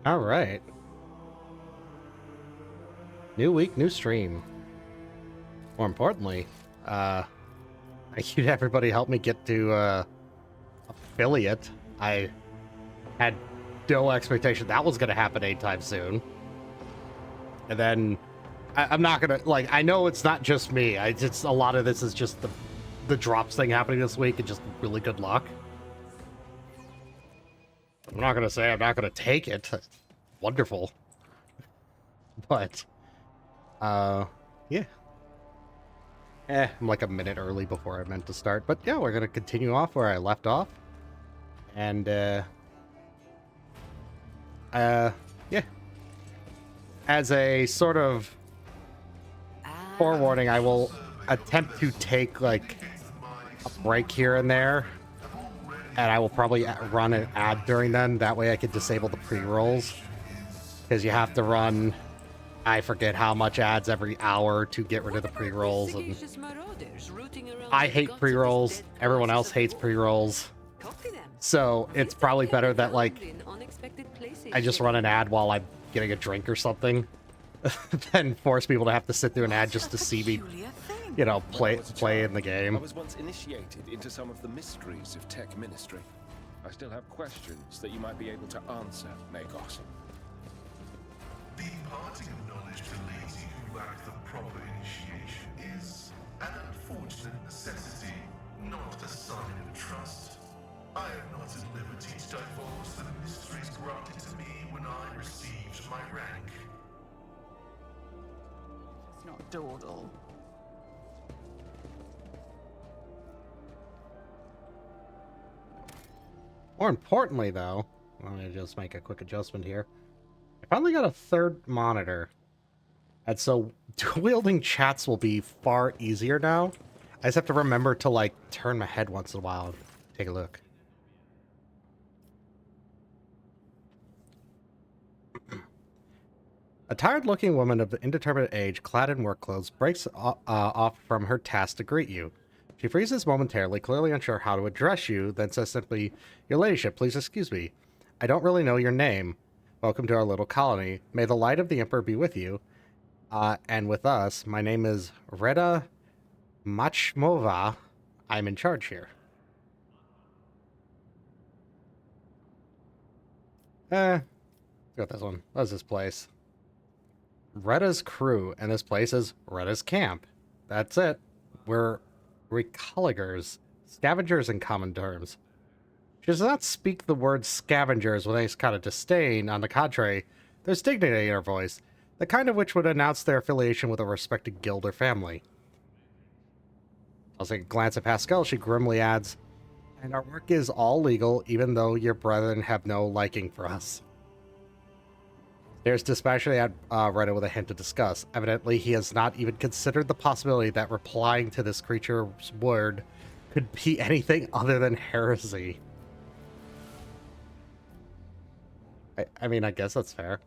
All right. New week, new stream. More importantly, thank you to everybody help me get to affiliate. I had no expectation that was going to happen anytime soon. And then I'm not going to, like, I know it's not just me. It's a lot of this is just the drops thing happening this week and just really good luck. I'm not going to say I'm not going to take it. Wonderful. But, yeah. I'm like a minute early before I meant to start. But yeah, we're going to continue off where I left off. And, yeah. As a sort of forewarning, I will attempt to take, like, a break here and there. And I will probably run an ad during then. That way I can disable the pre-rolls. Because you have to run, I forget how much ads every hour to get rid of the pre-rolls. And I hate pre-rolls. Everyone else hates pre-rolls. So it's probably better that, like, I just run an ad while I'm getting a drink or something than force people to have to sit through an ad just to see me, you know, play in the game. I was once initiated into some of the mysteries of Tech Ministry. I still have questions that you might be able to answer, Magos. The imparting of knowledge to laity who lack the proper initiation is an unfortunate necessity, not a sign of trust. I am not at liberty to divulge the mysteries granted to me when I received my rank. It's not dawdle. More importantly, though, let me just make a quick adjustment here. I finally got a third monitor. And so wielding chats will be far easier now. I just have to remember to, like, turn my head once in a while and take a look. A tired-looking woman of indeterminate age, clad in work clothes, breaks off from her task to greet you. She freezes momentarily, clearly unsure how to address you, then says simply, "Your ladyship, please excuse me. I don't really know your name. Welcome to our little colony. May the light of the Emperor be with you. And with us. My name is Reda Machmova. I'm in charge here." Got this one. What's this place? Reda's crew, and this place is Reda's camp. That's it. We're recolligers, scavengers in common terms. She does not speak the word scavengers with any kind of disdain. On the contrary, there's dignity in her voice, the kind of which would announce their affiliation with a respected guild or family. I'll take a glance at Pascal. She grimly adds, "And our work is all legal, even though your brethren have no liking for us." There's dispassionately at Reda with a hint of disgust. Evidently, he has not even considered the possibility that replying to this creature's word could be anything other than heresy. I mean, I guess that's fair.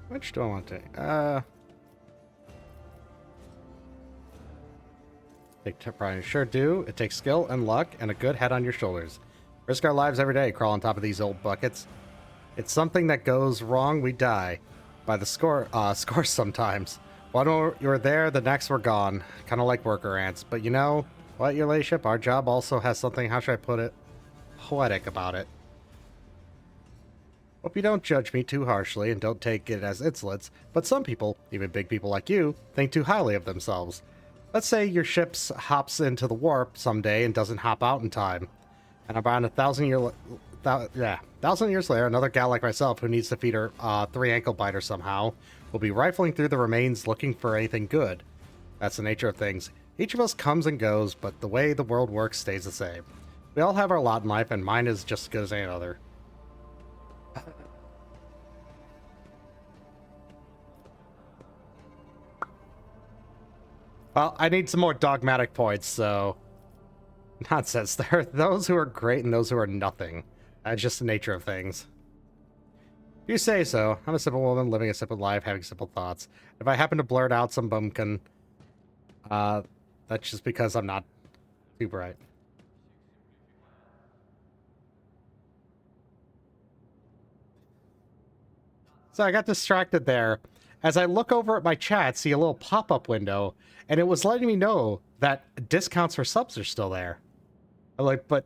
Which do I want to take? Take pride. Sure do. It takes skill and luck and a good head on your shoulders. Risk our lives every day, crawl on top of these old buckets. It's something that goes wrong, we die. By the score sometimes. One you're there, the next we're gone. Kind of like worker ants. But you know what, your ladyship? Our job also has something, how should I put it, poetic about it. Hope you don't judge me too harshly and don't take it as insolence, but some people, even big people like you, think too highly of themselves. Let's say your ship hops into the warp someday and doesn't hop out in time. And about 1,000 years later, another gal like myself who needs to feed her 3 ankle biters somehow will be rifling through the remains looking for anything good. That's the nature of things. Each of us comes and goes, but the way the world works stays the same. We all have our lot in life, and mine is just as good as any other. Well, I need some more dogmatic points, so... Nonsense. There are those who are great and those who are nothing. That's just the nature of things. You say so. I'm a simple woman living a simple life, having simple thoughts. If I happen to blurt out some bumpkin, that's just because I'm not too bright. So I got distracted there. As I look over at my chat, see a little pop-up window, and it was letting me know that discounts for subs are still there. I'm like, but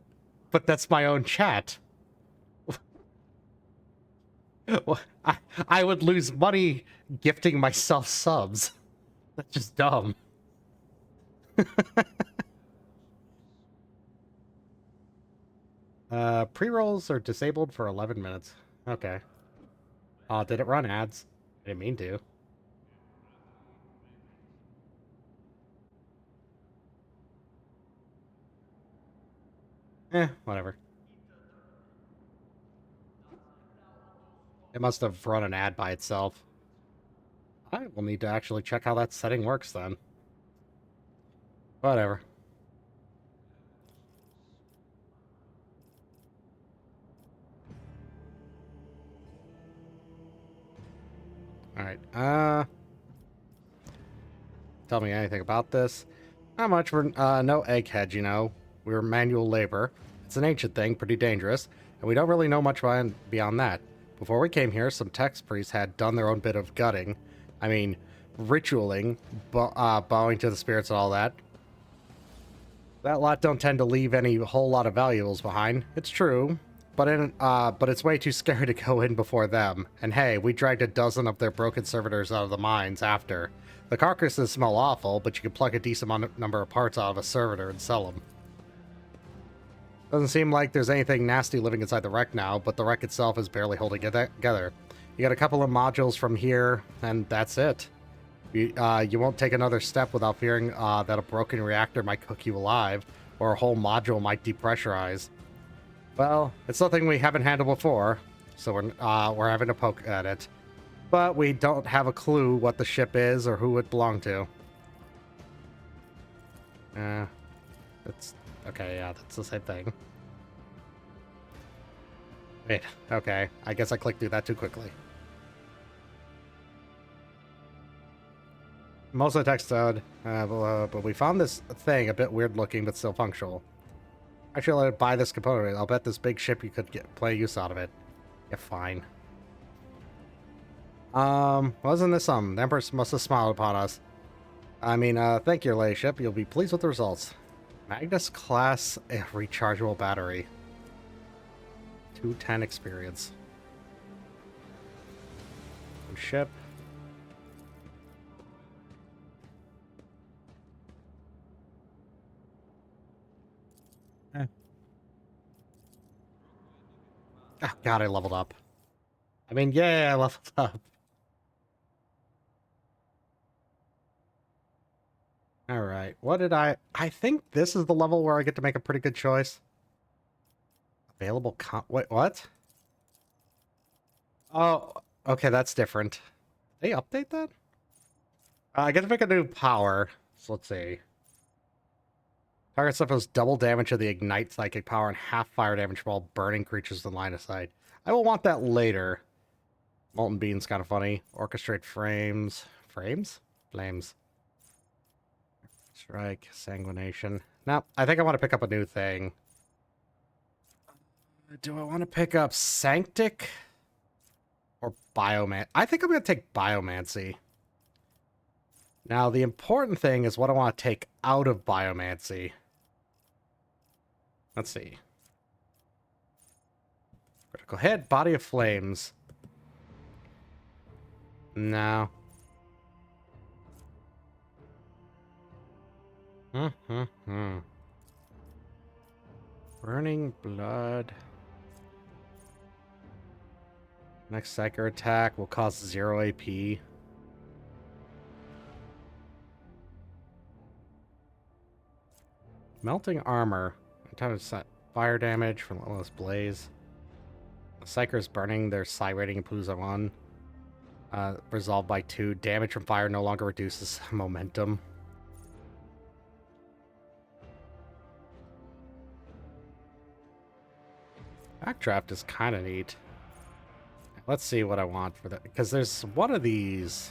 that's my own chat. Well, I would lose money gifting myself subs. That's just dumb. Pre-rolls are disabled for 11 minutes. Okay. Oh, did it run ads? I didn't mean to. Whatever. It must have run an ad by itself. I will need to actually check how that setting works then. Whatever. Alright, tell me anything about this. Not much. We're, no egghead, you know. We're manual labor. It's an ancient thing, pretty dangerous, and we don't really know much beyond that. Before we came here, some text priests had done their own bit of gutting. I mean, ritualing, bowing to the spirits and all that. That lot don't tend to leave any whole lot of valuables behind. It's true, but it's way too scary to go in before them. And hey, we dragged a dozen of their broken servitors out of the mines after. The carcasses smell awful, but you can pluck a decent number of parts out of a servitor and sell them. Doesn't seem like there's anything nasty living inside the wreck now, but the wreck itself is barely holding it together. You got a couple of modules from here, and that's it. You won't take another step without fearing that a broken reactor might cook you alive, or a whole module might depressurize. Well, it's something we haven't handled before, so we're having to poke at it. But we don't have a clue what the ship is or who it belonged to. It's okay, yeah, that's the same thing. Wait, okay, I guess I clicked through that too quickly. Most of the text said, but we found this thing a bit weird looking, but still functional. Actually, let it buy this component. I'll bet this big ship you could get play use out of it. Yeah, fine. Wasn't this something? The Empress must have smiled upon us. I mean, thank you, Ladyship. You'll be pleased with the results. Magnus class rechargeable battery. 210 experience. Ship. Oh, God, I leveled up. I mean, yeah, I leveled up. Alright, what did I think this is the level where I get to make a pretty good choice. Available wait, what? Oh, okay, that's different. They update that? I get to pick a new power, so let's see. Target suffers double damage of the ignite psychic power and half fire damage from all burning creatures in line of sight. I will want that later. Molten Bean's kind of funny. Orchestrate frames. Frames? Flames. Strike. Sanguination. Now, I think I want to pick up a new thing. Do I want to pick up Sanctic? Or Bioman? I think I'm going to take Biomancy. Now, the important thing is what I want to take out of Biomancy. Let's see. Critical hit, Body of Flames. No. Burning Blood. Next Psyker attack will cost 0 AP. Melting Armor. Time to set fire damage from Relentless Blaze. The Psykers burning, their psi rating improves on 1. Resolved by 2. Damage from fire no longer reduces momentum. Backdraft is kind of neat. Let's see what I want for that, because there's one of these.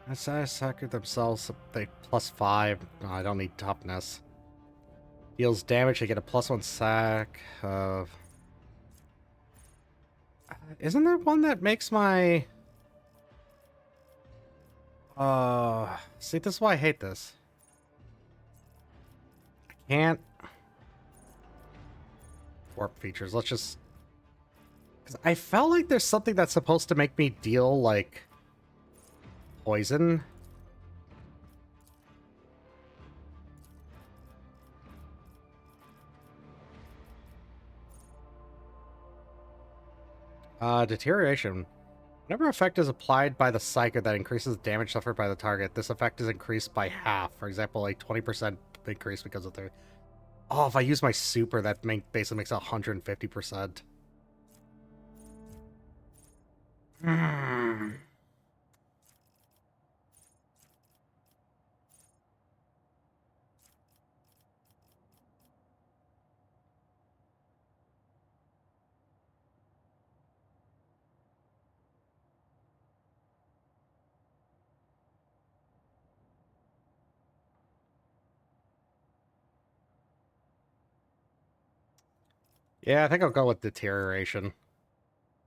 Attacker themselves, they +5. No, I don't need toughness. Deals damage, I get a +1 sack of... Isn't there one that makes my... See, this is why I hate this. I can't... Warp features, let's just... Because I felt like there's something that's supposed to make me deal, like... poison. Deterioration. Whenever effect is applied by the psyker that increases damage suffered by the target, this effect is increased by half. For example, a 20% increase because of the... Oh, if I use my super, that basically makes it 150%. Hmm. Yeah, I think I'll go with deterioration.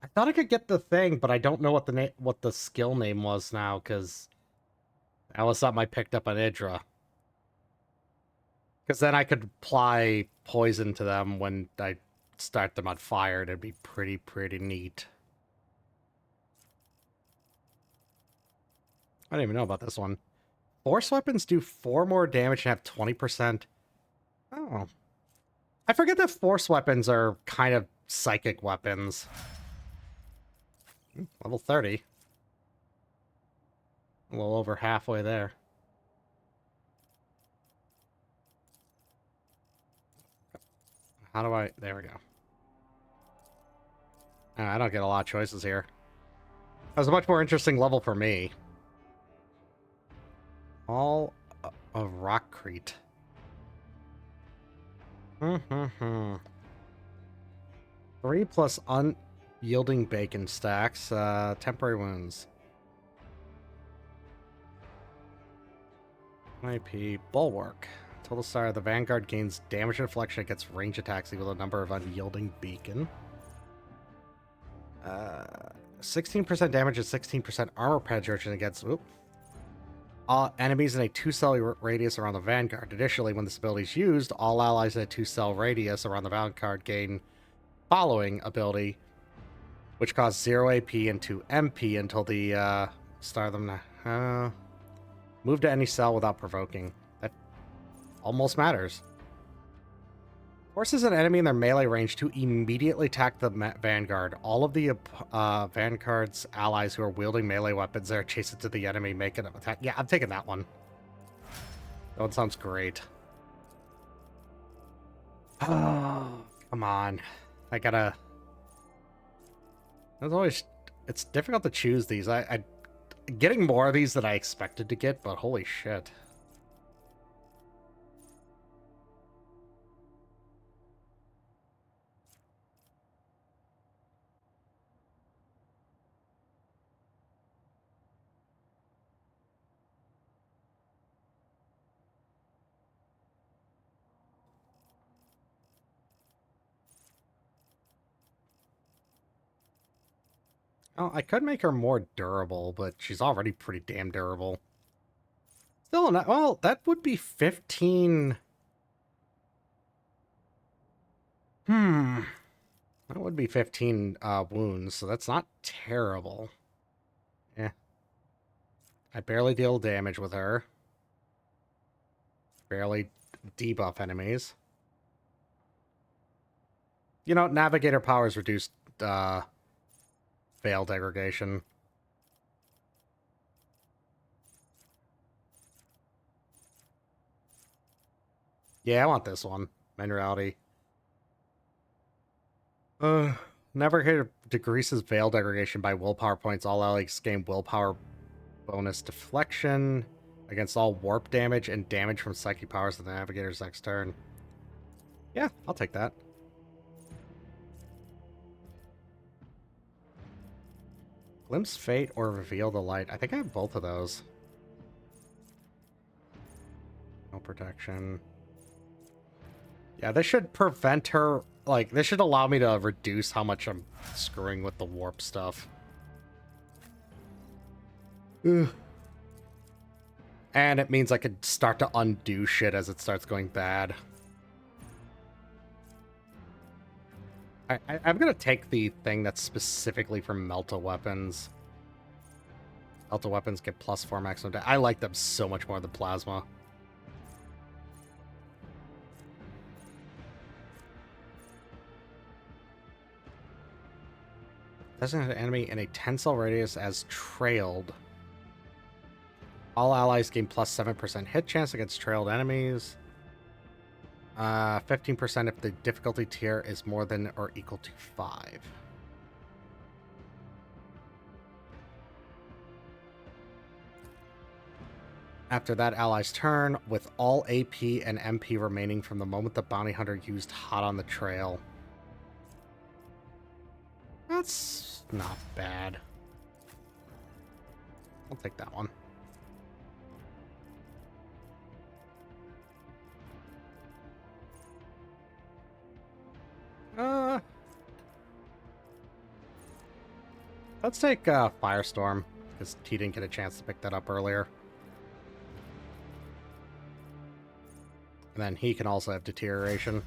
I thought I could get the thing, but I don't know what the skill name was now, because that was something I picked up on Idra. Because then I could apply poison to them when I start them on fire, and it'd be pretty neat. I didn't even know about this one. Force weapons do 4 more damage and have 20%. Oh. I forget that force weapons are kind of psychic weapons. Level 30. A little over halfway there. How do I... There we go. I don't get a lot of choices here. That was a much more interesting level for me. All of Rockcrete. 3 plus unyielding bacon stacks. Temporary wounds. IP Bulwark. Total star of the Vanguard gains damage and deflection against range attacks equal to the number of unyielding beacon. 16% damage and 16% armor penetration against enemies in a 2-cell radius around the Vanguard. Additionally, when this ability is used, all allies in a 2-cell radius around the Vanguard gain following ability, which costs 0 AP and 2 MP until the start of them. Move to any cell without provoking. That almost matters. Forces an enemy in their melee range to immediately attack the Vanguard. All of the Vanguard's allies who are wielding melee weapons are adjacent to the enemy make an attack. Yeah, I'm taking that one. That one sounds great. Oh, come on. I gotta... It's difficult to choose these. I getting more of these than I expected to get, but holy shit. Oh, I could make her more durable, but she's already pretty damn durable. Still not... Well, that would be 15... That would be 15 wounds, so that's not terrible. Yeah. I barely deal damage with her. Barely debuff enemies. You know, Navigator powers reduced Veil degradation. Yeah, I want this one. Minerality. Navigator decreases Veil degradation by willpower points. All allies gain willpower bonus deflection against all warp damage and damage from psychic powers of the Navigator's next turn. Yeah, I'll take that. Glimpse Fate or Reveal the Light. I think I have both of those. No protection. Yeah, this should prevent her... Like, this should allow me to reduce how much I'm screwing with the warp stuff. Ugh. And it means I could start to undo shit as it starts going bad. I'm gonna take the thing that's specifically for Melta weapons. Melta weapons get +4 maximum damage. I like them so much more than Plasma. Designated an enemy in a 10-cell radius as trailed. All allies gain +7% hit chance against trailed enemies. 15% if the difficulty tier is more than or equal to 5. After that ally's turn, with all AP and MP remaining from the moment the bounty hunter used Hot on the Trail. That's not bad. I'll take that one. Let's take Firestorm, because T didn't get a chance to pick that up earlier. And then he can also have Deterioration.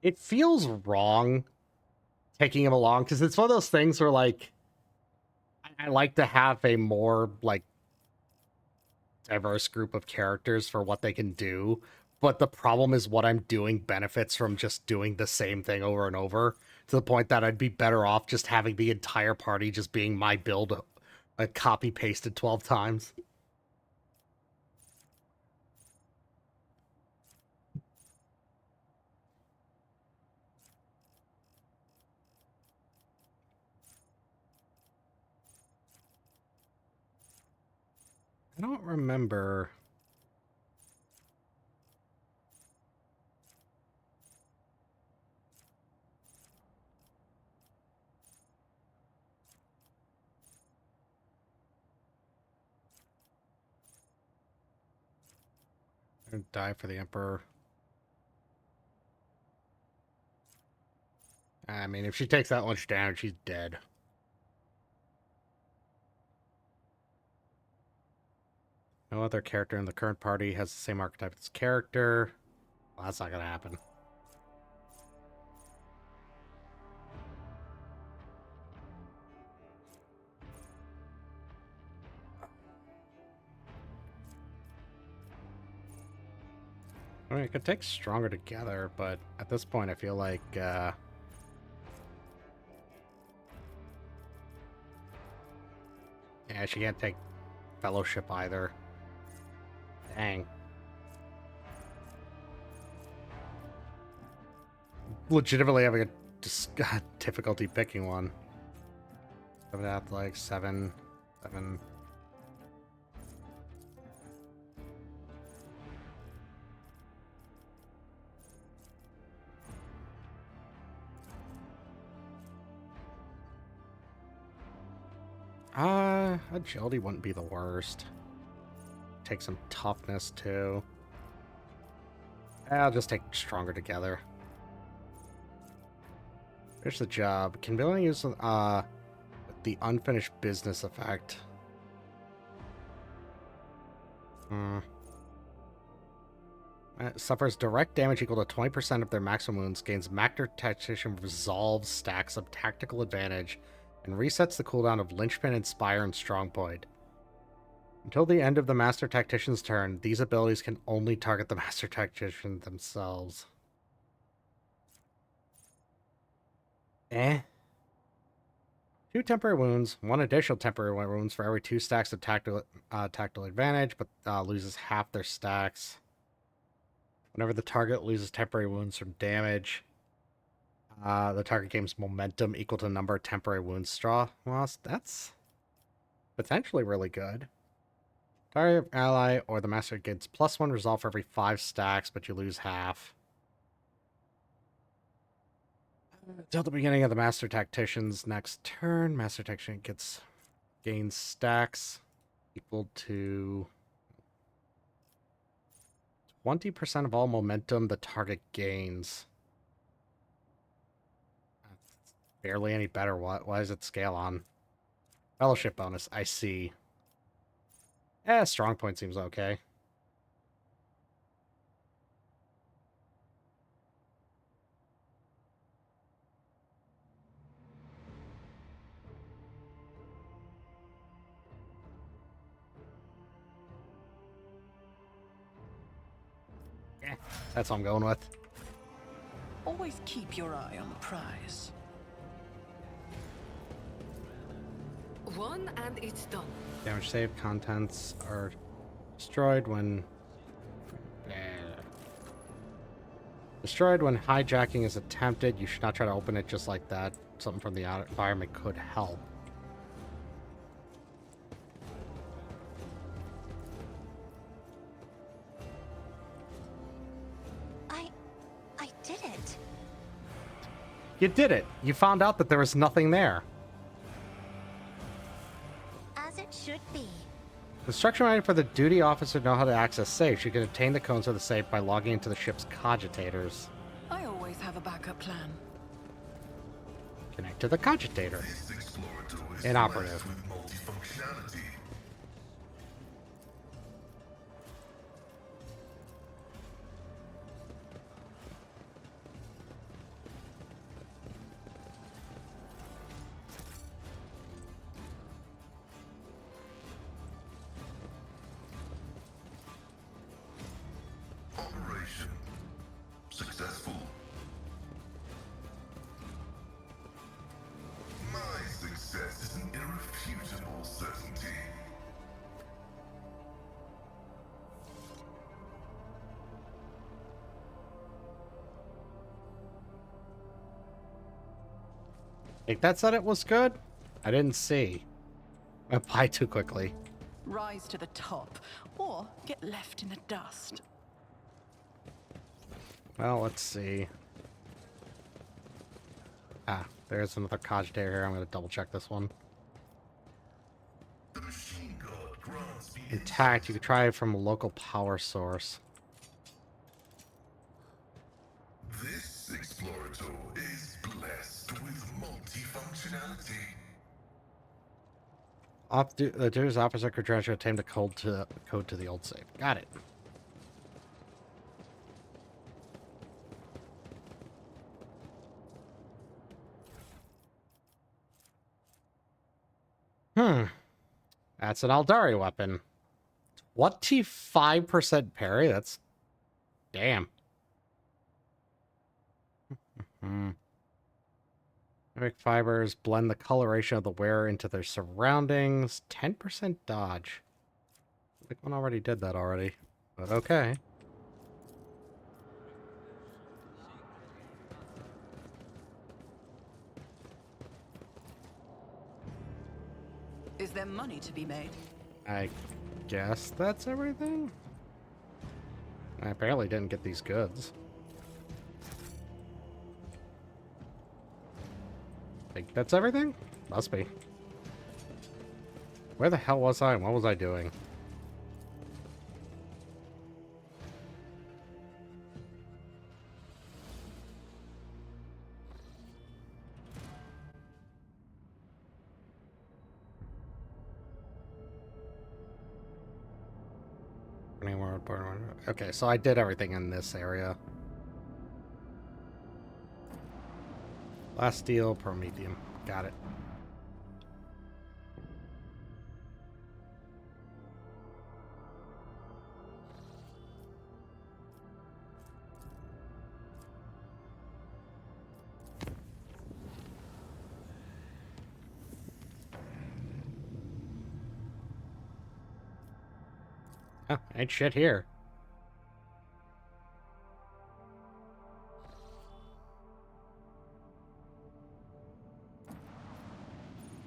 It feels wrong taking him along, because it's one of those things where, like, I like to have a more, like, diverse group of characters for what they can do, but the problem is what I'm doing benefits from just doing the same thing over and over, to the point that I'd be better off just having the entire party just being my build, copy-pasted 12 times. I don't remember... Die for the Emperor. I mean, if she takes that much damage, she's dead. No other character in the current party has the same archetype as character. Well, that's not gonna happen. I mean, it could take Stronger Together, but at this point, I feel like, yeah, she can't take Fellowship either. Dang. Legitimately having a difficulty picking one. 7 athletics, 7. Agility wouldn't be the worst. Take some toughness too. I'll just take Stronger Together. Finish the job. Can be only use the unfinished business effect. Suffers direct damage equal to 20% of their maximum wounds, gains Master Tactician resolves stacks of tactical advantage, and resets the cooldown of Linchpin, Inspire, and Strongpoint. Until the end of the Master Tactician's turn, these abilities can only target the Master Tactician themselves. 2 temporary wounds, 1 additional temporary wounds for every 2 stacks of tactical advantage, but loses half their stacks. Whenever the target loses temporary wounds from damage, the target gains momentum equal to the number of temporary wounds draw. Well, that's potentially really good. Target ally or the master gets +1 resolve for every 5 stacks, but you lose half. Until the beginning of the master tactician's next turn, master tactician gains stacks equal to 20% of all momentum the target gains. That's barely any better. Why does it scale on? Fellowship bonus, I see. Strong point seems okay. That's what I'm going with. Always keep your eye on the prize. One and it's done. Damage save contents are destroyed when destroyed when hijacking is attempted. You should not try to open it just like that. Something from the environment could help. I did it. You did it. You found out that there was nothing there. As it should be. Instruction writing for the duty officer to know how to access safes. You can obtain the codes of the safe by logging into the ship's cogitators. I always have a backup plan. Connect to the cogitator. This explorator is Inoperative. blessed with multifunctionality. Operation successful. My success is an irrefutable certainty. Think that said it was good? I didn't see. I went by too quickly. Rise to the top, or get left in the dust. Well, let's see. Ah, there's another cogitator here. I'm going to double check this one. The machine god grants me Intact, you could try it from a local power source. This explorator is blessed with multifunctionality. The duty's officer could try to obtain the code to the old safe. Got it. That's an Aldari weapon. 25% parry? That's... Damn. Ceramic fibers blend the coloration of the wearer into their surroundings. 10% dodge. I think one already did that already. But okay. Is there money to be made? I guess that's everything? I apparently didn't get these goods. Think that's everything? Must be. Where the hell was I and what was I doing? Okay, so I did everything in this area. Last steel, promethium. Got it. Oh, ain't shit here.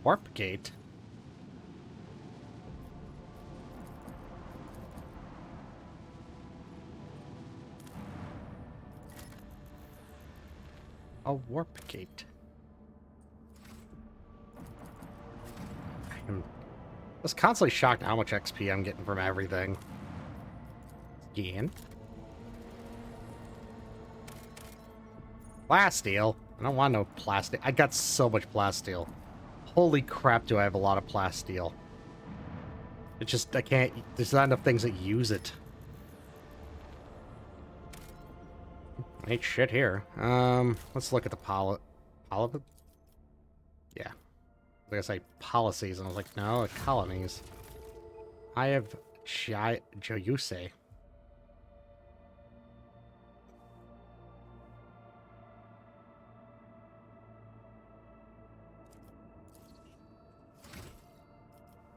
Warp gate. a warp gate. I'm just constantly shocked at how much XP I'm getting from everything. Again. Plasteel? I don't want no plastic. I got so much plasteel. Holy crap, do I have a lot of plasteel. It's just, I can't, there's not enough things that use it. Ain't shit here. Let's look at the yeah. I was gonna say policies, and I was like, no, colonies. I have Joyuse.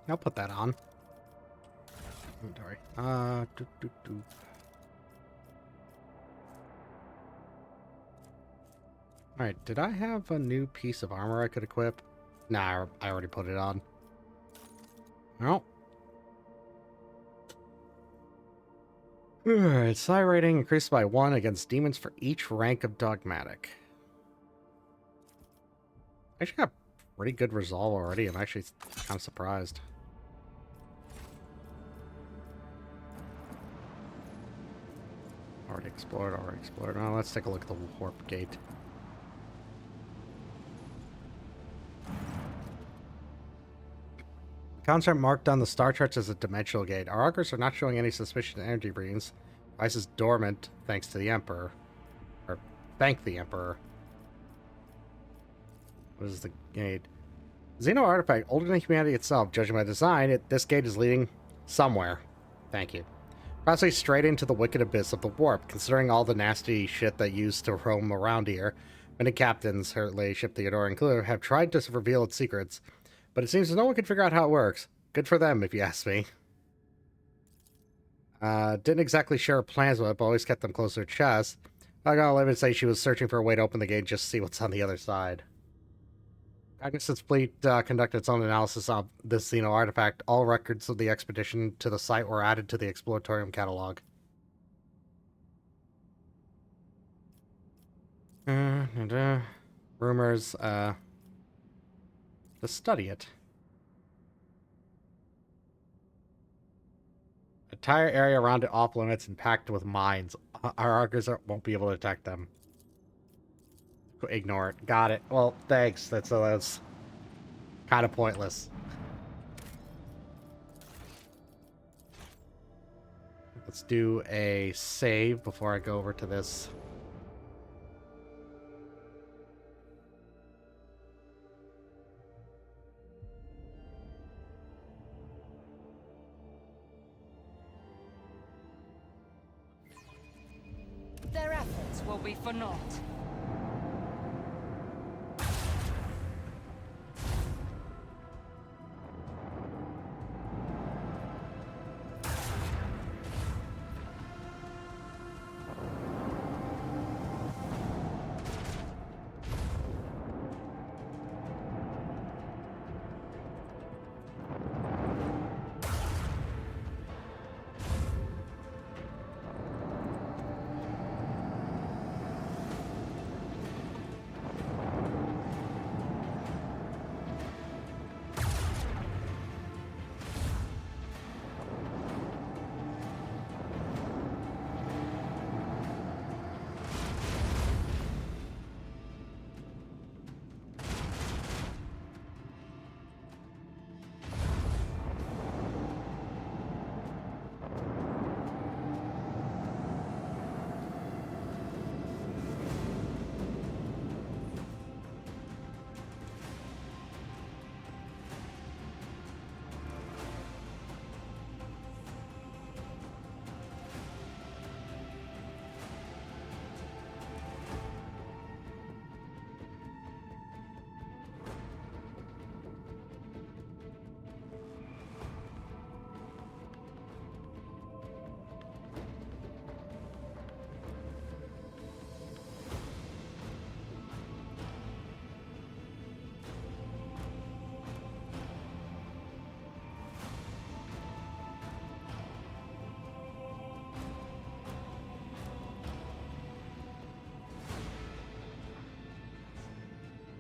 I'll put that on. Inventory. Alright, did I have a new piece of armor I could equip? Nah, I already put it on. No. Alright, psi rating increased by 1 against demons for each rank of dogmatic. I actually got pretty good resolve already. I'm actually kind of surprised. Already explored, already explored. Now let's take a look at the warp gate. Concept marked on the star charts as a dimensional gate. Our augurs are not showing any suspicious energy readings. Device is dormant thanks to the Emperor. Or thank the Emperor. What is the gate? Xeno artifact, older than humanity itself. Judging by design, this gate is leading somewhere. Thank you. Possibly straight into the wicked abyss of the warp. Considering all the nasty shit that used to roam around here, many captains, her ladyship Theodore included, have tried to reveal its secrets. But it seems no one can figure out how it works. Good for them, if you ask me. Didn't exactly share her plans with it, but always kept them close to her chest. I gotta live and say she was searching for a way to open the gate just to see what's on the other side. Cognizant's fleet conducted its own analysis of this Xeno artifact. All records of the expedition to the site were added to the Exploratorium catalog. Rumors, to study it. Entire area around it off limits and packed with mines. Our augurs won't be able to detect them. Ignore it. Got it. Well, thanks. That's kind of pointless. Let's do a save before I go over to this. Their efforts will be for naught.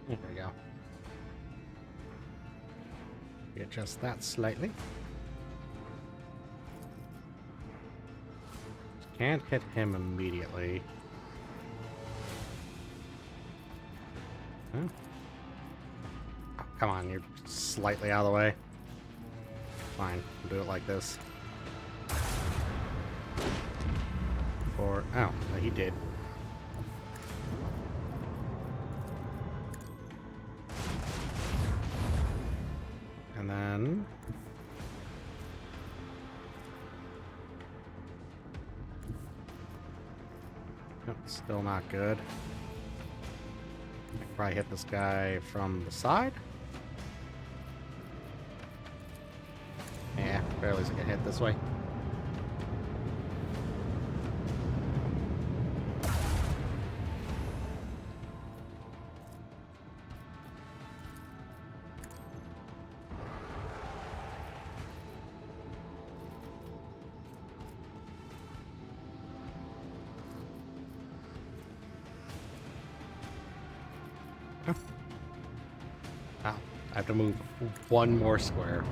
There we go. Readjust that slightly. Can't hit him immediately. Huh? Oh, come on, you're slightly out of the way. Fine, we'll do it like this. Or, oh, no, he did. And then... Nope, still not good. I can probably hit this guy from the side. Yeah, barely get hit this way. Oh, I have to move one more square.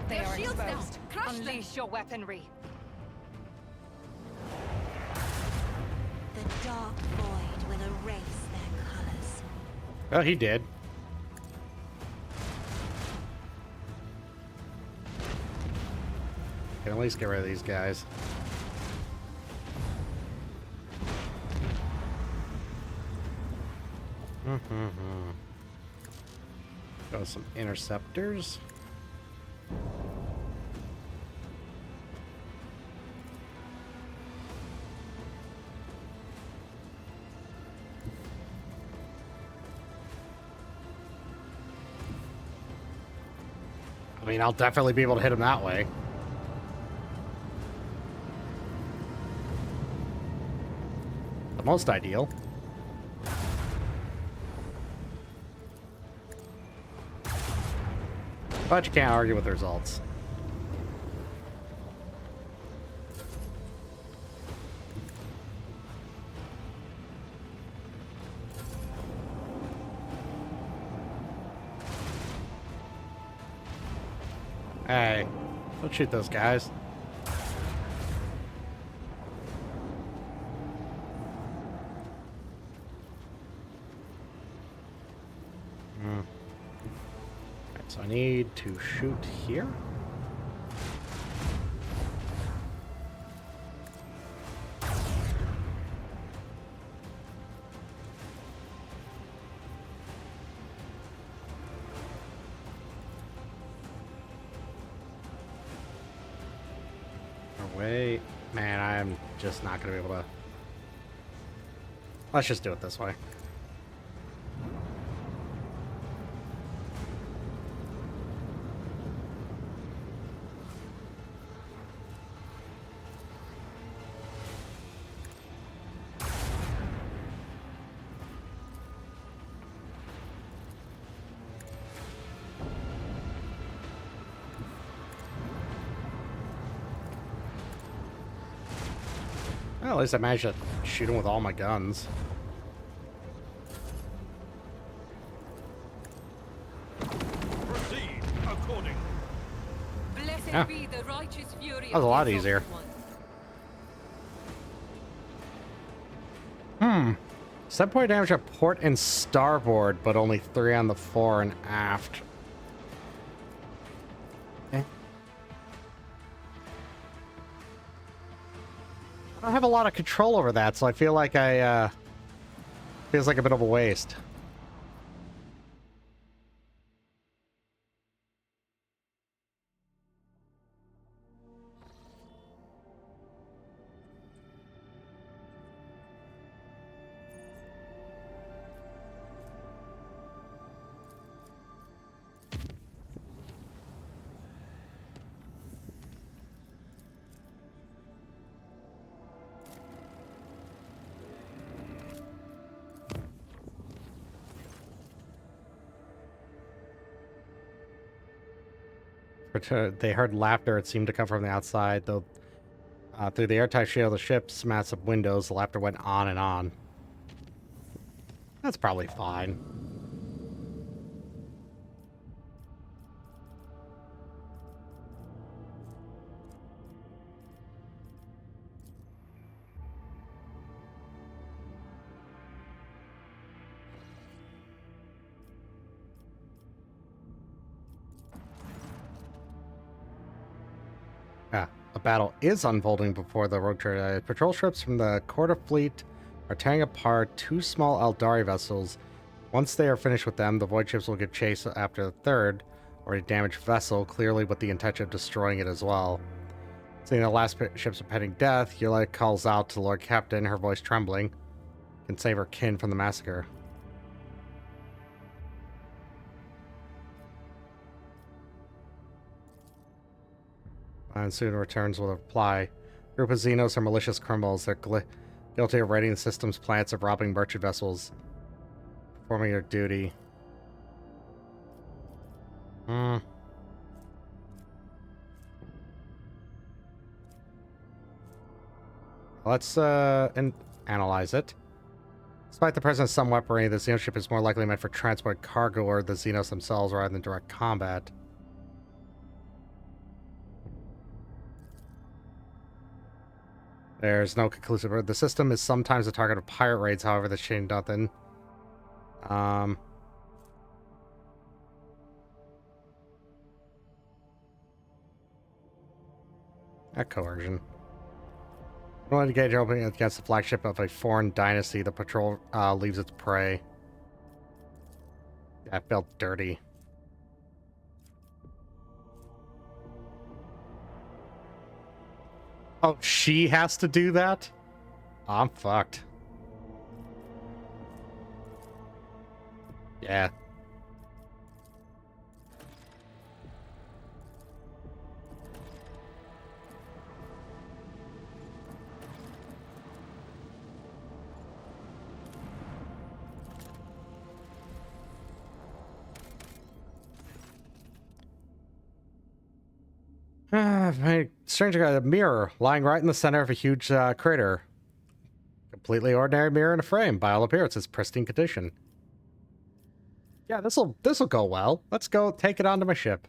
They are shields down. exposed. Crush them. Unleash your weaponry. The dark void will erase their colors. Well, he did. Can at least get rid of these guys. Go with some interceptors. I mean, I'll definitely be able to hit him that way. The most ideal. But you can't argue with the results. Hey, don't shoot those guys. Alright, so I need to shoot here. Wait, man, I'm just not gonna be able to. Let's just do it this way. Well, at least I managed to shoot him with all my guns. Proceed accordingly. Blessed Yeah. be the righteous fury. That was a lot easier. Hmm. 7-point damage at port and starboard, but only 3 on the fore and aft. Eh. I don't have a lot of control over that, so I feel like I Feels like a bit of a waste. They heard laughter. It seemed to come from the outside, though through the airtight shield of the ship's massive windows, the laughter went on and on. That's probably fine. A battle is unfolding before the rogue trader. Patrol ships from the Corda fleet are tearing apart two small Eldari vessels. Once they are finished with them, the void ships will give chase after the third, already damaged vessel, clearly with the intention of destroying it as well. Seeing the last ship's impending death, Yula calls out to the Lord Captain, her voice trembling, can save her kin from the massacre. And soon returns with a reply. Group of Xenos are malicious criminals. They're guilty of raiding the system's plants, of robbing merchant vessels, performing their duty. Let's analyze it. Despite the presence of some weaponry, the Xenos ship is more likely meant for transport cargo or the Xenos themselves rather than direct combat. There's no conclusive. The system is sometimes the target of pirate raids, however, that's changed nothing. That coercion. When to engage opening against the flagship of a foreign dynasty, the patrol leaves its prey. That felt dirty. Oh, she has to do that? I'm fucked. Yeah. Stranger got a mirror lying right in the center of a huge crater. Completely ordinary mirror in a frame. By all appearances, pristine condition. Yeah, this'll go well. Let's go take it onto my ship.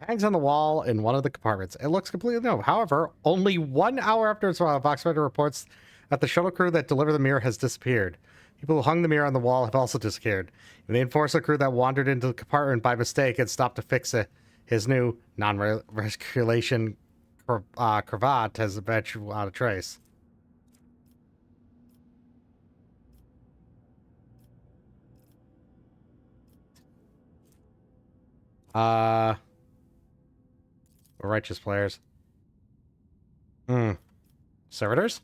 Hangs on the wall in one of the compartments. It looks completely new. However, only 1 hour after its Voxrider reports that the shuttle crew that delivered the mirror has disappeared. People who hung the mirror on the wall have also disappeared. And the enforcer crew that wandered into the compartment by mistake had stopped to fix it. His new non-regulation cravat has vanished without a trace. We're righteous players. Servitors?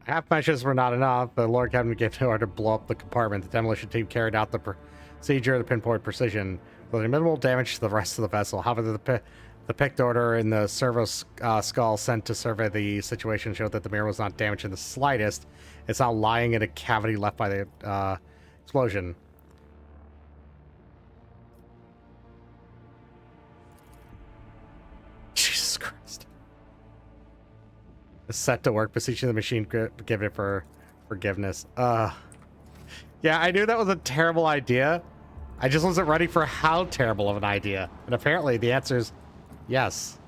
Half measures were not enough. The Lord Captain gave the order to blow up the compartment. The demolition team carried out the procedure to pinpoint precision, with minimal damage to the rest of the vessel. However, the picked order in the servo skull sent to survey the situation showed that the mirror was not damaged in the slightest. It's now lying in a cavity left by the explosion. Jesus Christ. Is set to work, beseeching the machine give it for forgiveness. Yeah, I knew that was a terrible idea. I just wasn't ready for how terrible of an idea. And apparently the answer is yes.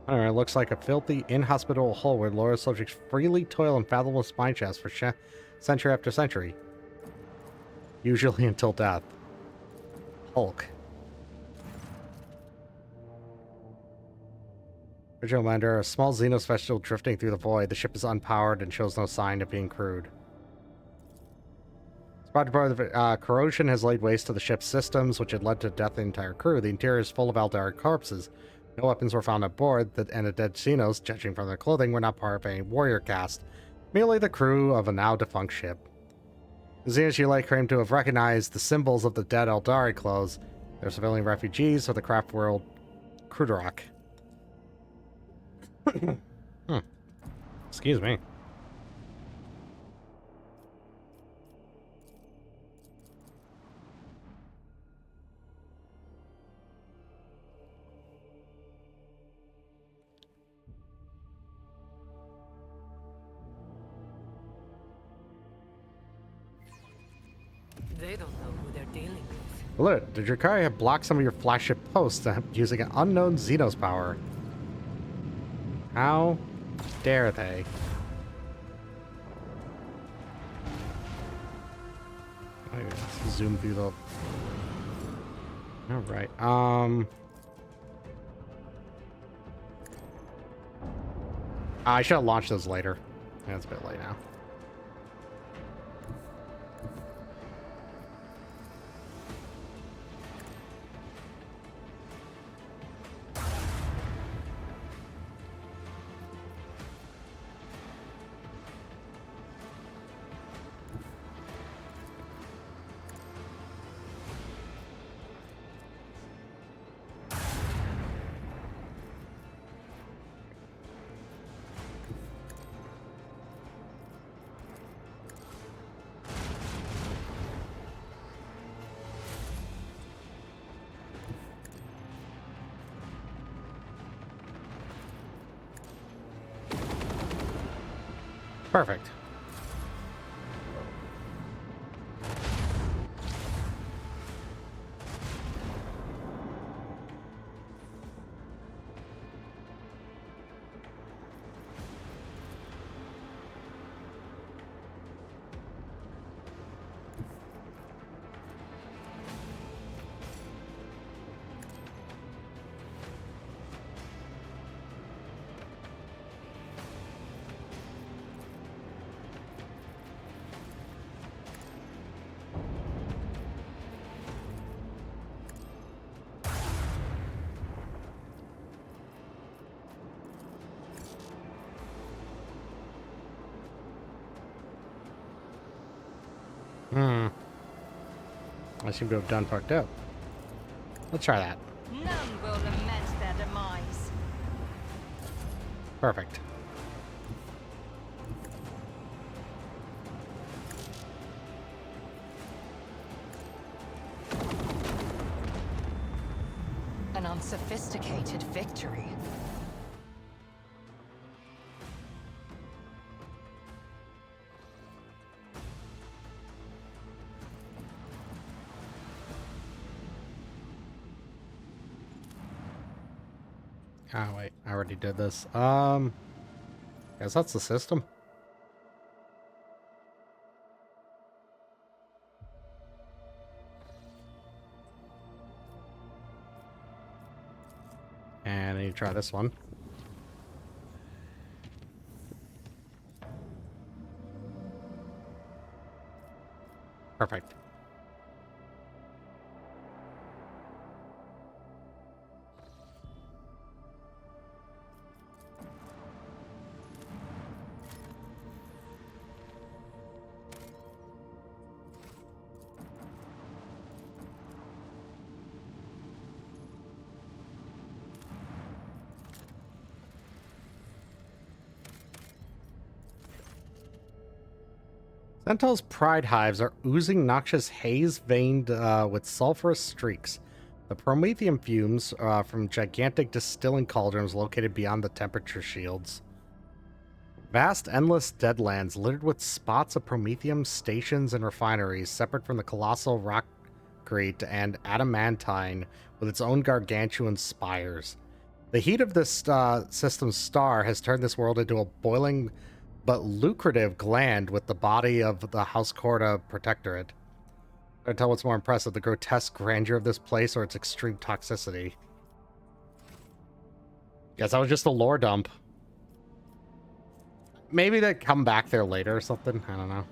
Alright, looks like a filthy, inhospitable hole where loyal subjects freely toil in fathomless mine shafts for century after century. Usually until death. Hulk. Original Commander, a small Xenos vessel drifting through the void. The ship is unpowered and shows no sign of being crewed. Spotted part of the corrosion has laid waste to the ship's systems, which had led to the death of the entire crew. The interior is full of Eldari corpses. No weapons were found aboard, and the dead Xenos, judging from their clothing, were not part of any warrior caste, merely the crew of a now-defunct ship. The Xenos you claim to have recognized the symbols of the dead Eldari clothes. They're civilian refugees of the craft world Krudarok. Excuse me. They don't know who they're dealing with. Alert, the Drukhari have blocked some of your flagship posts using an unknown Xenos power. How dare they? Let's zoom through the... Alright, I should have launched those later. Yeah, it's a bit late now. Perfect. I seem to have done fucked up. Let's try that. None will lament their demise. Perfect. An unsophisticated victory. Oh, wait. I already did this. Guess that's the system. And I need to try this one. Perfect. Sentinel's pride hives are oozing noxious haze veined with sulfurous streaks. The promethium fumes from gigantic distilling cauldrons located beyond the temperature shields. Vast, endless deadlands littered with spots of promethium stations and refineries separate from the colossal rockgrate and adamantine with its own gargantuan spires. The heat of this system's star has turned this world into a boiling but lucrative gland with the body of the House Corda Protectorate. I can tell what's more impressive, the grotesque grandeur of this place or its extreme toxicity. Guess that was just a lore dump. Maybe they come back there later or something. I don't know.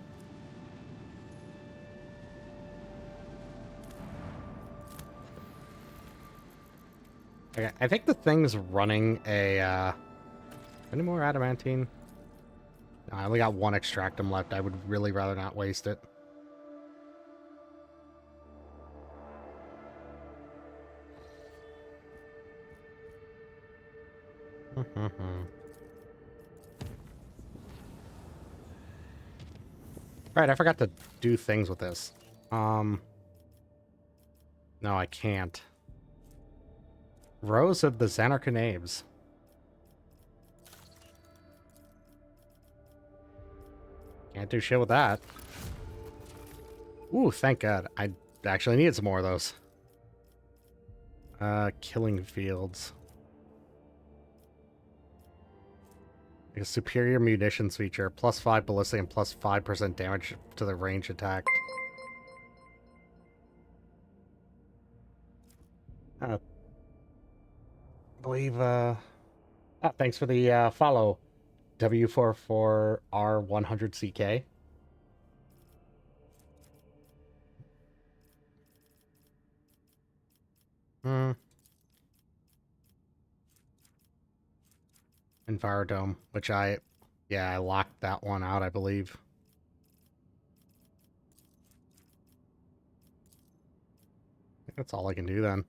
Okay, I think the thing's running a, any more adamantine? No, I only got one extractum left. I would really rather not waste it. Alright, I forgot to do things with this. No, I can't. Rose of the Xanarkanaves. Can't do shit with that. Ooh, thank God. I actually needed some more of those. Killing fields. A superior munitions feature. +5 ballistic and +5% damage to the range attack. I believe, thanks for the, follow. W44R100CK. Envirodome, which I locked that one out, I believe. I think that's all I can do then.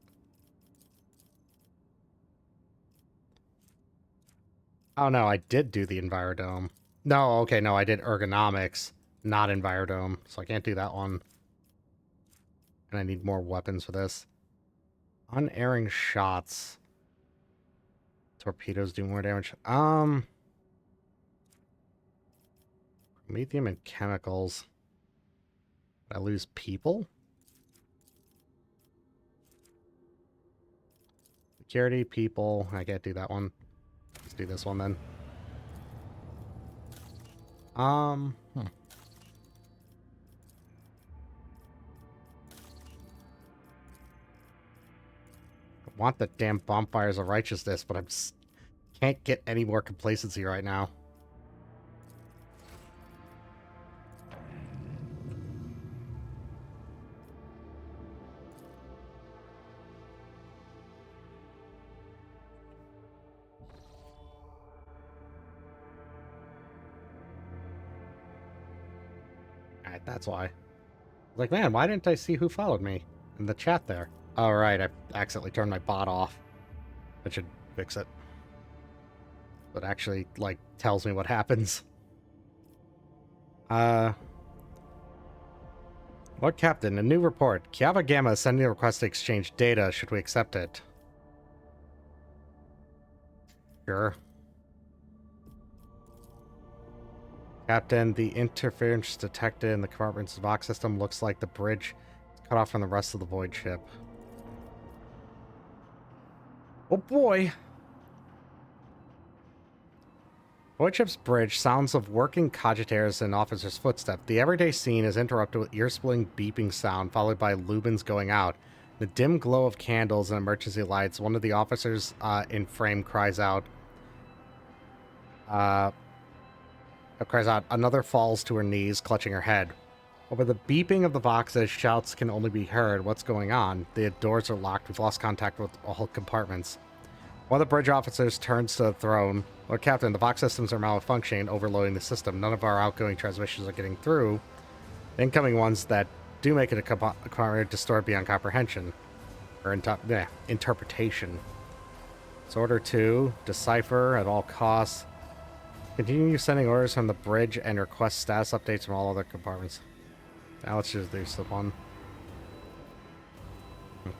Oh no, I did do the Envirodome. No, okay, no, I did ergonomics, not Envirodome, so I can't do that one. And I need more weapons for this. Unerring shots. Torpedoes do more damage. Promethium and chemicals. Did I lose people? Security, people. I can't do that one. Let's do this one then. I want the damn bonfires of righteousness, but I can't get any more complacency right now. Alright, that's why. Like, man, why didn't I see who followed me in the chat there? Oh, right, I accidentally turned my bot off. That should fix it. But actually, like, tells me what happens. Lord Captain, a new report. Kiava Gamma is sending a request to exchange data. Should we accept it? Sure. Captain, the interference detected in the compartment's Vox system looks like the bridge is cut off from the rest of the Void ship. Oh boy! Void ship's bridge, sounds of working cogitators and officers' footsteps. The everyday scene is interrupted with ear-splitting beeping sound, followed by lubins going out. The dim glow of candles and emergency lights. One of the officers in frame cries out. Another falls to her knees, clutching her head. Over the beeping of the boxes, shouts can only be heard. What's going on? The doors are locked. We've lost contact with all compartments. One of the bridge officers turns to the throne. Lord Captain, the Vox systems are malfunctioning, overloading the system. None of our outgoing transmissions are getting through. The incoming ones that do make it a compartment are distorted beyond comprehension. Or interpretation. So order 2, decipher at all costs. Continue sending orders from the bridge and request status updates from all other compartments. Now let's just do this one.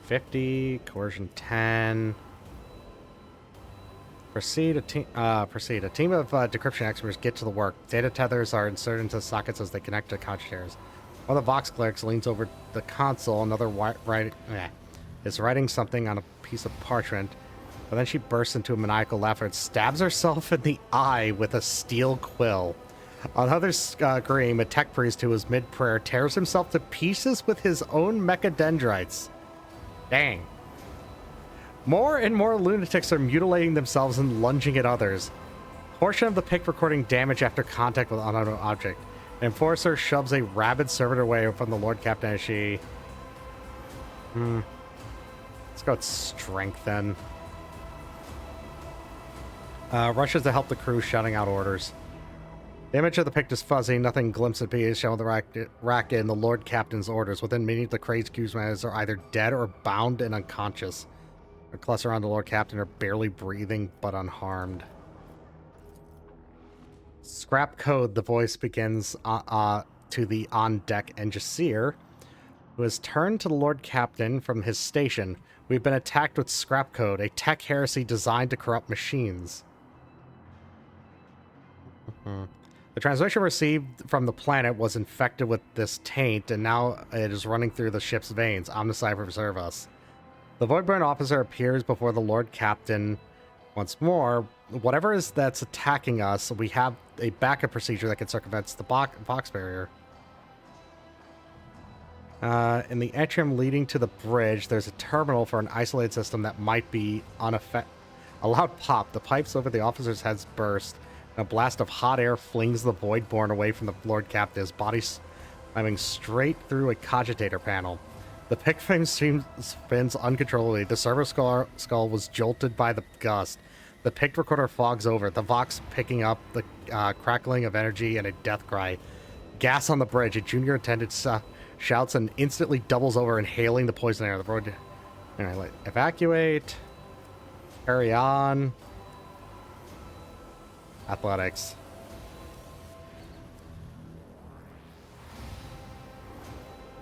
50, coercion 10. Proceed. A team of decryption experts get to the work. Data tethers are inserted into the sockets as they connect to cogitators. One of the Vox clerics leans over the console. Another is writing something on a piece of parchment. But then she bursts into a maniacal laugh and stabs herself in the eye with a steel quill. On another scream, a tech priest who was mid-prayer tears himself to pieces with his own mechadendrites. Dang. More and more lunatics are mutilating themselves and lunging at others. Portion of the pic recording damage after contact with unknown object. An enforcer shoves a rabid servitor away from the Lord Captain as she... Let's go with strength then. Rushes to help the crew, shouting out orders. The image of the pic is fuzzy, nothing glimpse of P is shown the racket in the Lord Captain's orders. Within meaning, the crazed Q's are either dead or bound and unconscious. The cluster around the Lord Captain are barely breathing but unharmed. Scrap code, the voice begins to the on-deck engineer, who has turned to the Lord Captain from his station. We've been attacked with scrap code, a tech heresy designed to corrupt machines. The transmission received from the planet was infected with this taint, and now it is running through the ship's veins. Omnicide, preserve us. The Voidburn officer appears before the Lord Captain once more. Whatever is that's attacking us, we have a backup procedure that can circumvent the box barrier. In the atrium leading to the bridge, there's a terminal for an isolated system that might be unaffected. A loud pop. The pipes over the officer's heads burst. A blast of hot air flings the Voidborn away from the Lord Captain, his body slamming straight through a cogitator panel. The pick frame spins uncontrollably. The server skull was jolted by the gust. The picked recorder fogs over, the Vox picking up the crackling of energy and a death cry. Gas on the bridge. A junior attendant shouts and instantly doubles over, inhaling the poison air. The road... Anyway, evacuate. Carry on. Athletics.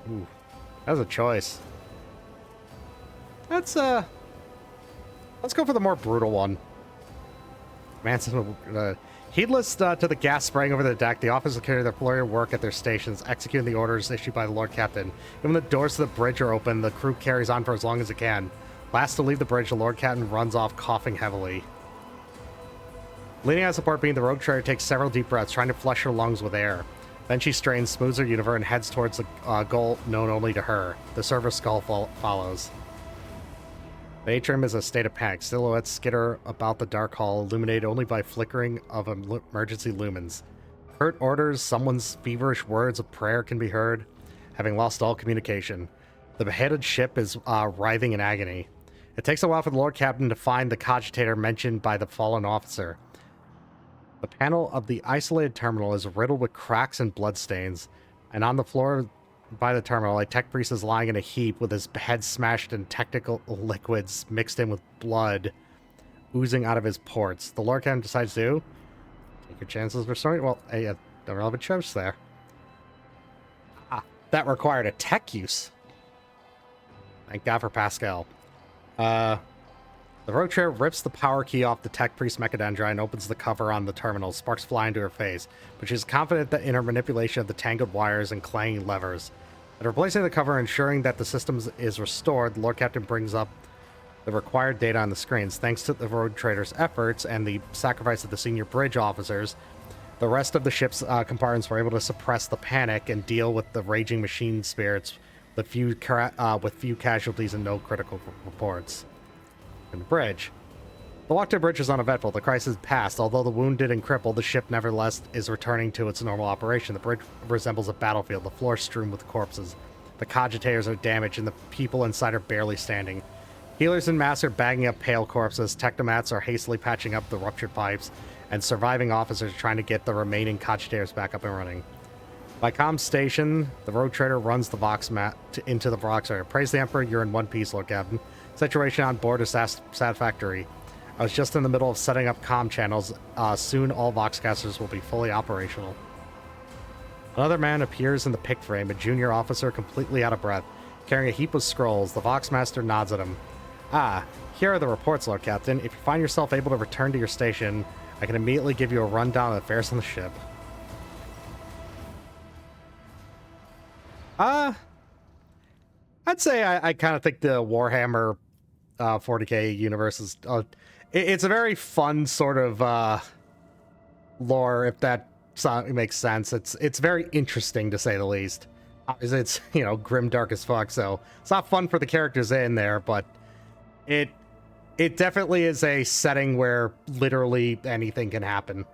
Ooh, that was a choice. Let's go for the more brutal one. Manson, heedless to the gas spraying over the deck, the officers carry their flurry of work at their stations, executing the orders issued by the Lord Captain. Even when the doors to the bridge are open, the crew carries on for as long as it can. Last to leave the bridge, the Lord Captain runs off, coughing heavily. Leaning on support beam, the rogue trader takes several deep breaths, trying to flush her lungs with air. Then she strains, smooths her universe, and heads towards the goal known only to her. The server skull follows. The atrium is a state of panic. Silhouettes skitter about the dark hall, illuminated only by flickering of emergency lumens. Curt orders, someone's feverish words of prayer can be heard, having lost all communication. The beheaded ship is writhing in agony. It takes a while for the Lord Captain to find the cogitator mentioned by the fallen officer. The panel of the isolated terminal is riddled with cracks and bloodstains, and on the floor by the terminal, a tech priest is lying in a heap with his head smashed in technical liquids mixed in with blood oozing out of his ports. The Lord Captain decides to take your chances of restoring. Well, a relevant choice there. That required a tech use. Thank God for Pascal. The rogue trader rips the power key off the tech priest mechadendrite and opens the cover on the terminal. Sparks fly into her face, but she's confident that in her manipulation of the tangled wires and clanging levers. At replacing the cover and ensuring that the system is restored, the Lord Captain brings up the required data on the screens. Thanks to the rogue trader's efforts and the sacrifice of the senior bridge officers, the rest of the ship's compartments were able to suppress the panic and deal with the raging machine spirits with few casualties and no critical reports. In the bridge. The walk to the bridge is uneventful. The crisis passed. Although the wounded and crippled, the ship nevertheless is returning to its normal operation. The bridge resembles a battlefield, the floor strewn with corpses. The cogitators are damaged, and the people inside are barely standing. Healers in mass are bagging up pale corpses, technomats are hastily patching up the ruptured pipes, and surviving officers are trying to get the remaining cogitators back up and running. By comm station, the rogue trader runs the Vox mat into the Vox area. Praise the Emperor, you're in one piece, Lord Captain. Situation on board is satisfactory. I was just in the middle of setting up comm channels. Soon all Voxcasters will be fully operational. Another man appears in the pick frame, a junior officer completely out of breath, carrying a heap of scrolls. The Voxmaster nods at him. Here are the reports, Lord Captain. If you find yourself able to return to your station, I can immediately give you a rundown of affairs on the ship. I'd say I kind of think the Warhammer 40k universe is it's a very fun sort of lore, if that makes sense. It's very interesting to say the least. It's, you know, grim, dark as fuck, so it's not fun for the characters in there, but it definitely is a setting where literally anything can happen.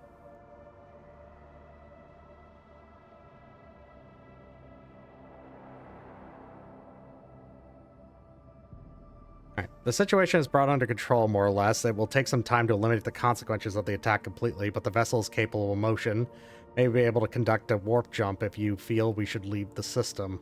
Alright, the situation is brought under control, more or less. It will take some time to eliminate the consequences of the attack completely, but the vessel is capable of motion. May be able to conduct a warp jump if you feel we should leave the system.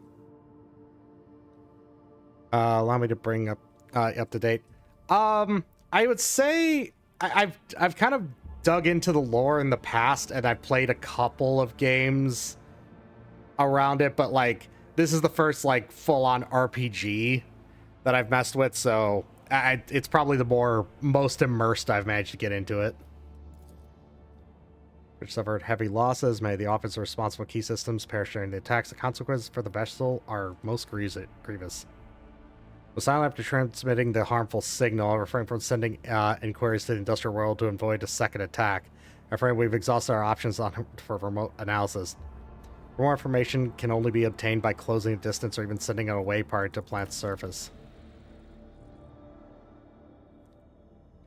Allow me to bring up to date. I would say I've kind of dug into the lore in the past, and I've played a couple of games around it, but like this is the first like full-on RPG that I've messed with, so it's probably the most immersed I've managed to get into it. Which suffered heavy losses. Many of the officers responsible key systems perished during the attacks. The consequences for the vessel are most grievous. Was silent after transmitting the harmful signal, refrain from sending inquiries to the industrial world to avoid a second attack. I'm afraid we've exhausted our options for remote analysis. More information can only be obtained by closing a distance or even sending an away party to plant's surface.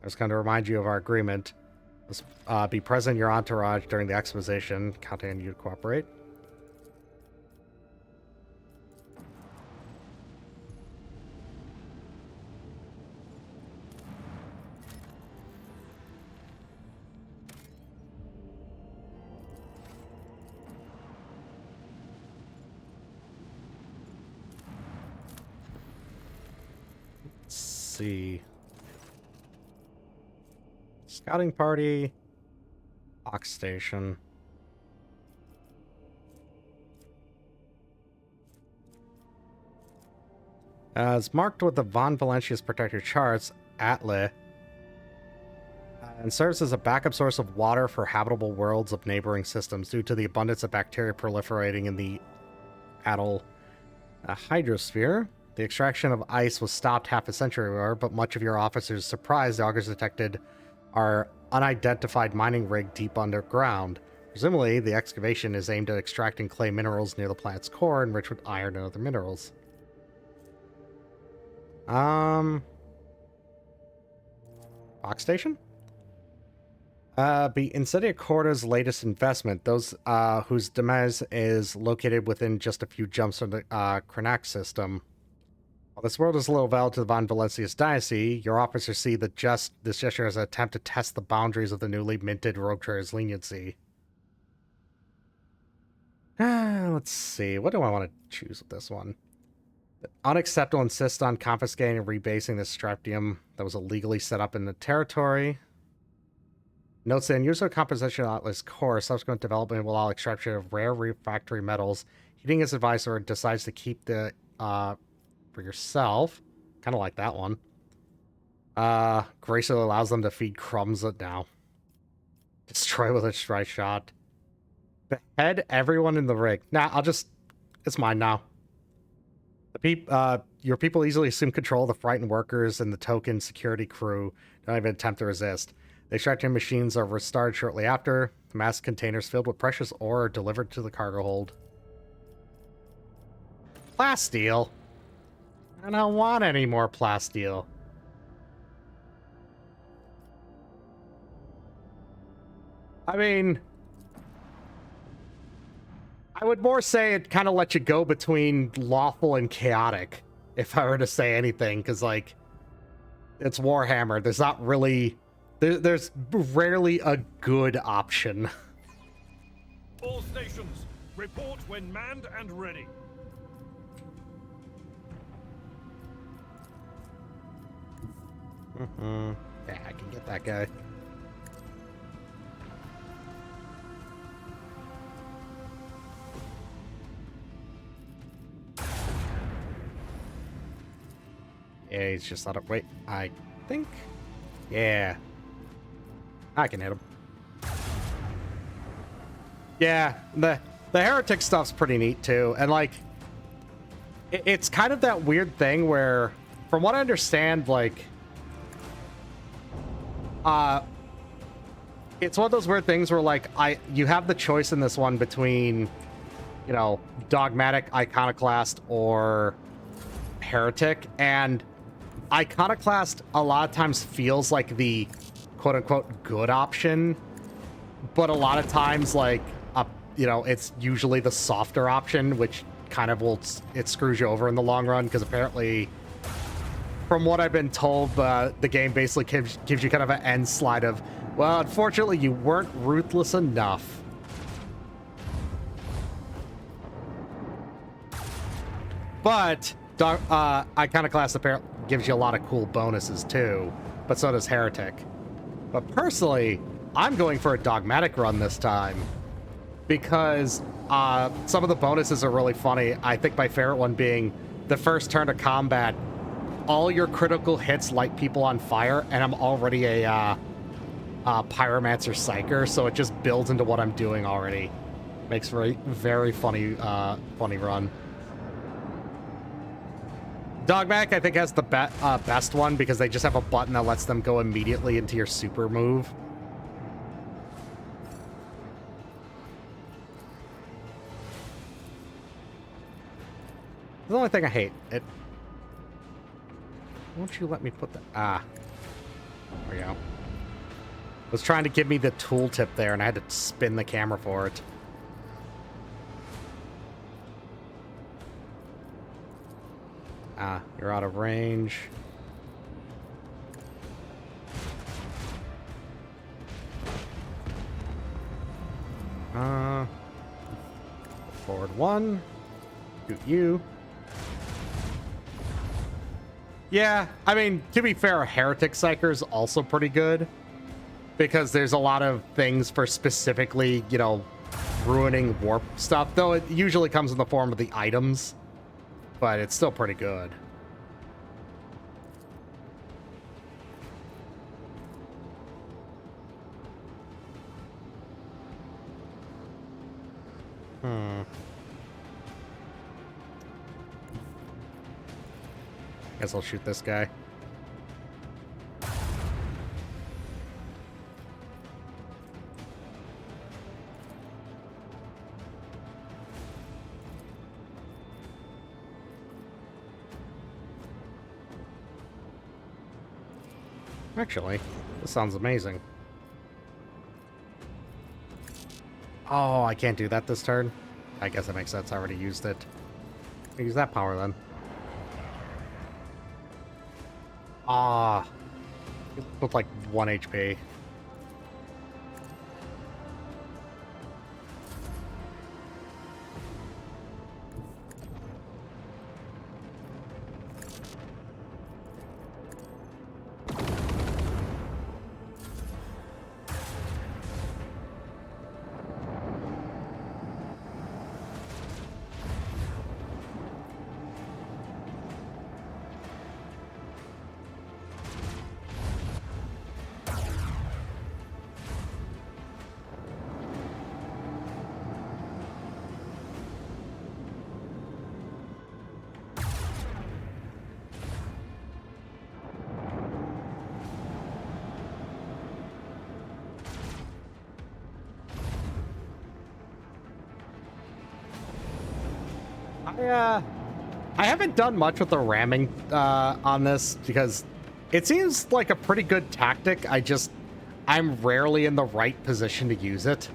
I was going to remind you of our agreement. Be present in your entourage during the exposition, counting on you to cooperate. Let's see. Scouting party, Ox Station. As marked with the Von Valentius protector charts, Atle, and serves as a backup source of water for habitable worlds of neighboring systems due to the abundance of bacteria proliferating in the Atle hydrosphere. The extraction of ice was stopped half a century ago, but much of your officers' surprised the augurs detected our unidentified mining rig deep underground. Presumably, the excavation is aimed at extracting clay minerals near the planet's core, enriched with iron and other minerals. Box Station? Be Insidia Corda's latest investment, those whose demise is located within just a few jumps from the Krenak system. While this world is little valid to the Von Valentius dynasty, your officers see that this gesture as an attempt to test the boundaries of the newly minted Rogue Trader's leniency. Let's see. What do I want to choose with this one? Unacceptable insist on confiscating and rebasing the Straptium that was illegally set up in the territory. Notes the unusual composition of Atlas core. Subsequent development will allow extraction of rare refractory metals. Heeding his advice, or decides to keep the for yourself. Kind of like that one. Gracefully allows them to feed crumbs now. Destroy with a strike shot. Behead everyone in the rig. Nah, it's mine now. Your people easily assume control of the frightened workers and the token security crew. Don't even attempt to resist. The extracting machines are restarted shortly after. The mass containers filled with precious ore are delivered to the cargo hold. Plasteel? I don't want any more plasteel. I mean, I would more say it kind of lets you go between lawful and chaotic, if I were to say anything, because, like, it's Warhammer. There's not really... There's rarely a good option. All stations, report when manned and ready. Yeah, I can get that guy. Yeah, he's just not up. Wait, I think. Yeah, I can hit him. Yeah, the heretic stuff's pretty neat too, and like, it's kind of that weird thing where, from what I understand, like, It's one of those weird things where like you have the choice in this one between, you know, dogmatic, iconoclast, or heretic, and iconoclast a lot of times feels like the quote-unquote good option, but a lot of times like you know, it's usually the softer option, which kind of it screws you over in the long run, because apparently from what I've been told, the game basically gives you kind of an end slide of, well, unfortunately you weren't ruthless enough. But Iconoclast apparently gives you a lot of cool bonuses too, but so does Heretic. But personally, I'm going for a Dogmatic run this time, because some of the bonuses are really funny. I think my favorite one being the first turn of combat, all your critical hits light people on fire, and I'm already a Pyromancer Psyker, so it just builds into what I'm doing already. Makes for a very funny run. Dogmatic, I think, has the best one, because they just have a button that lets them go immediately into your super move. The only thing I hate, won't you let me put the... there we go. It was trying to give me the tooltip there, and I had to spin the camera for it. You're out of range. Forward one. Shoot you. Yeah, I mean, to be fair, Heretic Psyker is also pretty good, because there's a lot of things for specifically, you know, ruining warp stuff, though it usually comes in the form of the items, but it's still pretty good. Guess I'll shoot this guy. Actually, this sounds amazing. Oh, I can't do that this turn? I guess that makes sense. I already used it. I'll use that power then. With like 1 HP. I haven't done much with the ramming on this, because it seems like a pretty good tactic. I'm rarely in the right position to use it.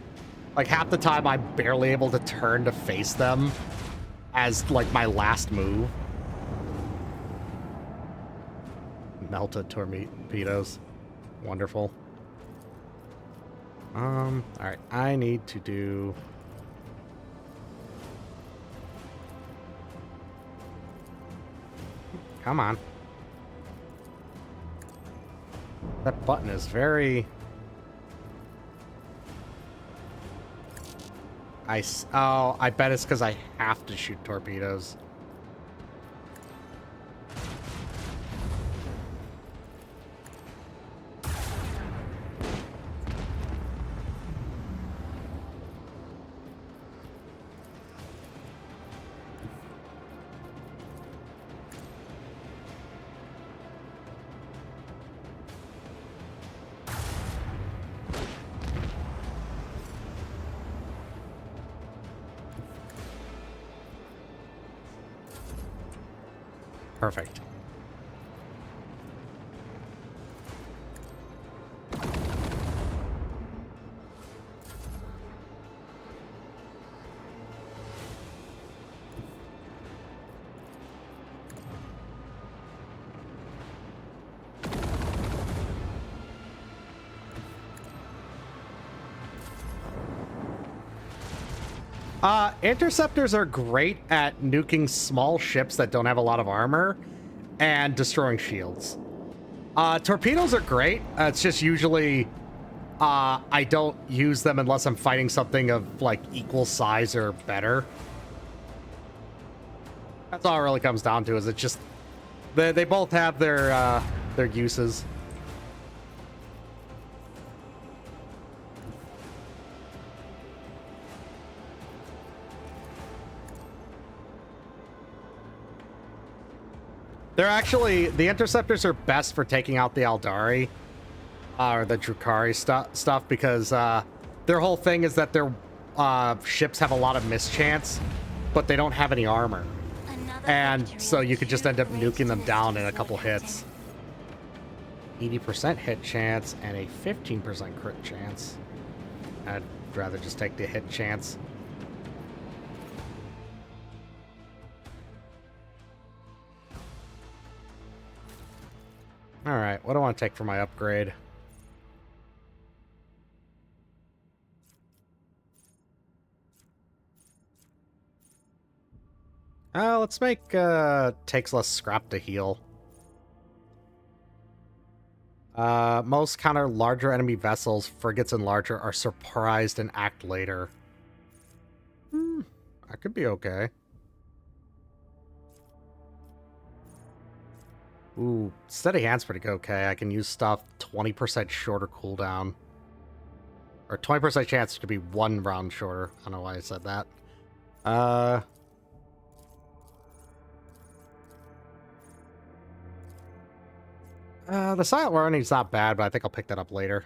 Like, half the time I'm barely able to turn to face them as like my last move. Melted torpedoes. Wonderful. Alright, I need to do... Come on. That button is very... Oh, I bet it's because I have to shoot torpedoes. Perfect. Interceptors are great at nuking small ships that don't have a lot of armor and destroying shields. Torpedoes are great. It's just usually I don't use them unless I'm fighting something of like equal size or better. That's all it really comes down to. Is it just they both have their uses. They're actually, the interceptors are best for taking out the Aldari or the Drukhari stuff because their whole thing is that their ships have a lot of mischance, but they don't have any armor. And so you could just end up nuking them down in a couple hits. 80% hit chance and a 15% crit chance. I'd rather just take the hit chance. Alright, what do I want to take for my upgrade? Let's make takes less scrap to heal. Most counter larger enemy vessels, frigates and larger, are surprised and act later. That could be okay. Ooh, steady hand's pretty okay. I can use stuff 20% shorter cooldown. Or 20% chance to be 1 round shorter. I don't know why I said that. The silent warning's not bad, but I think I'll pick that up later.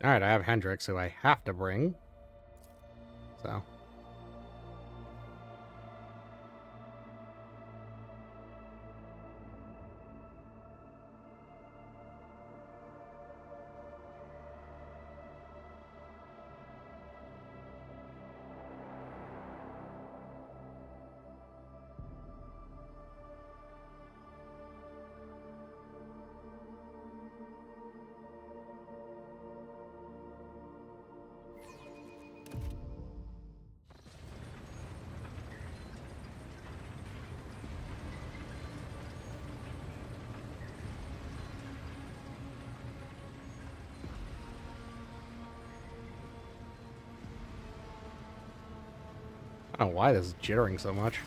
Alright, I have Hendrix, who I have to bring. So. I don't know why this is jittering so much.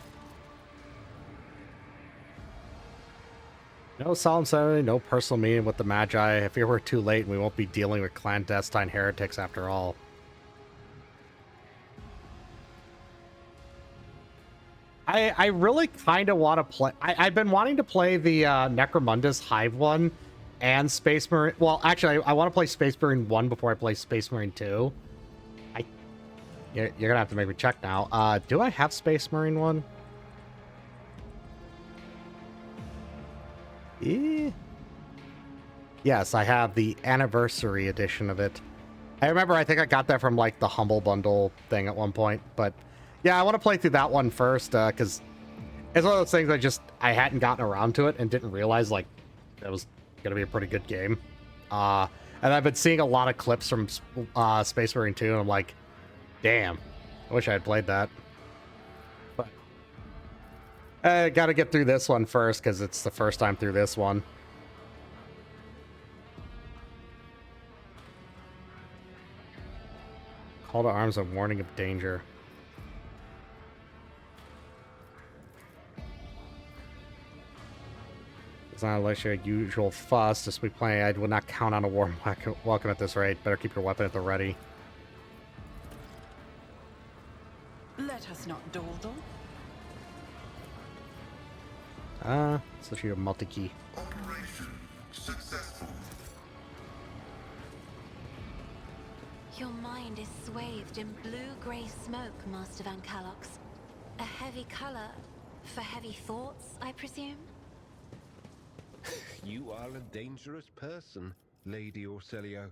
No solemn ceremony, no personal meeting with the Magi. If we were too late, we won't be dealing with clandestine heretics after all. I really kind of want to play... I've been wanting to play the Necromundus Hive one and Space Marine... Well, actually, I want to play Space Marine 1 before I play Space Marine 2. You're gonna have to make me check now. Do I have Space Marine 1? Yes, I have the anniversary edition of it. I remember, I think I got that from like the Humble Bundle thing at one point. But yeah, I want to play through that one first because it's one of those things I hadn't gotten around to it and didn't realize like it was gonna be a pretty good game. And I've been seeing a lot of clips from Space Marine 2, and I'm like, damn, I wish I had played that. But I gotta get through this one first because it's the first time through this one. Call to arms, a warning of danger. It's not like your usual fuss. Just be playing. I would not count on a warm welcome at this rate. Better keep your weapon at the ready. Let us not dawdle. So she a multi-key. Operation success. Your mind is swathed in blue-grey smoke, Master Van Calox. A heavy color for heavy thoughts, I presume? You are a dangerous person, Lady Orselio.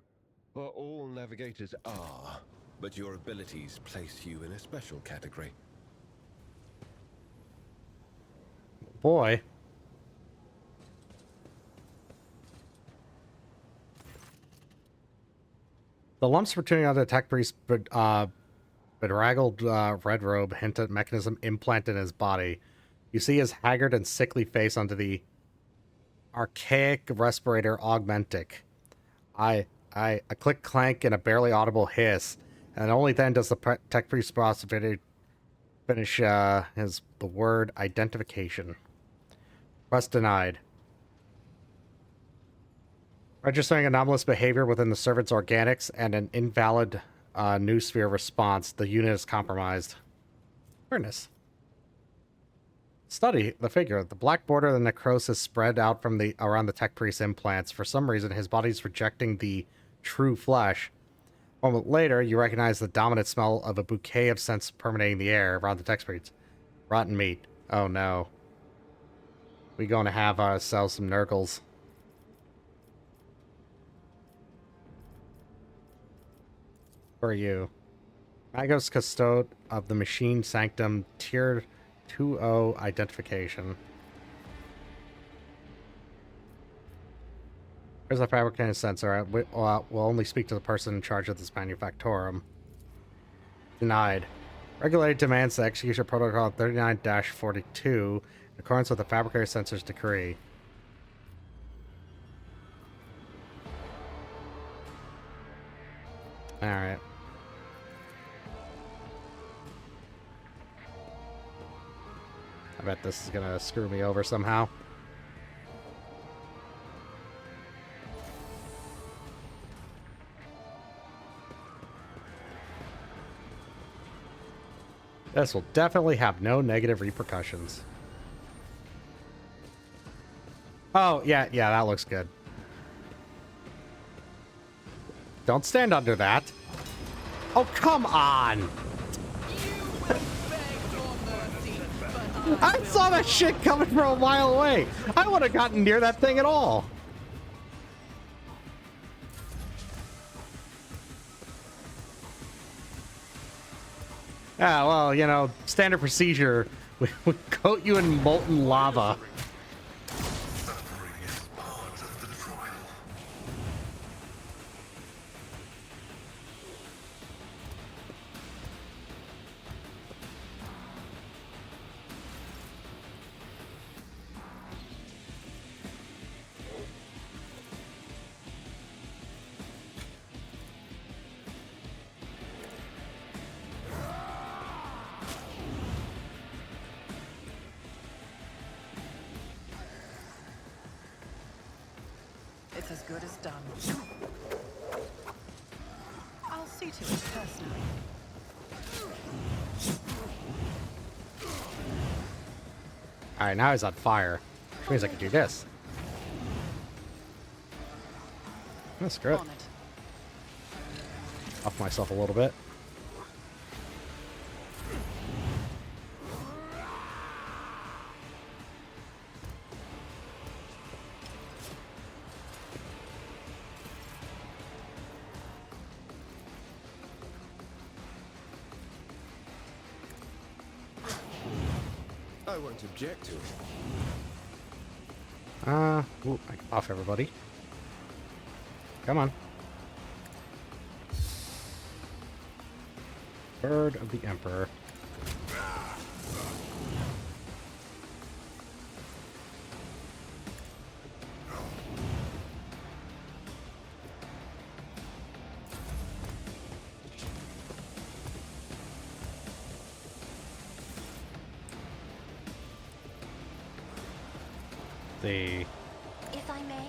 Well, all navigators are, but your abilities place you in a special category. Boy. The lumps protruding out of the tech priest's bedraggled red robe hint at mechanism implanted in his body. You see his haggard and sickly face under the archaic respirator augmentic. A click clank and a barely audible hiss, and only then does the tech priest finish the word identification. Request denied. Registering anomalous behavior within the servant's organics and an invalid noosphere response, the unit is compromised. Awareness. Study the figure. The black border of the necrosis spread out from around the tech priest's implants. For some reason, his body's rejecting the true flesh. A moment later, you recognize the dominant smell of a bouquet of scents permeating the air around the tech priest. Rotten meat. Oh no. We going to have ourselves some Nurgles. Who are you? Magos Custode of the Machine Sanctum Tier 2-0 identification. Here's a fabricated sensor. We'll only speak to the person in charge of this manufactorum. Denied. Regulated demands the execution protocol 39-42 in accordance with the fabricated sensor's decree. Alright. I bet this is gonna screw me over somehow. This will definitely have no negative repercussions. Oh, yeah, that looks good. Don't stand under that. Oh, come on! I saw that shit coming from a mile away. I would have gotten near that thing at all. Yeah, well, you know, standard procedure. We coat you in molten lava. Suffering is part of the trial. It's as good as done. I'll see to it personally. Alright, now he's on fire. Which means I can do this. Oh, screw it. On it. Off myself a little bit. I won't object to it. Ooh, off everybody. Come on. Bird of the Emperor. If I may.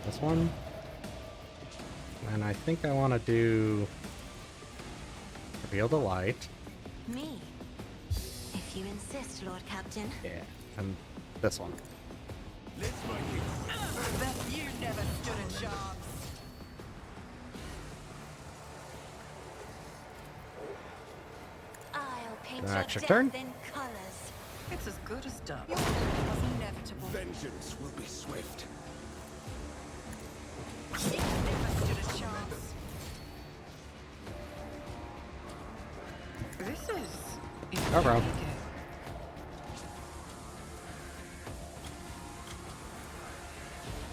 This one. And I think I want to do Reveal the Light. Me. If you insist, Lord Captain. Yeah. And this one. Bet you never stood a chance. your Extra death turn. in colors. It's as good as done. Your death was inevitable. Vengeance will be swift. It never stood a chance. This is Oh, bro. intriguing.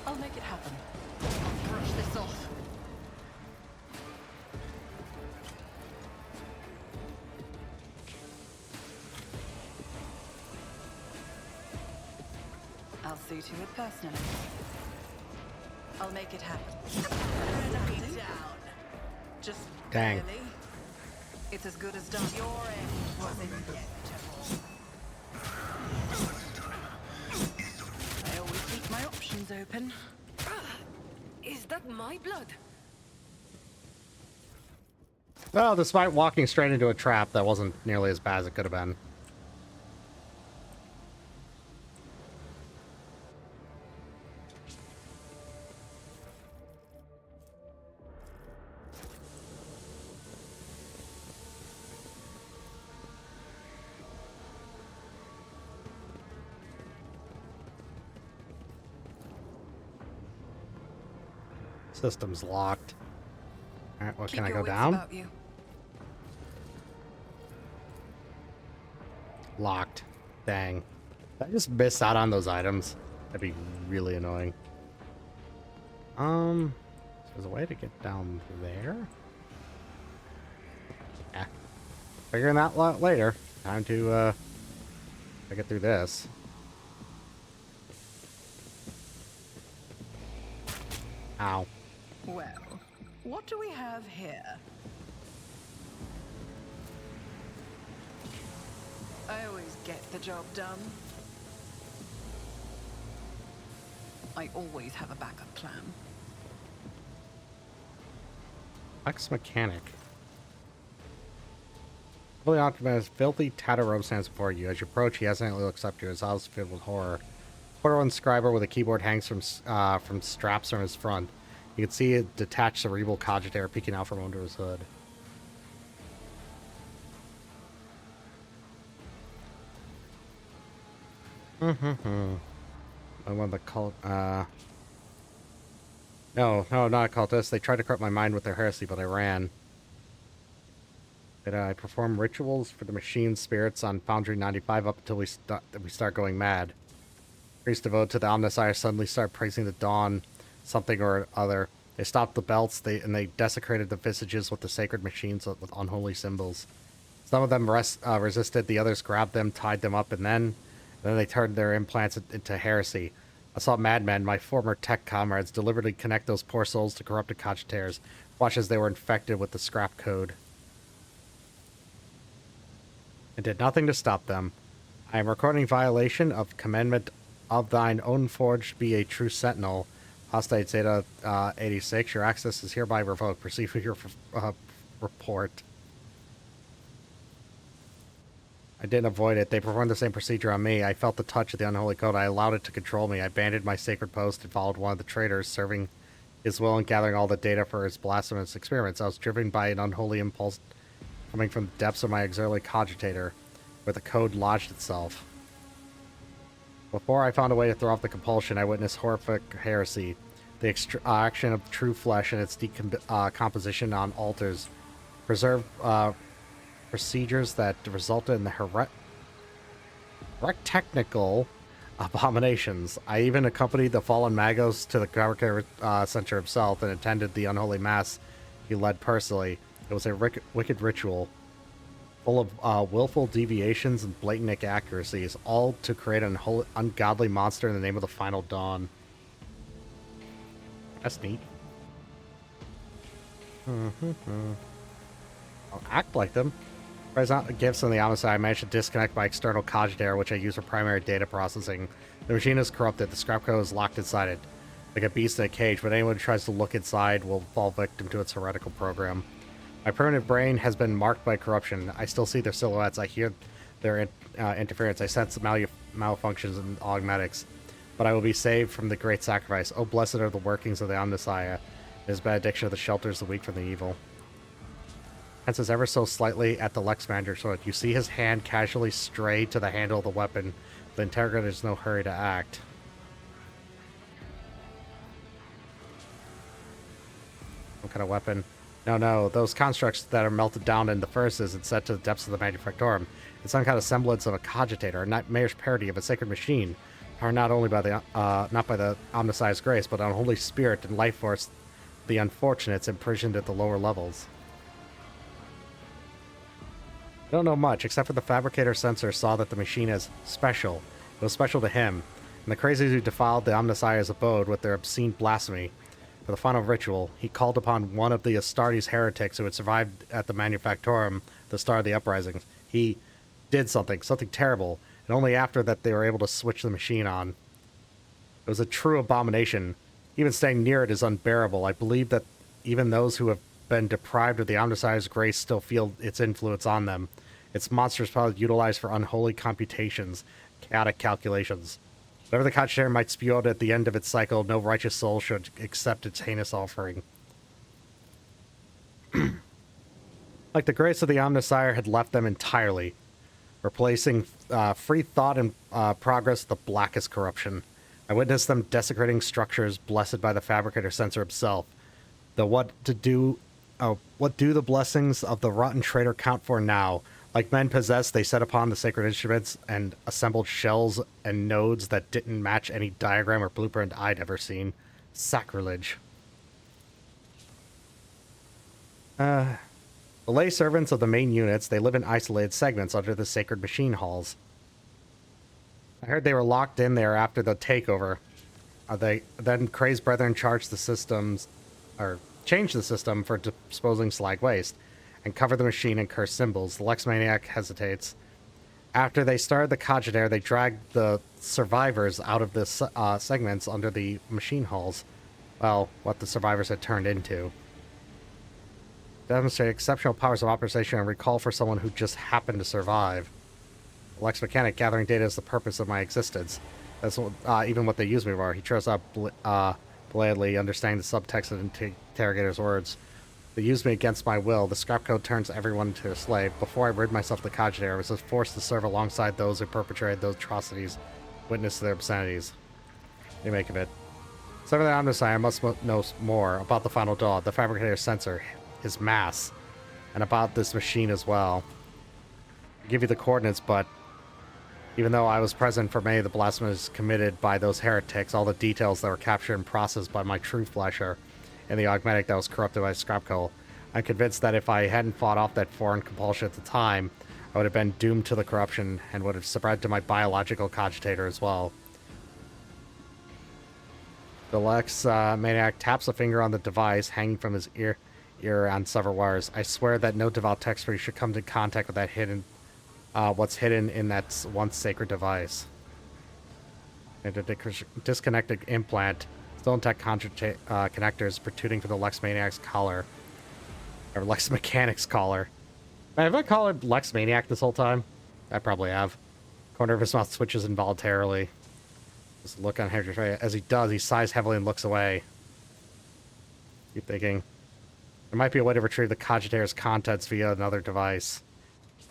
I'll make it happen. I'll brush this off. I'll see to it personally. I'll make it happen. Be down. Just Dang. barely. It's as good as done. Your end was inevitable. I always keep my options open. Is that my blood? Well, despite walking straight into a trap, that wasn't nearly as bad as it could have been. System's locked. Alright, what, Keep can I your go wits down? about you. Locked. Dang. Did I just miss out on those items? That'd be really annoying. There's a way to get down there? Yeah. Figuring that out later. Time to, get through this. Ow. Well, what do we have here? I always get the job done. I always have a backup plan. Ex-mechanic. Fully optimized, filthy Tadaro stands before you. As you approach, he hesitantly looks up to you, his eyes filled with horror. Portal inscriber with a keyboard hangs from straps from his front. You can see a detached cerebral cogitator peeking out from under his hood. I want the cult. No, not cultists. They tried to corrupt my mind with their heresy, but I ran. Did I perform rituals for the machine spirits on Foundry 95 up until we start going mad? Priests devoted to the Omnissiah suddenly start praising the dawn, something or other. They stopped the belts, and they desecrated the visages with the sacred machines with unholy symbols. Some of them resisted, the others grabbed them, tied them up, and then they turned their implants into heresy. I saw madmen, my former tech comrades, deliberately connect those poor souls to corrupted cogitators, watch as they were infected with the scrap code. I did nothing to stop them. I am recording violation of commandment of thine own forged be a true sentinel. Hostile Zeta 86, your access is hereby revoked. Proceed with your report. I didn't avoid it. They performed the same procedure on me. I felt the touch of the unholy code. I allowed it to control me. I abandoned my sacred post and followed one of the traitors, serving his will and gathering all the data for his blasphemous experiments. I was driven by an unholy impulse coming from the depths of my auxiliary cogitator, where the code lodged itself. Before I found a way to throw off the compulsion, I witnessed horrific heresy. The extraction of true flesh and its decomposition on altars. Preserved procedures that resulted in the technical abominations. I even accompanied the fallen Magos to the Gravicare Center himself and attended the unholy mass he led personally. It was a wicked ritual, full of willful deviations and blatant inaccuracies, all to create an ungodly monster in the name of the final dawn. That's neat. I'll act like them. Present gifts on the Omnissiah, I managed to disconnect my external cogitator, which I use for primary data processing. The machine is corrupted. The scrap code is locked inside it, like a beast in a cage, but anyone who tries to look inside will fall victim to its heretical program. My primitive brain has been marked by corruption. I still see their silhouettes. I hear their interference. I sense malfunctions and augmatics. But I will be saved from the great sacrifice. Oh, blessed are the workings of the Omnissiah. His benediction of the shelters the weak from the evil. Tenses ever so slightly at the Lex Manager sword. You see his hand casually stray to the handle of the weapon. The interrogator is no hurry to act. Some kind of weapon. No, those constructs that are melted down in the furnaces and set to the depths of the Manufactorum. It's some kind of semblance of a cogitator, a nightmarish parody of a sacred machine, powered not only by the not by the omniscience grace, but unholy spirit and life force, the unfortunates imprisoned at the lower levels. I don't know much, except for the fabricator sensor saw that the machine is special. It was special to him, and the crazies who defiled the Omnissiah's abode with their obscene blasphemy. For the final ritual, he called upon one of the Astartes heretics who had survived at the Manufactorum, the start of the uprisings. He did something terrible, and only after that they were able to switch the machine on. It was a true abomination. Even staying near it is unbearable. I believe that even those who have been deprived of the Omnissiah's grace still feel its influence on them. Its monstrous power utilized for unholy computations, chaotic calculations. Whatever the cogitator might spew out at the end of its cycle, no righteous soul should accept its heinous offering. Like the grace of the Omnissiah had left them entirely, replacing free thought and progress with the blackest corruption. I witnessed them desecrating structures blessed by the fabricator sensor himself. What do the blessings of the rotten traitor count for now? Like men possessed, they set upon the sacred instruments and assembled shells and nodes that didn't match any diagram or blueprint I'd ever seen. Sacrilege. The lay servants of the main units, they live in isolated segments under the sacred machine halls. I heard they were locked in there after the takeover. Then Kray's brethren changed the system for disposing slag waste, and cover the machine in cursed symbols. The Lex Maniac hesitates. After they started the cogitator, they dragged the survivors out of the segments under the machine halls. Well, what the survivors had turned into. Demonstrate exceptional powers of operation and recall for someone who just happened to survive. The Lex Mechanic gathering data is the purpose of my existence. That's even what they use me for. He chose up blandly, understanding the subtext of the interrogator's words. They used me against my will. The scrap code turns everyone into a slave. Before I rid myself of the cogitator, I was forced to serve alongside those who perpetrated those atrocities, witness their obscenities. What do you make of it? Some of the Omnissiah must know more about the final dawn, the fabricator sensor, his mass, and about this machine as well. I'll give you the coordinates, but even though I was present for many of the blasphemies committed by those heretics, all the details that were captured and processed by my true flesh are in the augmetic that was corrupted by Scrapco. I'm convinced that if I hadn't fought off that foreign compulsion at the time, I would have been doomed to the corruption and would have spread to my biological cogitator as well. The Lex Maniac taps a finger on the device hanging from his ear on several wires. I swear that no devout text-free should come into contact with that what's hidden in that once sacred device. And a disconnected implant, still intact connectors protruding from the Lex Maniac's collar. Or Lex Mechanic's collar. Man, have I called it Lex Maniac this whole time? I probably have. Corner of his mouth switches involuntarily. Just look on Hendrik's face. As he does, he sighs heavily and looks away. Keep thinking. There might be a way to retrieve the cogitator's contents via another device.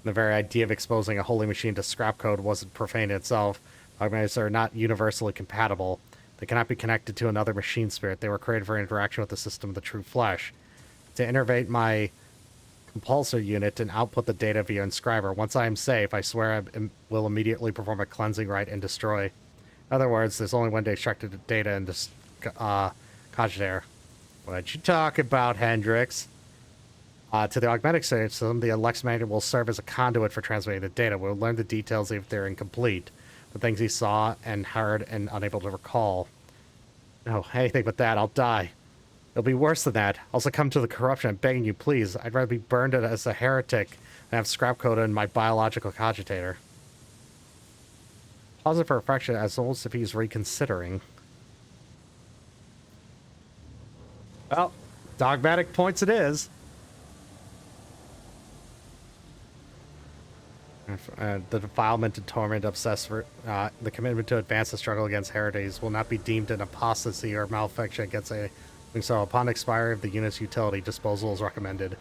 The very idea of exposing a holy machine to scrap code wasn't profane in itself. Augments are not universally compatible. They cannot be connected to another machine spirit. They were created for interaction with the system of the true flesh. To innervate my compulsor unit and output the data via inscriber. Once I am safe, I swear I will immediately perform a cleansing rite and destroy. In other words, there's only one to extract the data and cogitator. What'd you talk about, Hendrix? To the augmetic system, the Lex Magnet will serve as a conduit for transmitting the data. We'll learn the details if they're incomplete. The things he saw and heard and unable to recall. No, anything but that, I'll die. It'll be worse than that. I'll succumb to the corruption. I'm begging you, please. I'd rather be burned as a heretic than have scrap code in my biological cogitator. Pause it for a fraction, as almost if he's reconsidering. Well, dogmatic points it is. The defilement and torment obsessed for the commitment to advance the struggle against heretics will not be deemed an apostasy or malfection against a. So upon expiry of the unit's utility, disposal is recommended.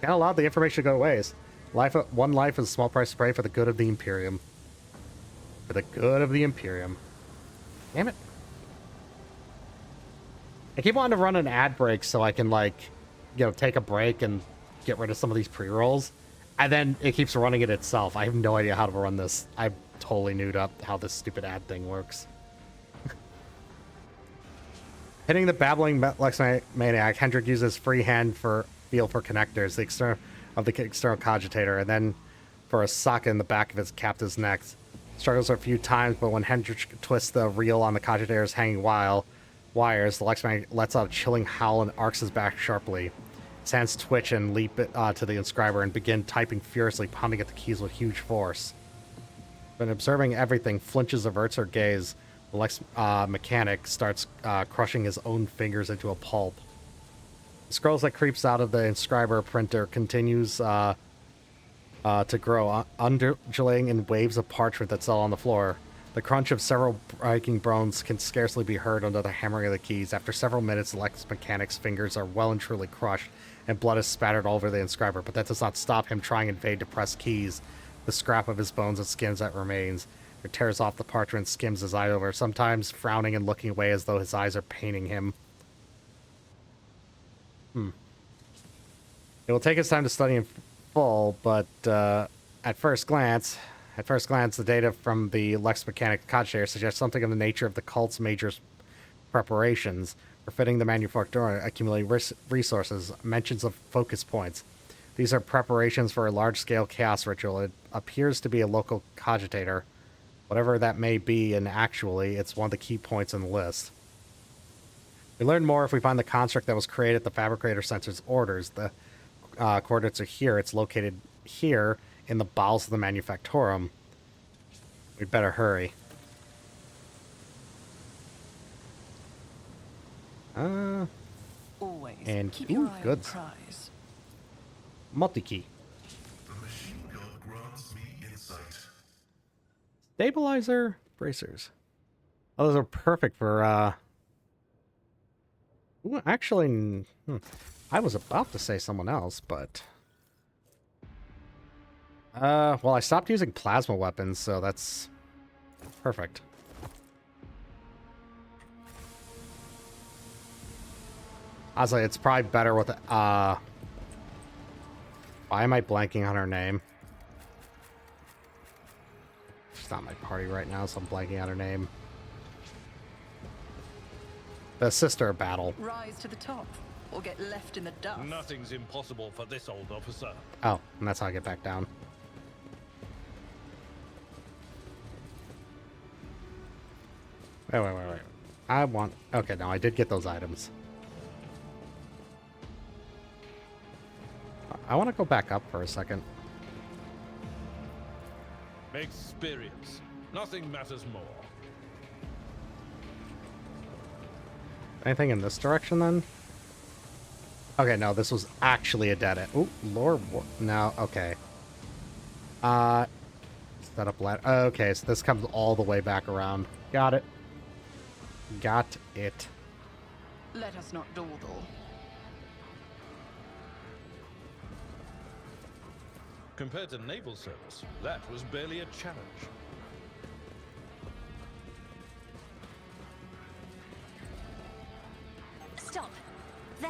Can't allow the information to go to waste. One life is a small price to pay for the good of the Imperium. For the good of the Imperium. Damn it. I keep wanting to run an ad break so I can, like, you know, take a break and get rid of some of these pre-rolls. And then it keeps running it itself. I have no idea how to run this. I'm totally newed up how this stupid ad thing works. Hitting the babbling Lex Maniac, Hendrik uses free hand for feel for connectors, the external cogitator, and then for a socket in the back of his captive's neck. Struggles a few times, but when Hendrik twists the reel on the cogitator's hanging wires, the Lex Maniac lets out a chilling howl and arcs his back sharply. His hands twitch and leap to the inscriber and begin typing furiously, pounding at the keys with huge force. When observing everything, flinches, averts her gaze. The Lex mechanic starts crushing his own fingers into a pulp. The scrolls that creeps out of the inscriber printer continues to grow, undulating in waves of parchment that settle on the floor. The crunch of several breaking bones can scarcely be heard under the hammering of the keys. After several minutes, the Lex mechanic's fingers are well and truly crushed, and blood is spattered all over the inscriber, but that does not stop him trying in vain to press keys. The scrap of his bones and skins that remains. It tears off the parchment and skims his eye over, sometimes frowning and looking away as though his eyes are paining him. It will take his time to study in full, but at first glance, the data from the Lex Mechanic cogitator suggests something of the nature of the cult's major preparations for fitting the manufacturer, accumulating resources, mentions of focus points. These are preparations for a large-scale chaos ritual. It appears to be a local cogitator. Whatever that may be, and actually, it's one of the key points in the list. We learn more if we find the construct that was created at the Fabricator Center's orders. The coordinates are here. It's located here in the bowels of the Manufactorum. We'd better hurry. Always And keep your eye on the goods. prize. Multi-key. The machine god grants me insight. Stabilizer bracers. Oh, those are perfect for, Ooh, actually, I was about to say someone else, but... well, I stopped using plasma weapons, so that's perfect. Honestly, it's probably better with, why am I blanking on her name? She's not my party right now, so I'm blanking on her name. The sister of battle. Rise to the top, or get left in the dust. Nothing's impossible for this old officer. Oh, and that's how I get back down. Wait. I want... Okay, no, I did get those items. I want to go back up for a second. Experience. Nothing matters more. Anything in this direction, then? Okay, no, this was actually a dead end. Ooh, Lord... No, okay. Set up ladder. Okay, so this comes all the way back around. Got it. Got it. Let us not dawdle. Compared to naval service, that was barely a challenge. Stop. There.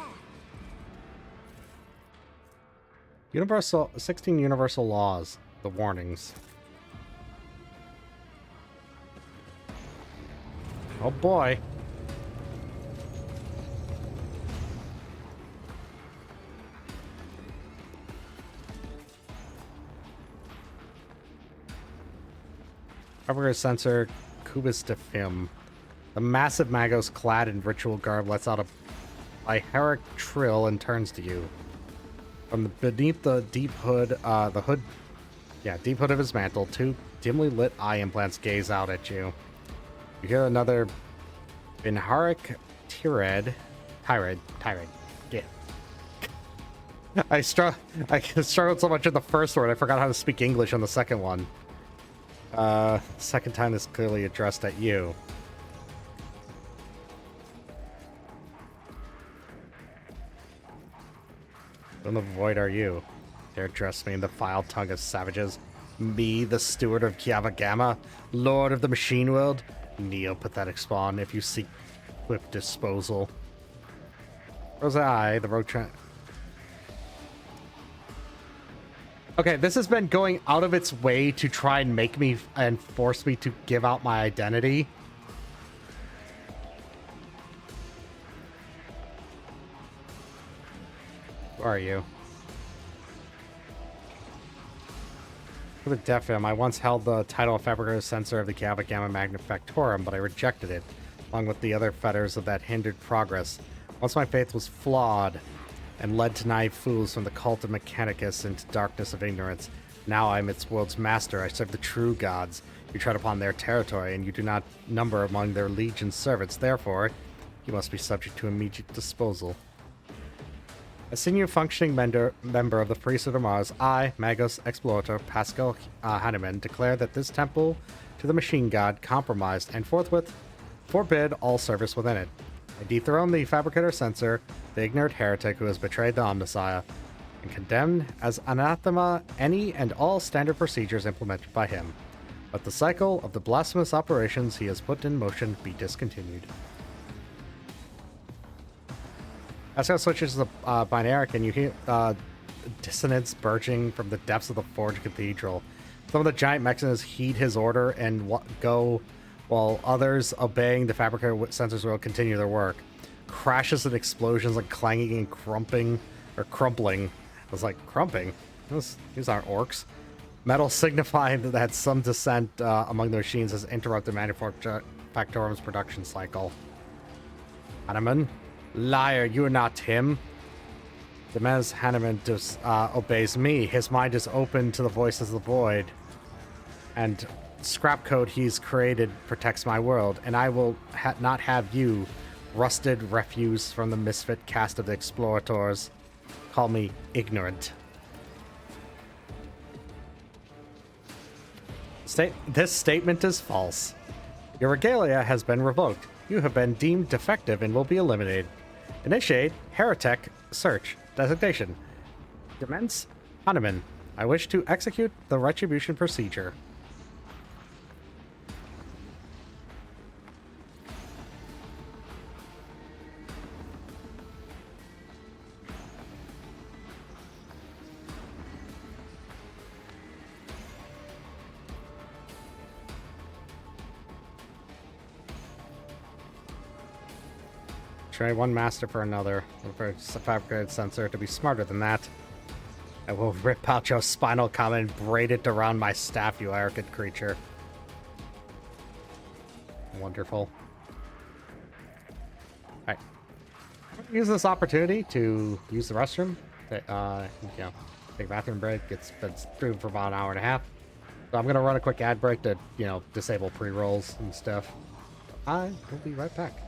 16 universal laws. The warnings. Oh boy. Fabricator sensor, Cubus Defim. The massive Magos clad in ritual garb lets out a lyric trill and turns to you. From beneath the deep hood, deep hood of his mantle, two dimly lit eye implants gaze out at you. You hear another Binharic tirade. Yeah. I struggled so much in the first word, I forgot how to speak English on the second one. Second time is clearly addressed at you. Who in the void are you? Dare address me in the vile tongue of savages? Me, the steward of Kiava Gamma, lord of the machine world? Neo-pathetic spawn, if you seek quick disposal. Where's I, the rogue Okay, this has been going out of its way to try and make me and force me to give out my identity. Where are you? For the deaf I once held the title of Fabricator Censor of the Kiava Gamma Magnifactorum, but I rejected it, along with the other fetters of that hindered progress. Once my faith was flawed and led to naive fools from the cult of Mechanicus into darkness of ignorance. Now I am its world's master. I serve the true gods. You tread upon their territory, and you do not number among their legion servants. Therefore, you must be subject to immediate disposal. A senior functioning member of the Priesthood of Mars, I, Magos Explorator Pascal Hanneman, declare that this temple to the machine god compromised and forthwith forbid all service within it. I dethrone the Fabricator Censor, the ignorant heretic who has betrayed the Omnissiah, and condemn as anathema any and all standard procedures implemented by him. Let the cycle of the blasphemous operations he has put in motion be discontinued. Pascal switches to Binaric, and you hear dissonance burgeoning from the depths of the Forge Cathedral. Some of the giant mechans heed his order and go, while others, obeying the Fabricator Sensors, will continue their work. Crashes and explosions like clanging and crumpling. I was like, crumping? These aren't orcs. Metal signifying that some dissent among the machines has interrupted Manufactorum's production cycle. Hanneman? Liar, you are not him. Demands Hanneman obeys me. His mind is open to the voices of the void. And scrap code he's created protects my world, and I will not have you, rusted refuse from the misfit caste of the Explorators, call me ignorant. This statement is false. Your regalia has been revoked. You have been deemed defective and will be eliminated. Initiate heretic search designation. Demence Hanneman. I wish to execute the retribution procedure. Try one master for another. For a fabricated sensor to be smarter than that. I will rip out your spinal column and braid it around my staff, you arrogant creature. Wonderful. Alright. Use this opportunity to use the restroom. You know, take a bathroom break. It's been through for about an hour and a half. So I'm going to run a quick ad break to, you know, disable pre-rolls and stuff. I will be right back.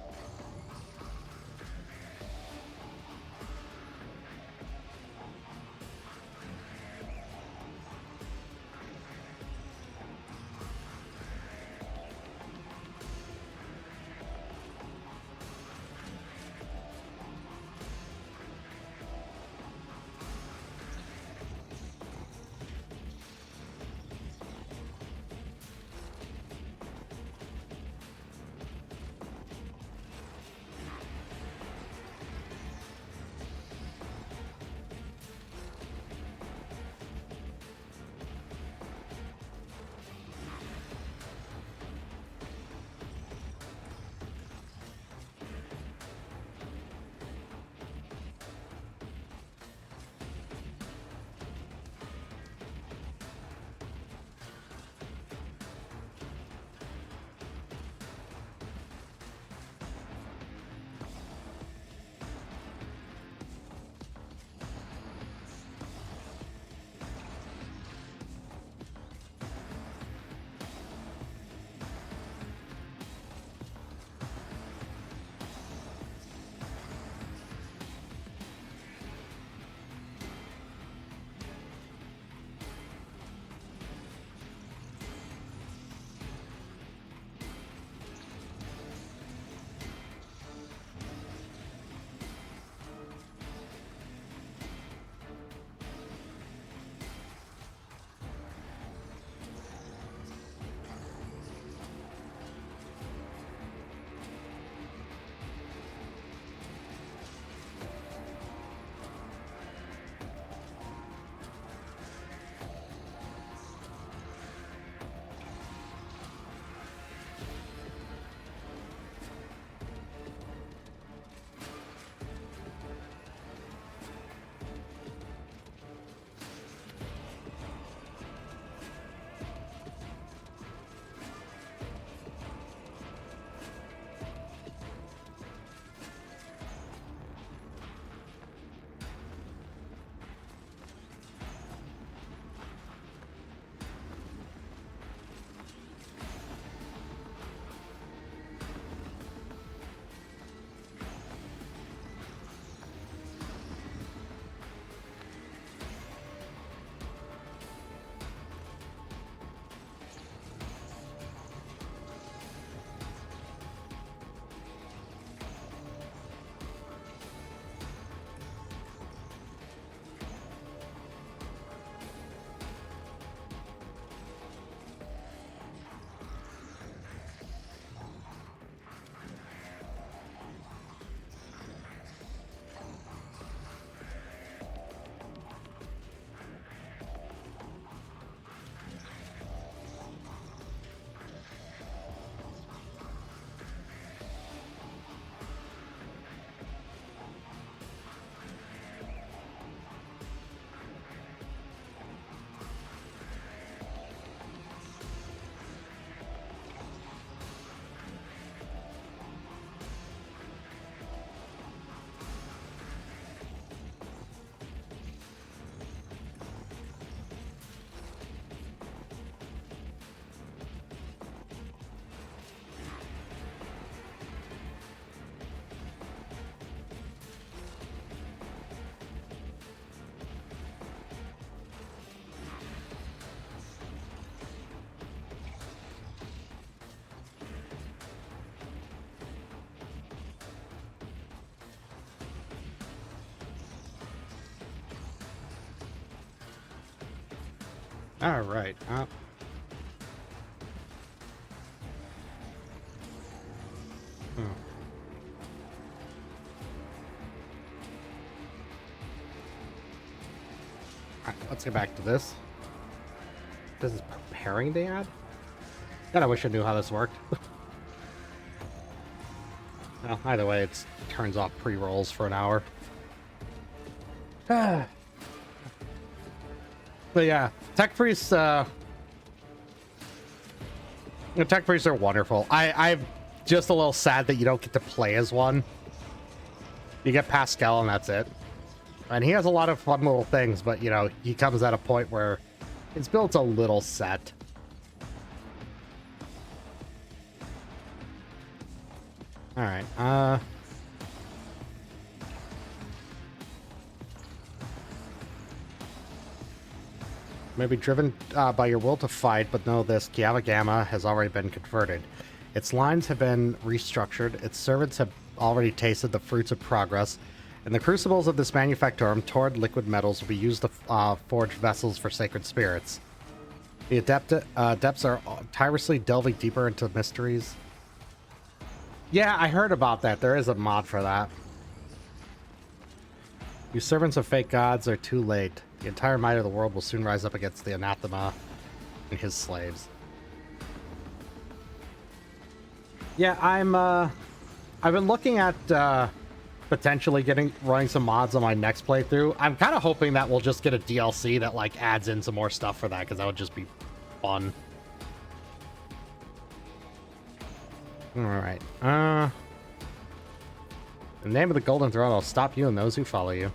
All right. Alright, let's get back to this. This is preparing the ad? God, I wish I knew how this worked. Well, either way, it turns off pre-rolls for an hour. But yeah, tech priests, Tech priests are wonderful. I'm just a little sad that you don't get to play as one. You get Pascal and that's it. And he has a lot of fun little things, but, you know, he comes at a point where his build's a little set. Alright, maybe driven by your will to fight, but know this, Kiava Gamma has already been converted. Its lines have been restructured, its servants have already tasted the fruits of progress, and the crucibles of this manufactorum, Taured liquid metals, will be used to forge vessels for sacred spirits. The adepts are tirelessly delving deeper into mysteries. Yeah, I heard about that. There is a mod for that. You servants of fake gods are too late. The entire might of the world will soon rise up against the anathema and his slaves. Yeah, I've been looking at potentially running some mods on my next playthrough. I'm kind of hoping that we'll just get a DLC that like adds in some more stuff for that, because that would just be fun. Alright, the name of the Golden Throne will stop you and those who follow you.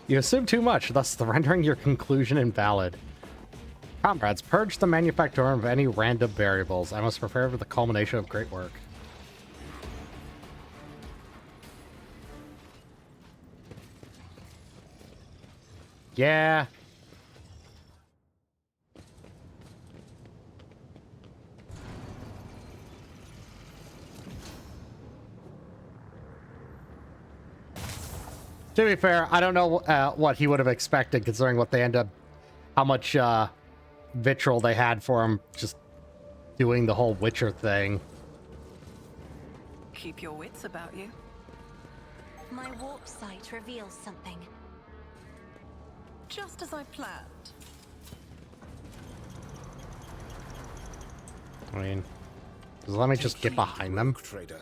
You assume too much, thus rendering your conclusion invalid. Comrades, purge the manufactorum of any random variables. I must prepare for the culmination of great work. Yeah. To be fair, I don't know what he would have expected, considering what they end up, how much vitriol they had for him just doing the whole Witcher thing. Keep your wits about you. My warp sight reveals something. Just as I planned. I mean, let me just get behind them. Trader.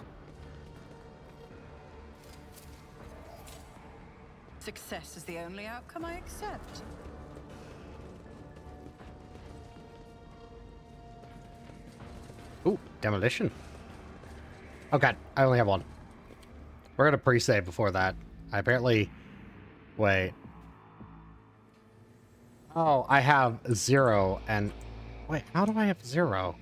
Success is the only outcome I accept. Ooh, demolition. Oh god, I only have one. We're gonna pre-save before that. I apparently... Wait. Oh, I have 0 and... Wait, how do I have 0?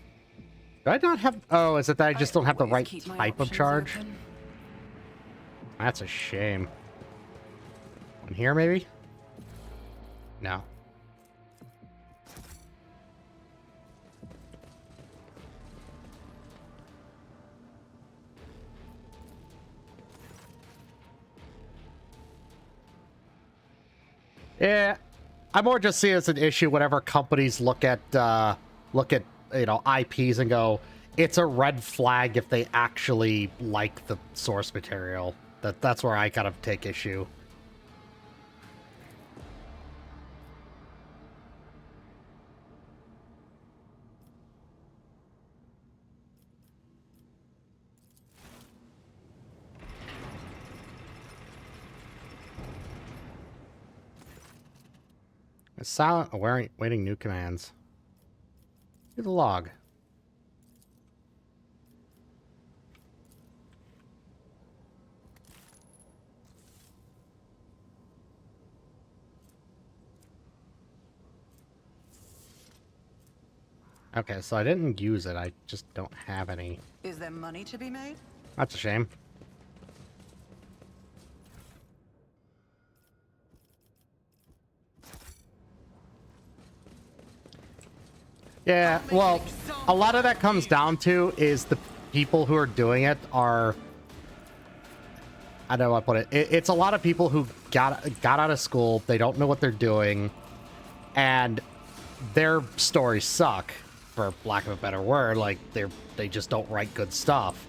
Do I not have... Oh, is it that I just don't have the right type of charge? Open. That's a shame. In here, maybe? No. Yeah, I more just see it as an issue whenever companies look at you know, IPs and go, it's a red flag if they actually like the source material. That's where I kind of take issue. Silent, awaiting new commands. Do the log. Okay, so I didn't use it. I just don't have any. Is there money to be made? That's a shame. Yeah, well, a lot of that comes down to is the people who are doing it are I don't know how to put it. It's a lot of people who got out of school. They don't know what they're doing, and their stories suck, for lack of a better word. Like they just don't write good stuff,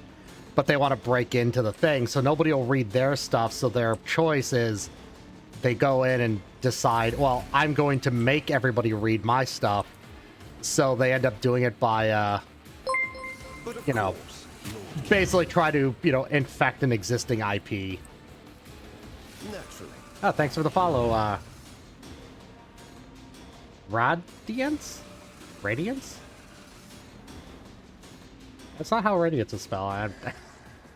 but they want to break into the thing, so nobody will read their stuff. So their choice is they go in and decide, well, I'm going to make everybody read my stuff. So they end up doing it by, you know, basically try to, you know, infect an existing IP. Naturally. Oh, thanks for the follow, Radiance? Radiance? That's not how Radiance is spelled.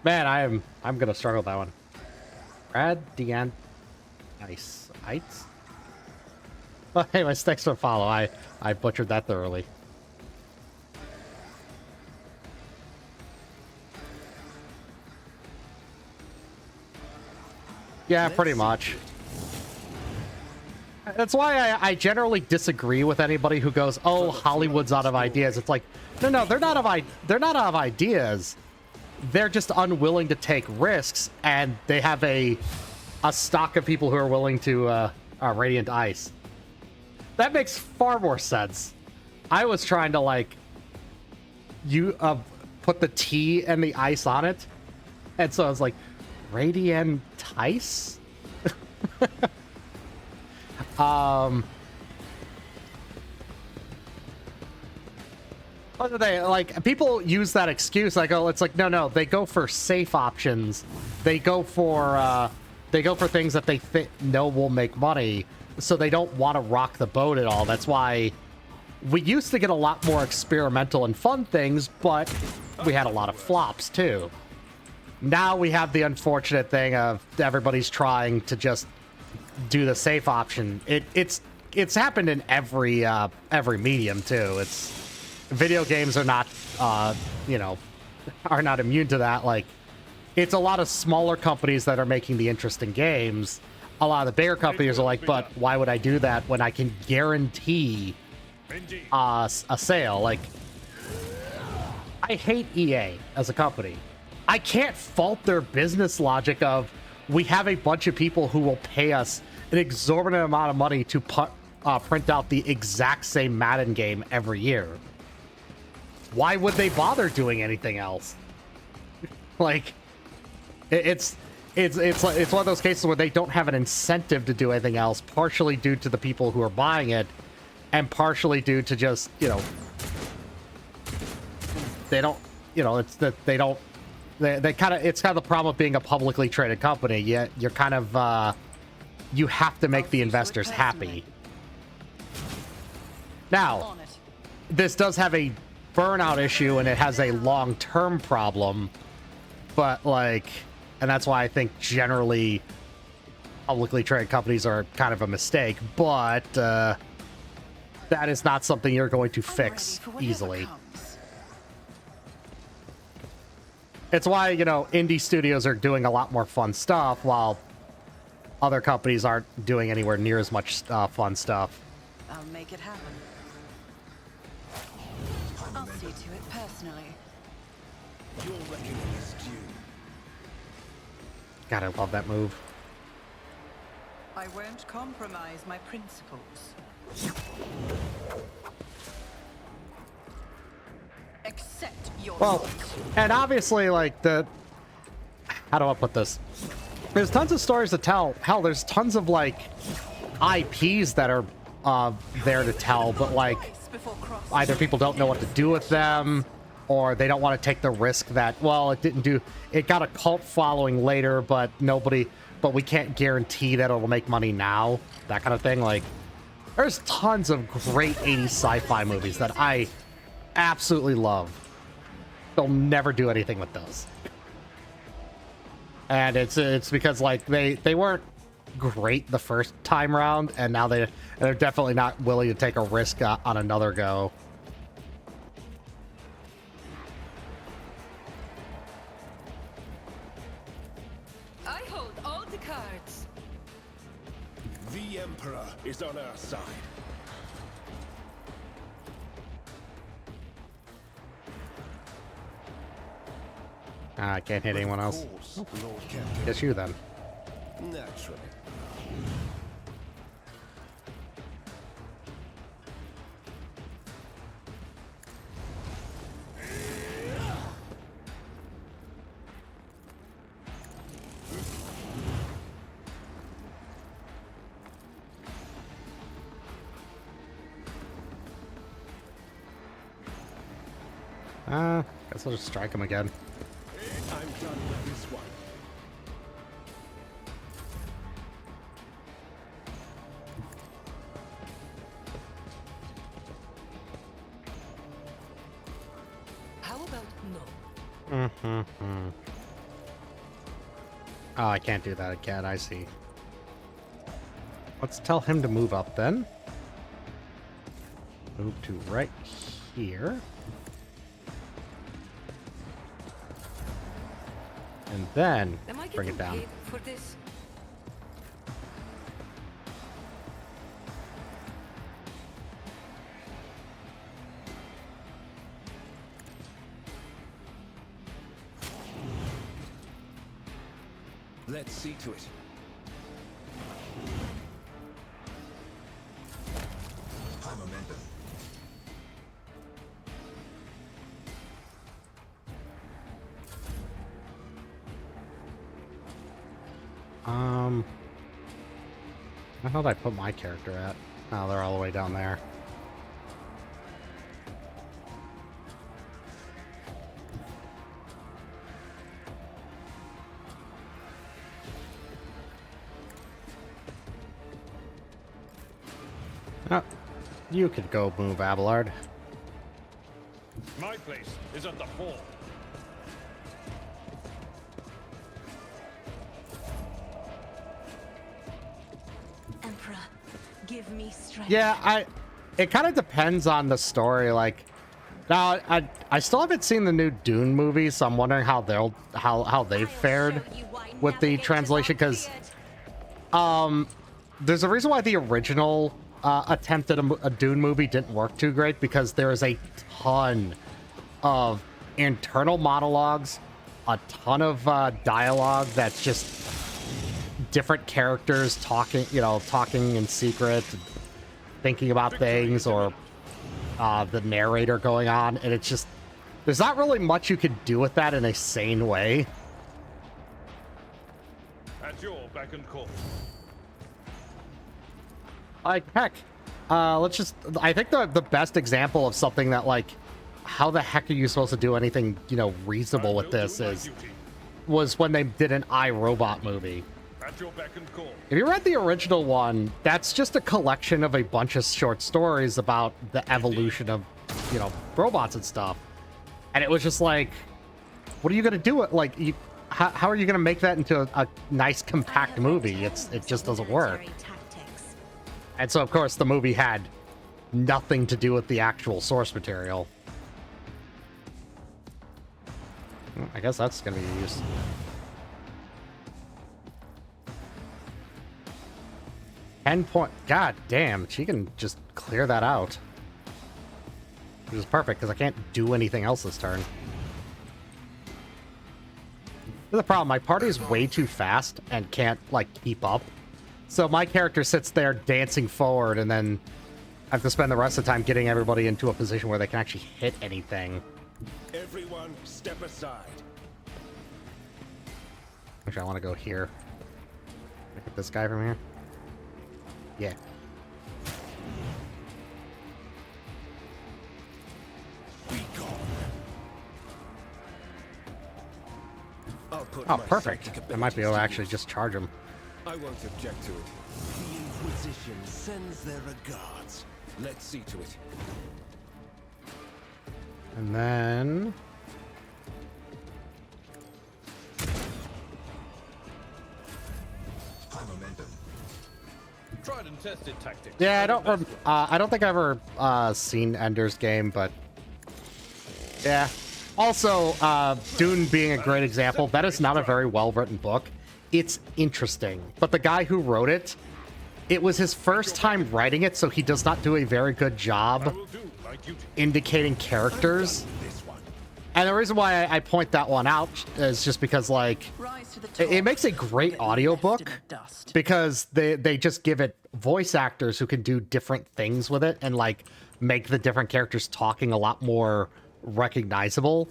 Man, I'm gonna struggle with that one. Radiant. Nice. Ites? Well, anyways, thanks for the follow. I butchered that thoroughly. Yeah, pretty much. That's why I generally disagree with anybody who goes, "Oh, Hollywood's out of ideas." It's like, no, they're not out of ideas. They're just unwilling to take risks, and they have a stock of people who are willing to Radiant Ice. That makes far more sense. I was trying to like put the T and the ice on it, and so I was like, Radiant Ice. What do they like? People use that excuse. I go, it's like, no. They go for safe options. They go for things that they know will make money. So they don't want to rock the boat at all. That's why we used to get a lot more experimental and fun things, but we had a lot of flops too. Now we have the unfortunate thing of everybody's trying to just do the safe option. It's happened in every medium too. It's video games are not are not immune to that. Like, it's a lot of smaller companies that are making the interesting games. A lot of the bigger companies are like, but why would I do that when I can guarantee a sale? Like, I hate EA as a company. I can't fault their business logic of, we have a bunch of people who will pay us an exorbitant amount of money to print out the exact same Madden game every year. Why would they bother doing anything else? Like, it's one of those cases where they don't have an incentive to do anything else, partially due to the people who are buying it, and partially due to just, they don't, it's that they don't, they kind of, it's kind of the problem of being a publicly traded company. You're kind of, you have to make the investors happy. Now, this does have a burnout issue, and it has a long-term problem, but like, and that's why I think generally publicly traded companies are kind of a mistake, but that is not something you're going to fix easily. It's why, indie studios are doing a lot more fun stuff, while other companies aren't doing anywhere near as much fun stuff. I'll make it happen. I'll see to it personally. Your reckoning is due. God, I love that move. I won't compromise my principles. Accept your Well, and obviously, like, how do I put this? There's tons of stories to tell. Hell, there's tons of, like, IPs that are there to tell, but, like, either people don't know what to do with them, or they don't want to take the risk that, well, it got a cult following later, but we can't guarantee that it'll make money now. That kind of thing. Like, there's tons of great 80s sci-fi movies that I absolutely love. They'll never do anything with those. And it's because, like, they weren't great the first time around, and now they're definitely not willing to take a risk on another go. I hold all the cards. The Emperor is on our side. I can't hit anyone else. Of course, Lord Captain. Guess you then. Naturally. Guess I'll just strike him again. I'm done with this one. How about no? Oh, I can't do that again. I see. Let's tell him to move up then. Move to right here. And then Am I bring getting it down. paid for this? Let's see to it. High momentum. Where the hell did I put my character at? Oh, they're all the way down there. Oh, you could go move, Abelard. My place is at the fore. Emperor, give me strength. Yeah, it kind of depends on the story. Like, now I still haven't seen the new Dune movie, so I'm wondering how they've fared with the translation, because there's a reason why the original attempt at a Dune movie didn't work too great, because there is a ton of internal monologues, a ton of dialogue that's just different characters talking, talking in secret, thinking about things, or the narrator going on, and it's just, there's not really much you could do with that in a sane way. At your beck and call. Like, heck, I think the best example of something that, like, how the heck are you supposed to do anything, reasonable with this was when they did an iRobot movie. At your beck and call. If you read the original one, that's just a collection of a bunch of short stories about the evolution of, robots and stuff. And it was just like, what are you gonna do? Like, how are you gonna make that into a nice compact movie? It just doesn't work. And so, of course, the movie had nothing to do with the actual source material. Well, I guess that's gonna be used. God damn, she can just clear that out. Which is perfect, because I can't do anything else this turn. Here's the problem, my party is way too fast and can't, like, keep up. So my character sits there dancing forward, and then I have to spend the rest of the time getting everybody into a position where they can actually hit anything. Everyone, step aside. Actually, I want to go here. Can I hit this guy from here? Yeah. Be gone. I'll put Oh, my perfect. psychic I might be able to abilities actually use. just charge him. I won't object to it. The Inquisition sends their regards. Let's see to it. And then... High momentum. Tried and tested tactics. Yeah, I don't think I've ever seen Ender's Game, but yeah. Also, Dune being a great example, that is not a very well-written book. It's interesting, but the guy who wrote it, it was his first time writing it, so he does not do a very good I job will do my duty. indicating characters. This one. And the reason why I point that one out is just because, like, Rise to the it top. makes a great Get left audiobook in the dust. because they just give it voice actors who can do different things with it and, like, make the different characters talking a lot more recognizable.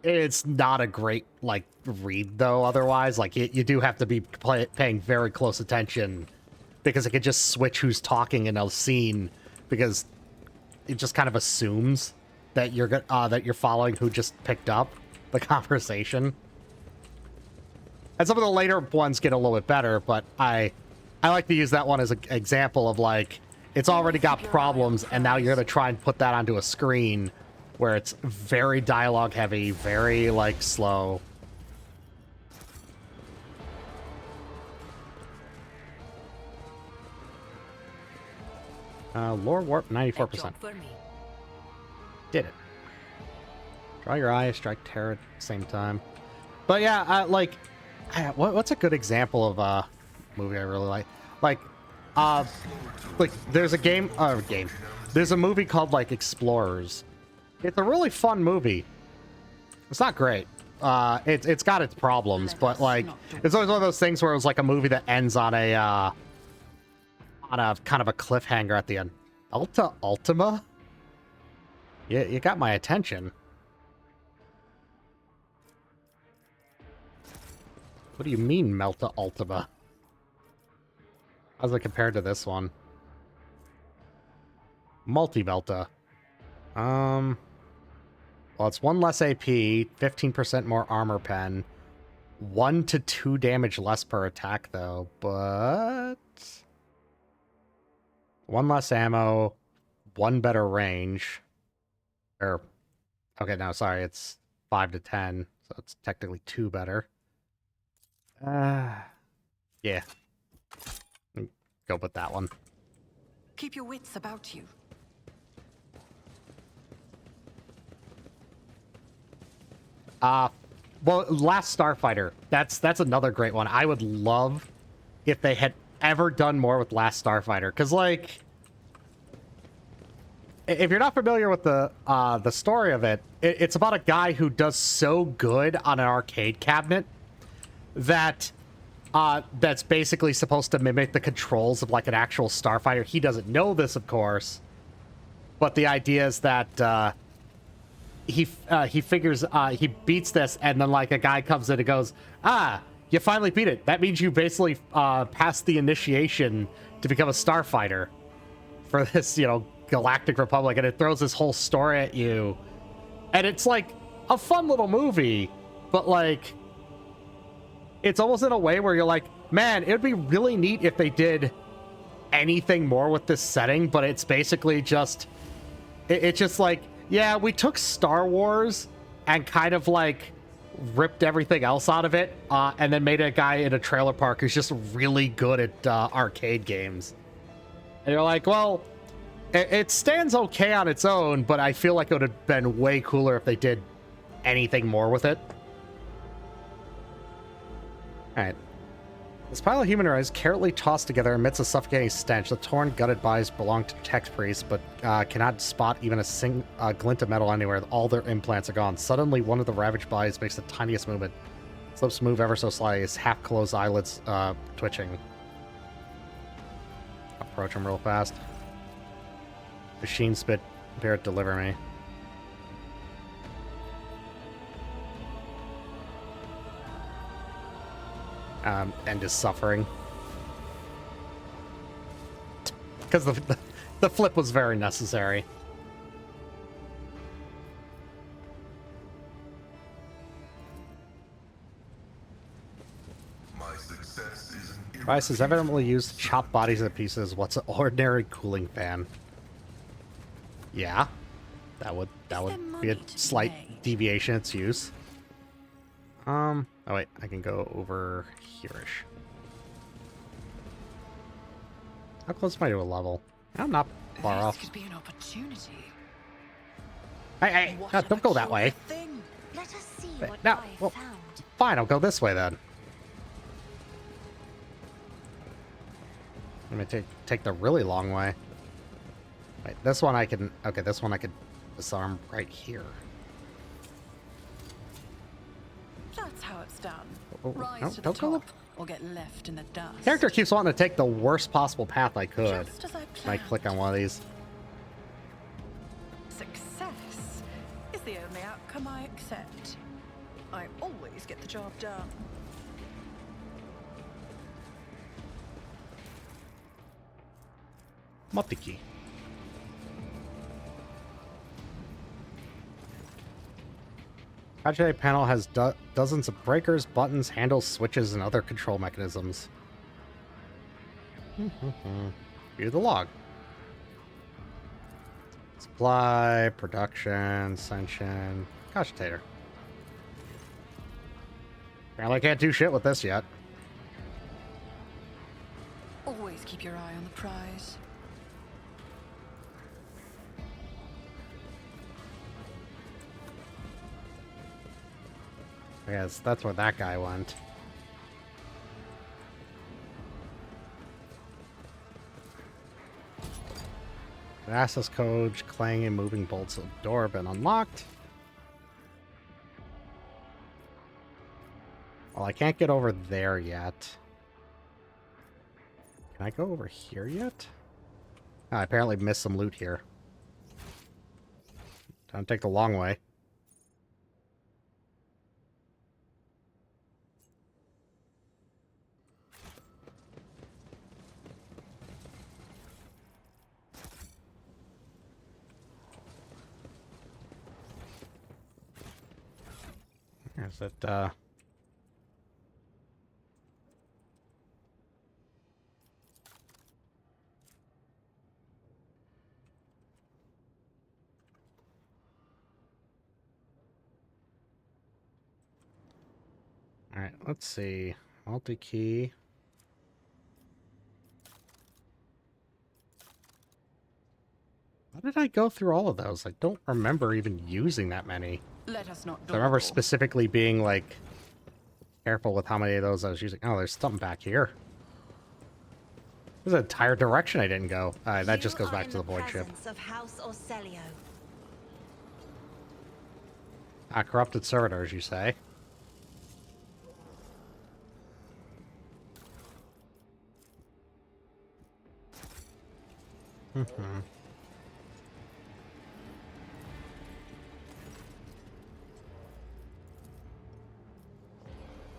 It's not a great, like, read, though, otherwise. Like, you do have to be paying very close attention because it can just switch who's talking in a scene because it just kind of assumes that you're following who just picked up the conversation. And some of the later ones get a little bit better, but I like to use that one as an example of, like, it's already got problems, and now you're going to try and put that onto a screen where it's very dialogue heavy, very, like, slow. Lore warp 94%. Job for me. Did it. Draw your eye, strike terror at the same time. But yeah, what's a good example of a movie I really like? Like there's a there's a movie called, like, Explorers. It's a really fun movie. It's not great. It's got its problems, but, like, it's always one of those things where it was like a movie that ends on a kind of a cliffhanger at the end. Ultima? Yeah, you got my attention. What do you mean, Melta Ultima? How's it compared to this one? Multi-Melta. Well, it's 1 less AP, 15% more armor pen, 1 to 2 damage less per attack, though, but 1 less ammo, 1 better range. Or, okay, no, sorry, it's 5 to 10, so it's technically 2 better. Yeah. Go with that one. Keep your wits about you. Well, Last Starfighter. That's another great one. I would love if they had ever done more with Last Starfighter, because, like, if you're not familiar with the story of it, it's about a guy who does so good on an arcade cabinet that that's basically supposed to mimic the controls of, like, an actual starfighter. He doesn't know this, of course, but the idea is that he figures he beats this, and then, like, a guy comes in and goes, you finally beat it. That means you basically passed the initiation to become a starfighter for this, Galactic Republic, and it throws this whole story at you. And it's, like, a fun little movie, but, like, it's almost in a way where you're like, man, it would be really neat if they did anything more with this setting, but it's basically just, it's just like, yeah, we took Star Wars and kind of, like, ripped everything else out of it, and then made a guy in a trailer park who's just really good at arcade games. And you're like, well, it stands okay on its own, but I feel like it would have been way cooler if they did anything more with it. Alright. This pile of human remains carefully tossed together amidst a suffocating stench. The torn, gutted bodies belong to tech priests, but cannot spot even a glint of metal anywhere. All their implants are gone. Suddenly, one of the ravaged bodies makes the tiniest movement. Its lips move ever so slightly, his half-closed eyelids twitching. Approach him real fast. Machine spit, Barrett, deliver me. End his suffering. Because the flip was very necessary. My success is an Price has evidently used to chop bodies into pieces. What's an ordinary cooling fan? Yeah, that would be a slight deviation in its use. Oh wait, I can go over here-ish. How close am I to a level? I'm not far This off. could be an opportunity. Hey, What no, a don't go that way. peculiar thing. Let us see Wait, what no, I well- found. Fine, I'll go this way then. I'm gonna take the really long way. Wait, this one I can... Okay, this one I could disarm right here. how it's done. Oh, Rise no, to the don't go top, or get left in the dust. Character keeps wanting to take the worst possible path I could. Just as I When I planned. click on one of these. Success is the only outcome I accept. I always get the job done. Multi-key. Agile panel has dozens of breakers, buttons, handles, switches, and other control mechanisms. View the log. Supply, production, ascension, cogitator. Apparently I can't do shit with this yet. Always keep your eye on the prize. I guess that's where that guy went. The access code, clang, and moving bolts of the door have been unlocked. Well, I can't get over there yet. Can I go over here yet? I apparently missed some loot here. Don't take the long way. Is it, Alright, let's see. Multi-key. How did I go through all of those? I don't remember even using that many. Let us not I remember dawdle. specifically being, like, careful with how many of those I was using. Oh, there's something back here. There's an entire direction I didn't go. That just goes back to the void ship. Of House Orselio. Corrupted servitors, you say?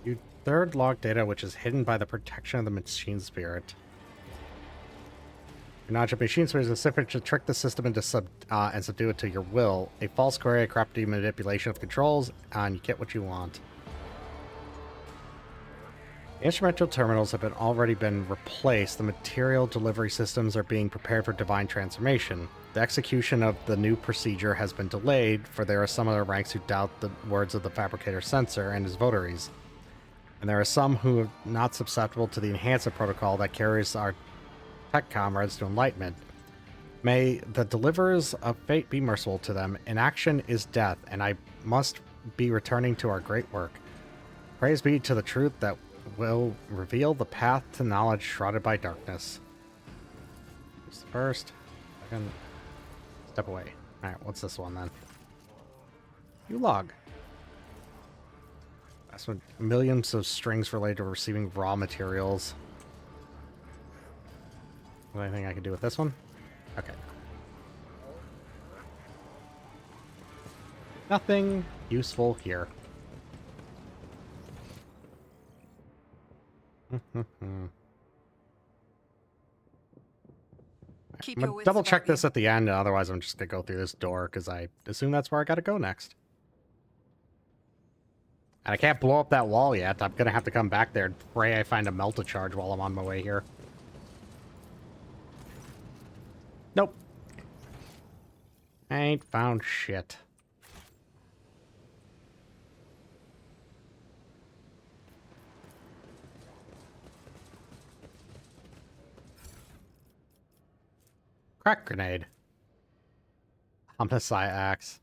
You third log data, which is hidden by the protection of the machine spirit. Your knowledge of machine spirit is sufficient to trick the system into and subdue it to your will. A false query, a crafty manipulation of controls, and you get what you want. The instrumental terminals have already been replaced. The material delivery systems are being prepared for divine transformation. The execution of the new procedure has been delayed, for there are some of the ranks who doubt the words of the fabricator censor and his votaries. And there are some who are not susceptible to the enhancement protocol that carries our tech comrades to enlightenment. May the deliverers of fate be merciful to them. Inaction is death, and I must be returning to our great work. Praise be to the truth that will reveal the path to knowledge shrouded by darkness. Here's the first. Second. Step away. Alright, what's this one then? You log. That's what millions of strings related to receiving raw materials. Is there anything I can do with this one? Okay. Nothing useful here. Keep I'm your gonna wits double about check you. this at the end, otherwise I'm just gonna go through this door because I assume that's where I gotta go next. And I can't blow up that wall yet. I'm gonna have to come back there and pray I find a melt-a-charge while I'm on my way here. Nope. I ain't found shit. Crack grenade. Homicide axe.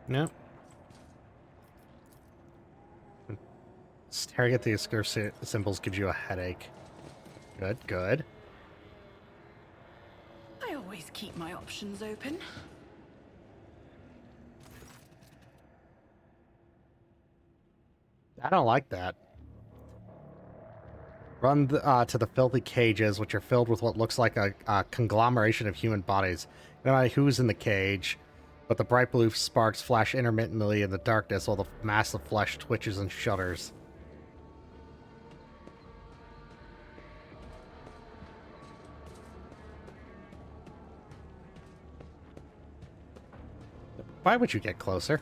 No. Staring at the obscure symbols gives you a headache. Good, good. I always keep my options open. I don't like that. Run to the filthy cages, which are filled with what looks like a conglomeration of human bodies. No matter who's in the cage, but the bright blue sparks flash intermittently in the darkness while the mass of flesh twitches and shudders. Why would you get closer?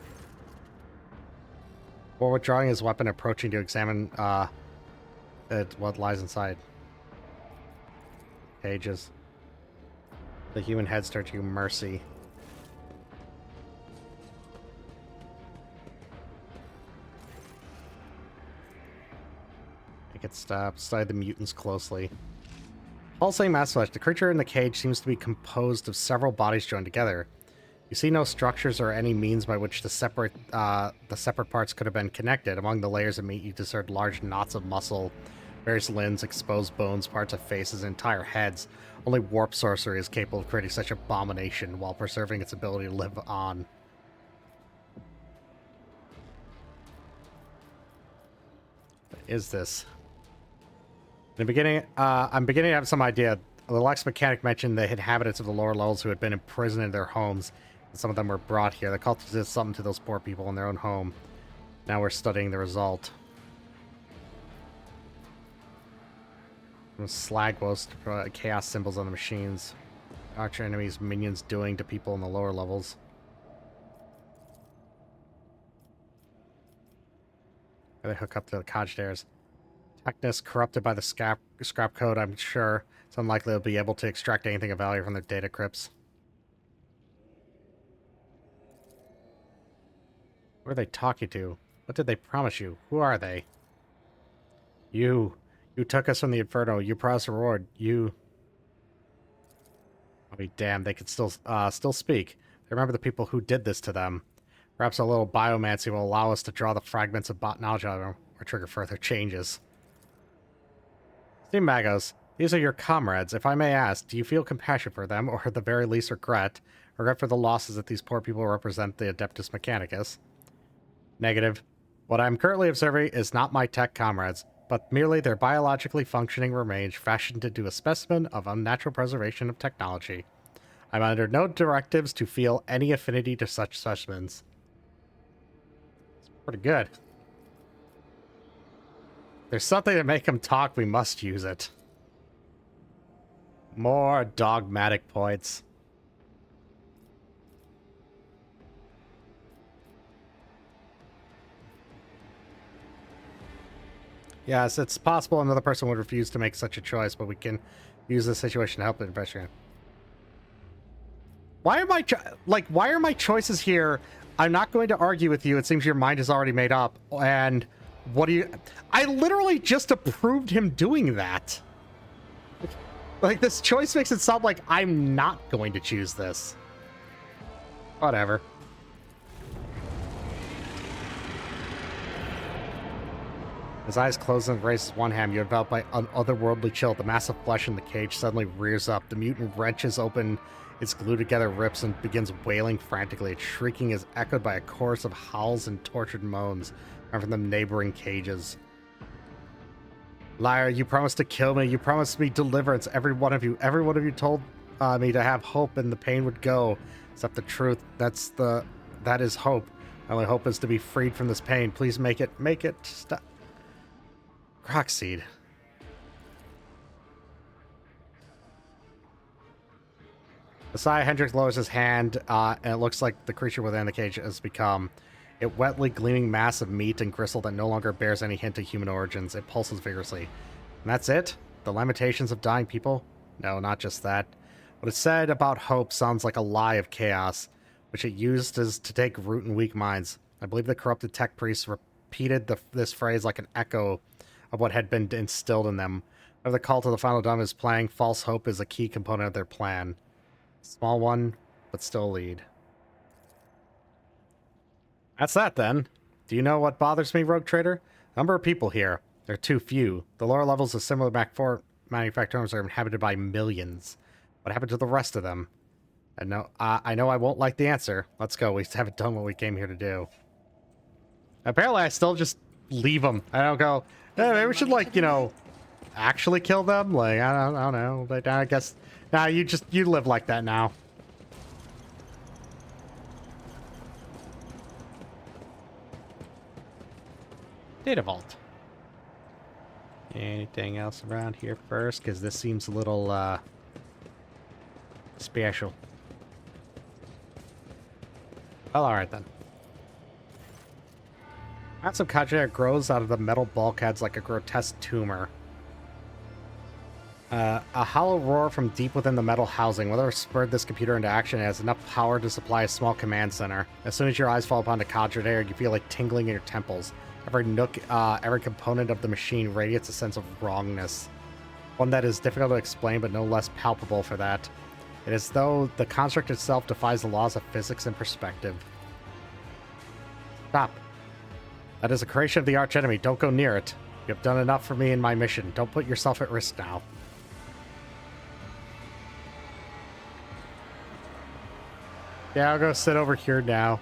Or withdrawing his weapon, approaching to examine what lies inside. Cages. The human heads start to mercy. Make it stop. Study the mutants closely. Pulsating mass flesh. The creature in the cage seems to be composed of several bodies joined together. You see no structures or any means by which the separate parts could have been connected. Among the layers of meat, you discern large knots of muscle, various limbs, exposed bones, parts of faces, and entire heads. Only warp sorcery is capable of creating such abomination while preserving its ability to live on. What is this? In the beginning, I'm beginning to have some idea. The Lex mechanic mentioned the inhabitants of the lower levels who had been imprisoned in their homes. Some of them were brought here. The cult did something to those poor people in their own home. Now we're studying the result. Slag boast chaos symbols on the machines. Archer enemies, minions doing to people in the lower levels. They hook up to the cog stairs. Technus corrupted by the scrap code, I'm sure. It's unlikely they'll be able to extract anything of value from their data crypts. Who are they talking to? What did they promise you? Who are they? You took us from the Inferno. You promised a reward. I'll be damned. They could still speak. They remember the people who did this to them. Perhaps a little biomancy will allow us to draw the fragments of bot knowledge out of them, or trigger further changes. Steam Magos, these are your comrades. If I may ask, do you feel compassion for them, or at the very least regret for the losses that these poor people represent the Adeptus Mechanicus? Negative. What I'm currently observing is not my tech comrades, but merely their biologically functioning remains fashioned into a specimen of unnatural preservation of technology. I'm under no directives to feel any affinity to such specimens. It's pretty good. There's something to make them talk, we must use it. More dogmatic points. Yes, it's possible another person would refuse to make such a choice, but we can use this situation to help the investigation. Why are my choices here? I'm not going to argue with you. It seems your mind is already made up. And what do you... I literally just approved him doing that. Like, this choice makes it sound like I'm not going to choose this. Whatever. His eyes close and raises one hand. You're enveloped by an otherworldly chill. The mass of flesh in the cage suddenly rears up. The mutant wrenches open its glued-together rips and begins wailing frantically. Its shrieking is echoed by a chorus of howls and tortured moans from the neighboring cages. Liar, you promised to kill me. You promised me deliverance. Every one of you told me to have hope and the pain would go. Except the truth. That is hope. My only hope is to be freed from this pain. Please make it stop. Crockseed. Messiah Hendrix lowers his hand, and it looks like the creature within the cage has become a wetly gleaming mass of meat and gristle that no longer bears any hint of human origins. It pulses vigorously. And that's it? The lamentations of dying people? No, not just that. What it said about hope sounds like a lie of chaos, which it used to take root in weak minds. I believe the corrupted tech priests repeated this phrase like an echo of what had been instilled in them. Whatever the cult of the Final Dome is playing, false hope is a key component of their plan. Small one, but still a lead. That's that then. Do you know what bothers me, Rogue Trader? Number of people here. They're too few. The lower levels of similar Mach 4 manufacturers are inhabited by millions. What happened to the rest of them? I know I won't like the answer. Let's go. We haven't done what we came here to do. Apparently, I still just leave them. I don't go, hey, maybe we should, like, you know, actually kill them? Like, I don't know. But I guess, nah, you live like that now. Data vault. Anything else around here first? Because this seems a little, special. Well, alright then. Massive Khajiit grows out of the metal bulkheads like a grotesque tumor. A hollow roar from deep within the metal housing. Whatever spurred this computer into action has enough power to supply a small command center. As soon as your eyes fall upon the Khajiit, you feel like tingling in your temples. Every nook, every component of the machine radiates a sense of wrongness. One that is difficult to explain, but no less palpable for that. It is as though the construct itself defies the laws of physics and perspective. Stop. That is a creation of the archenemy. Don't go near it. You have done enough for me in my mission. Don't put yourself at risk now. Yeah, I'll go sit over here now.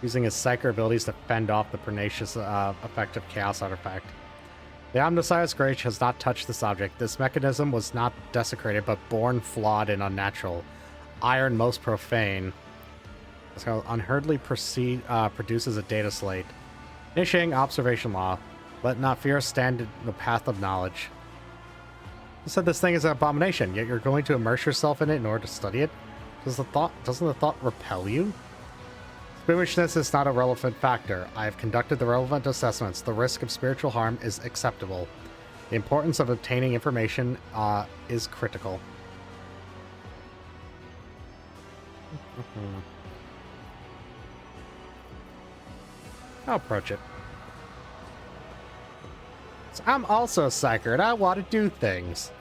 Using his Psyker abilities to fend off the pernicious effect of Chaos Artifact. The Omnissiah's Grace has not touched this object. This mechanism was not desecrated, but born flawed and unnatural. Iron most profane. So unheardedly produces a data slate. Initiating observation law. Let not fear stand in the path of knowledge. You said this thing is an abomination, yet you're going to immerse yourself in it in order to study it? Doesn't the thought repel you? Squeamishness is not a relevant factor. I have conducted the relevant assessments. The risk of spiritual harm is acceptable. The importance of obtaining information is critical. I'll approach it. So I'm also a psyker, and I want to do things.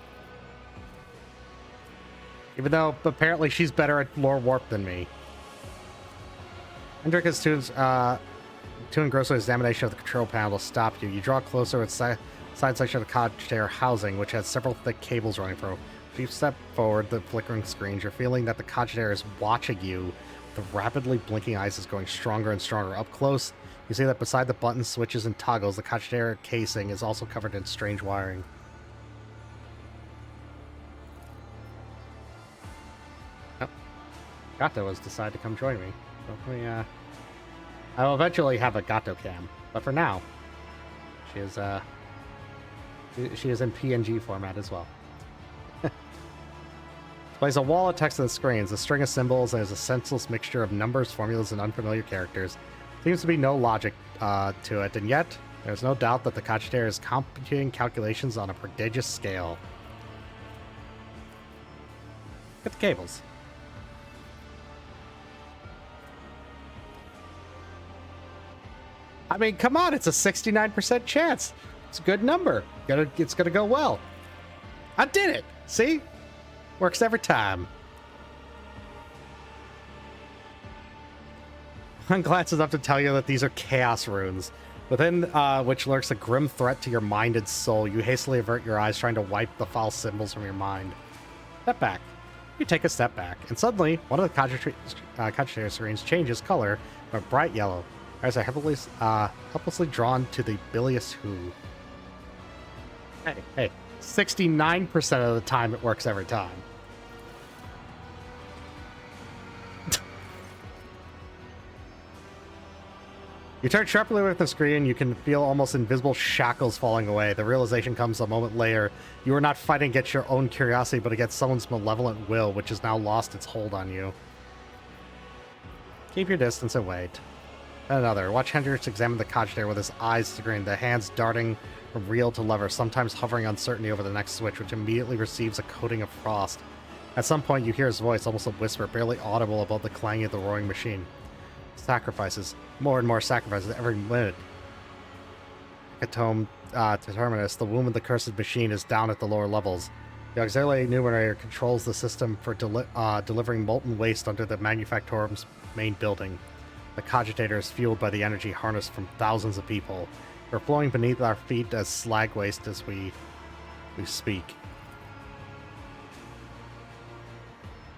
Even though apparently she's better at lore warp than me. Hendrik is too engrossed with examination of the control panel to stop you. You draw closer with side section of the Khajiit housing, which has several thick cables running through. If you step forward, the flickering screens, you're feeling that the Khajiit is watching you. The rapidly blinking eyes is going stronger and stronger. Up close, you see that beside the buttons, switches, and toggles, the Khajiit casing is also covered in strange wiring. Oh. Gato has decided to come join me. So I will eventually have a Gato cam, but for now, she is in PNG format as well. Displays a wall of text on the screens, a string of symbols, and is a senseless mixture of numbers, formulas, and unfamiliar characters. Seems to be no logic to it, and yet there's no doubt that the Khajiit is computing calculations on a prodigious scale. Look at the cables. I mean, come on, it's a 69% chance. It's a good number. It's gonna go well. I did it. See? Works every time. One glance enough to tell you that these are chaos runes, within which lurks a grim threat to your mind and soul. You hastily avert your eyes, trying to wipe the foul symbols from your mind. Step back. You take a step back, and suddenly, one of the Khajiit screens changes color from a bright yellow. Eyes are helplessly drawn to the bilious who. Hey, 69% of the time it works every time. You turn sharply away from the screen, you can feel almost invisible shackles falling away. The realization comes a moment later. You are not fighting against your own curiosity, but against someone's malevolent will, which has now lost its hold on you. Keep your distance and wait. Another. Watch Hendrix examine the Khajiit with his eyes screened, the hands darting from reel to lever, sometimes hovering uncertainty over the next switch, which immediately receives a coating of frost. At some point, you hear his voice, almost a whisper, barely audible above the clanging of the roaring machine. Sacrifices. More and more sacrifices every minute. Hecatomb Terminus, the womb of the cursed machine, is down at the lower levels. The auxiliary numerator controls the system for delivering molten waste under the Manufactorum's main building. The cogitator is fueled by the energy harnessed from thousands of people. We're flowing beneath our feet as slag waste as we speak.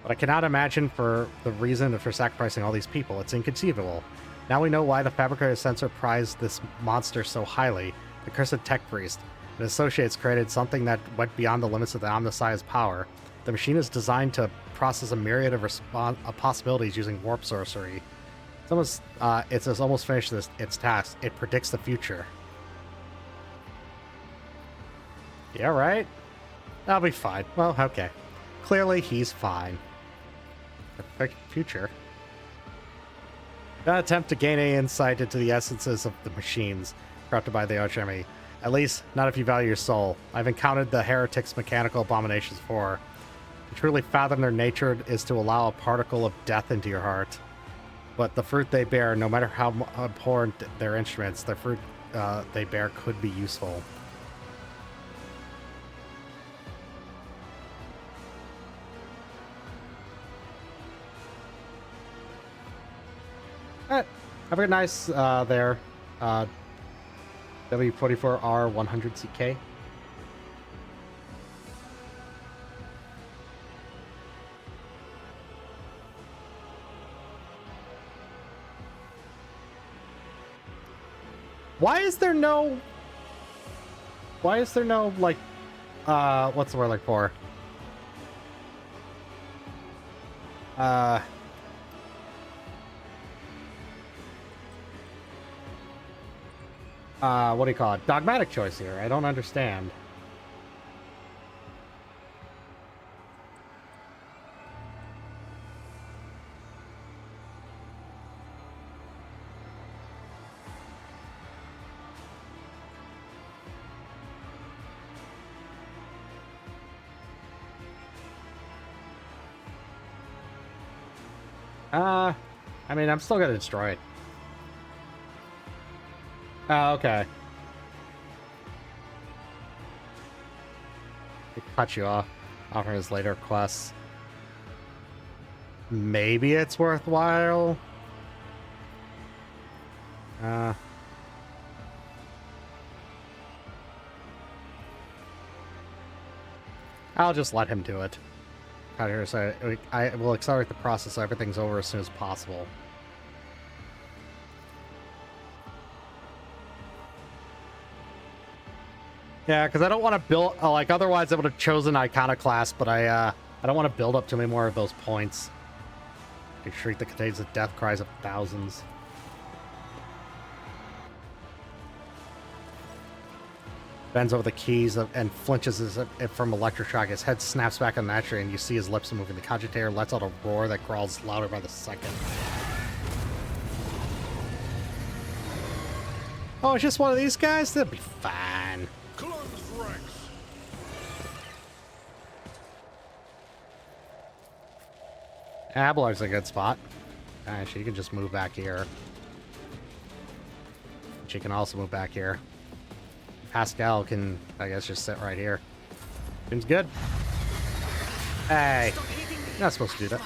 But I cannot imagine for the reason for sacrificing all these people. It's inconceivable. Now we know why the fabricator sensor prized this monster so highly. The cursed tech priest and associates created something that went beyond the limits of the Omnissiah's power. The machine is designed to process a myriad of possibilities using warp sorcery. It's almost finished its task. It predicts the future. Yeah, right? I'll be fine. Well, okay. Clearly, he's fine. Perfect future. Don't attempt to gain any insight into the essences of the machines corrupted by the Archenemy. At least, not if you value your soul. I've encountered the heretics' mechanical abominations before. To truly fathom their nature is to allow a particle of death into your heart. But the fruit they bear, no matter how abhorrent their instruments, the fruit they bear could be useful. Alright, have a good nice there. W44R100CK. Why is there no, like, what's the word like for? What do you call it? Dogmatic choice here. I don't understand. I mean, I'm still gonna destroy it. Oh, okay. It cut you off from his later quests. Maybe it's worthwhile. I'll just let him do it. So I will accelerate the process so everything's over as soon as possible. Yeah, because I don't want to build... like, otherwise I would have chosen Iconoclast, but I don't want to build up too many more of those points. A shriek that contains the death cries of thousands. Bends over the keys and flinches from electric shock. His head snaps back unnaturally, and you see his lips moving. The cogitator lets out a roar that growls louder by the second. Oh, it's just one of these guys? They'll be fine. Abelard's a good spot. She can just move back here. She can also move back here. Pascal can, I guess, just sit right here. Seems good. Hey, you're not supposed to do that.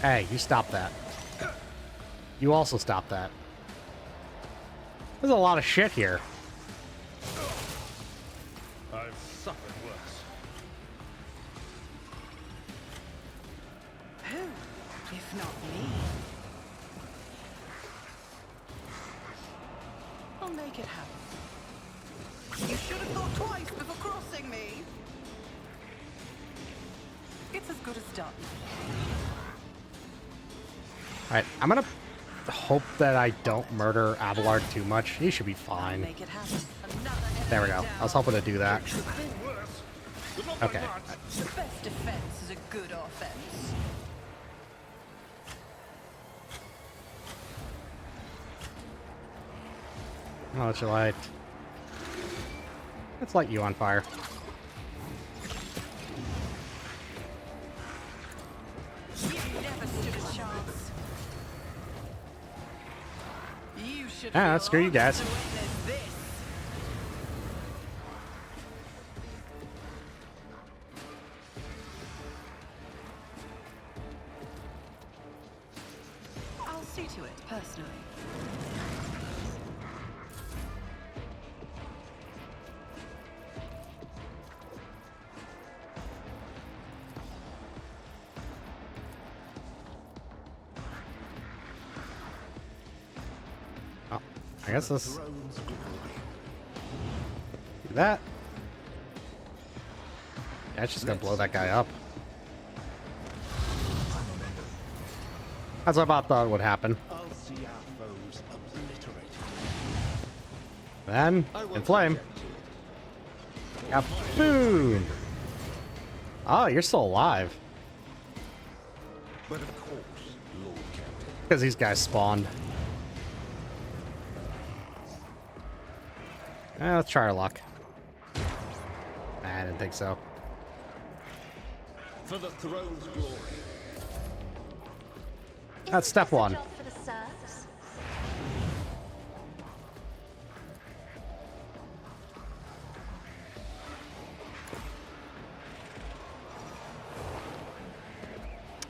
Hey, you stop that. You also stop that. There's a lot of shit here. I've suffered worse. Who, if not me? I'll make it happen. You should have thought twice before crossing me. It's as good as done. Alright, I'm gonna hope that I don't murder Abelard too much. He should be fine. Make it happen. There we go. I was hoping to do that. Okay. The best defense is a good offense. Oh, what you light? Let's light you on fire. You never stood a chance. You should feel Screw you honored guys. to witness this. to it personally. Oh, I guess this. Do that. Yeah, it's just gonna blow that guy up. That's what I about thought would happen. I'll see our foes obliterated. Then, in flame. Boom! Oh, you're still alive. But of course, Lord Captain. Because these guys spawned. Let's try our luck. Nah, I didn't think so. For the throne's glory. That's step one. Job for the serfs?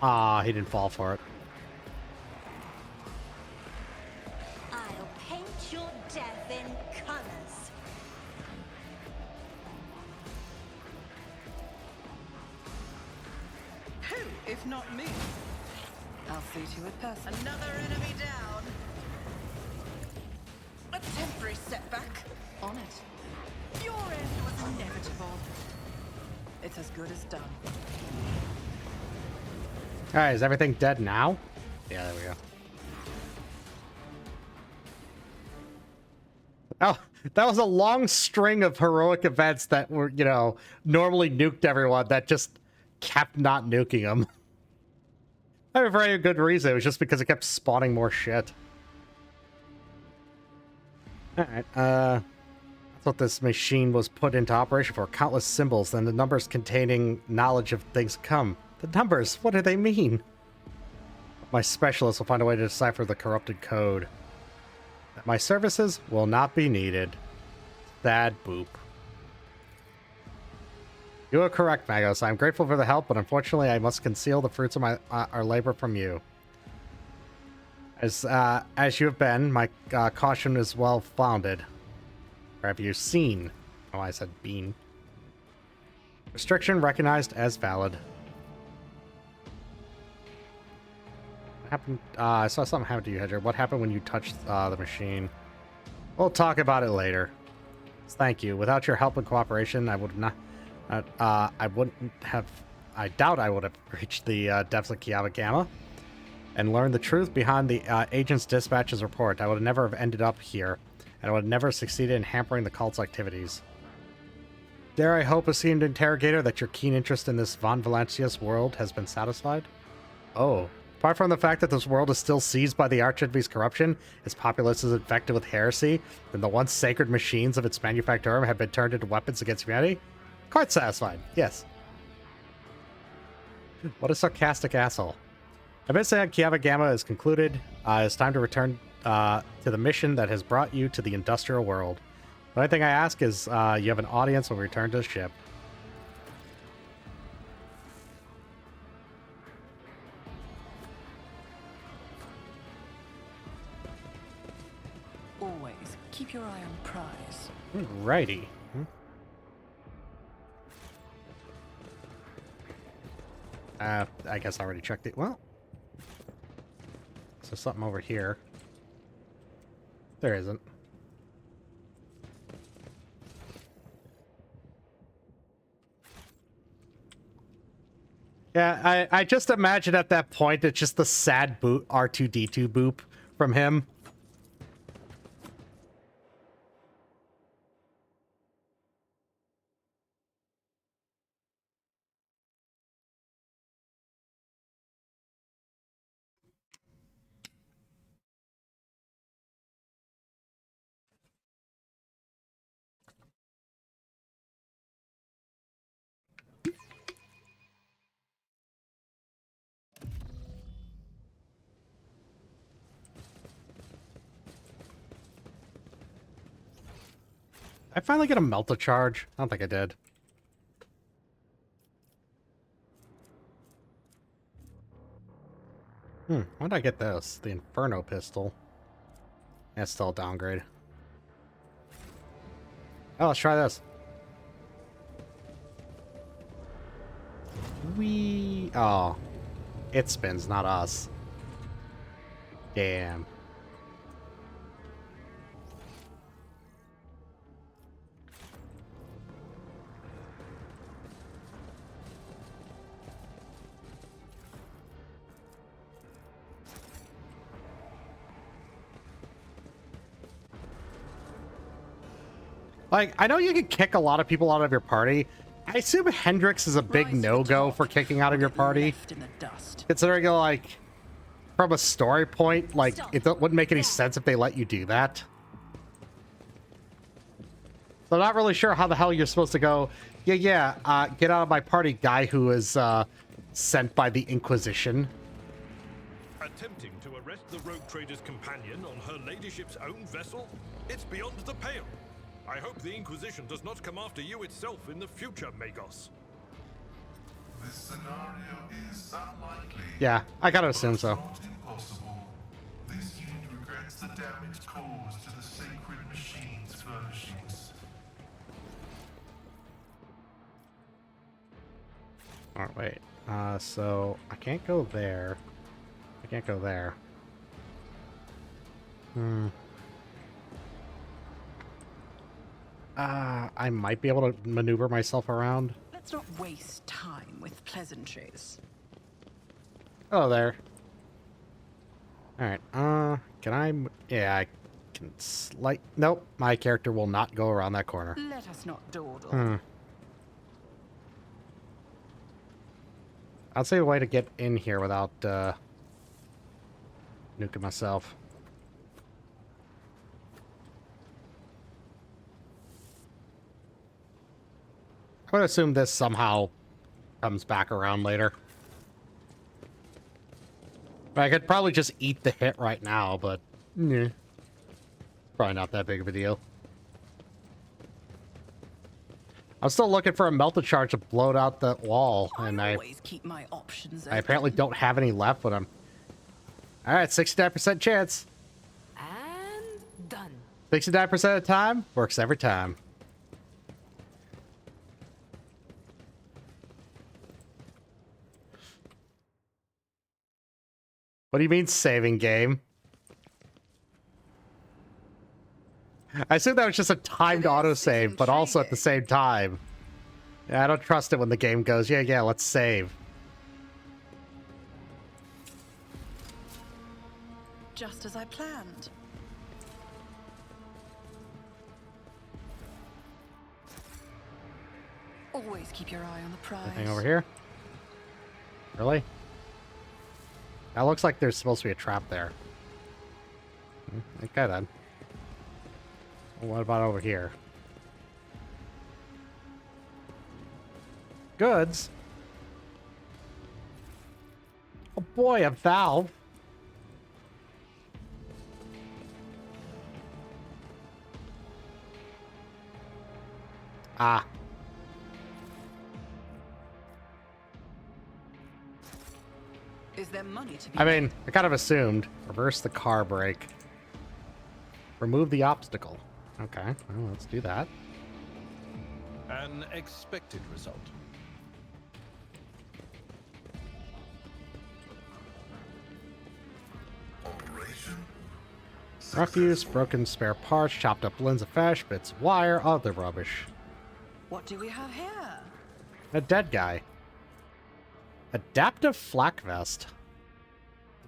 Ah, he didn't fall for it. I'll paint your death in colors. Who, if not me? I'll see to it personally. Another enemy down. A temporary setback. On it. Your end was inevitable. It's as good as done. Alright, is everything dead now? Yeah, there we go. Oh, that was a long string of heroic events that were, you know, normally nuked everyone that just kept not nuking them. I have a very good reason. It was just because it kept spawning more shit. Alright, that's what this machine was put into operation for. Countless symbols and the numbers containing knowledge of things to come. The numbers, what do they mean? My specialist will find a way to decipher the corrupted code. My services will not be needed. Sad boop. You are correct, Magos. I am grateful for the help, but unfortunately I must conceal the fruits of my our labor from you. As you have been, my caution is well founded. Or have you seen? Oh, I said been. Restriction recognized as valid. What happened? I saw something happen to you, Hedger. What happened when you touched the machine? We'll talk about it later. Thank you. Without your help and cooperation, I would not. I wouldn't have. I doubt I would have reached the depths of Kiava Gamma and learned the truth behind the agent's dispatch's report. I would never have ended up here, and I would never have succeeded in hampering the cult's activities. Dare I hope, esteemed interrogator, that your keen interest in this Von Valancius world has been satisfied? Oh. Apart from the fact that this world is still seized by the Archenemy's corruption, its populace is infected with heresy, and the once sacred machines of its manufactorum have been turned into weapons against humanity? Quite satisfied, yes. What a sarcastic asshole. Mission Kiava Gamma is concluded. It's time to return to the mission that has brought you to the industrial world. The only thing I ask is you have an audience when we return to the ship. Always keep your eye on prize. Righty. I guess I already checked it. Well, so something over here. There isn't. Yeah, I just imagine at that point it's just the sad boot R2-D2 boop from him. I finally get a Melta charge? I don't think I did. Why did I get this? The Inferno pistol. That's still a downgrade. Oh, let's try this. Oh. It spins, not us. Damn. Like, I know you can kick a lot of people out of your party. I assume Hendrix is a big Rise to the no-go top for kicking out of or your get party. left in the dust. Considering, like, from a story point, like, Stop. it wouldn't make any Yeah. sense if they let you do that. So I'm not really sure how the hell you're supposed to go, get out of my party, guy who is sent by the Inquisition. Attempting to arrest the rogue trader's companion on her ladyship's own vessel? It's beyond the pale. I hope the Inquisition does not come after you itself in the future, Magos. This scenario is unlikely. Yeah, I gotta assume but so. not impossible. This unit regrets the damage caused to the sacred machine's furnishings. Alright, wait. So I can't go there. I can't go there. I might be able to maneuver myself around. Let's not waste time with pleasantries. Oh, there. Alright, can I... Yeah, I can Nope, my character will not go around that corner. Let us not dawdle. I'll say a way to get in here without, nuking myself. I would assume this somehow comes back around later. I could probably just eat the hit right now, but probably not that big of a deal. I'm still looking for a melted charge to blow out that wall, and I always keep my options I apparently open. don't have any left with them. All right, 69% chance. And done. 69% of the time works every time. What do you mean saving game? I assume that was just a timed autosave, but also at the same time. Yeah, I don't trust it when the game goes, yeah, let's save. Just as I planned. Always keep your eye on the prize. Anything over here? Really? That looks like there's supposed to be a trap there. Okay then. What about over here? Goods? Oh boy, a valve. Ah. Is there money to be I mean, I kind of assumed. Reverse the car brake. Remove the obstacle. Okay, well, let's do that. An expected result. Operation Refuse, broken spare parts, chopped up limbs of flesh, bits of wire, other rubbish. What do we have here? A dead guy. Adaptive flak vest.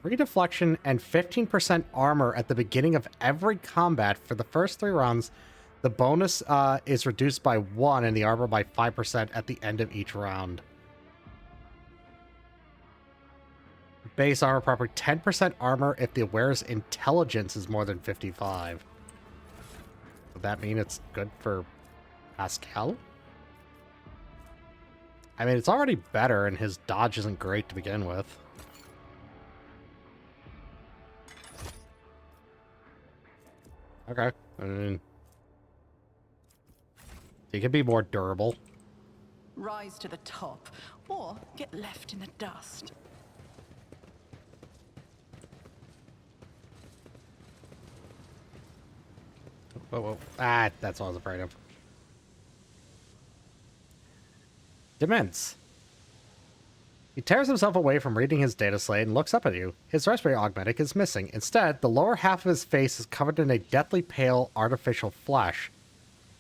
3 deflection and 15% armor at the beginning of every combat for the first 3 rounds. The bonus is reduced by 1 and the armor by 5% at the end of each round. Base armor property, 10% armor if the wearer's intelligence is more than 55. Would that mean it's good for Pascal? I mean, it's already better, and his dodge isn't great to begin with. Okay. I mean, he could be more durable. Rise to the top, or get left in the dust. Whoa, whoa. Ah, that's what I was afraid of. Demence. He tears himself away from reading his data slate and looks up at you. His respiratory augmetic is missing. Instead, the lower half of his face is covered in a deathly pale artificial flesh.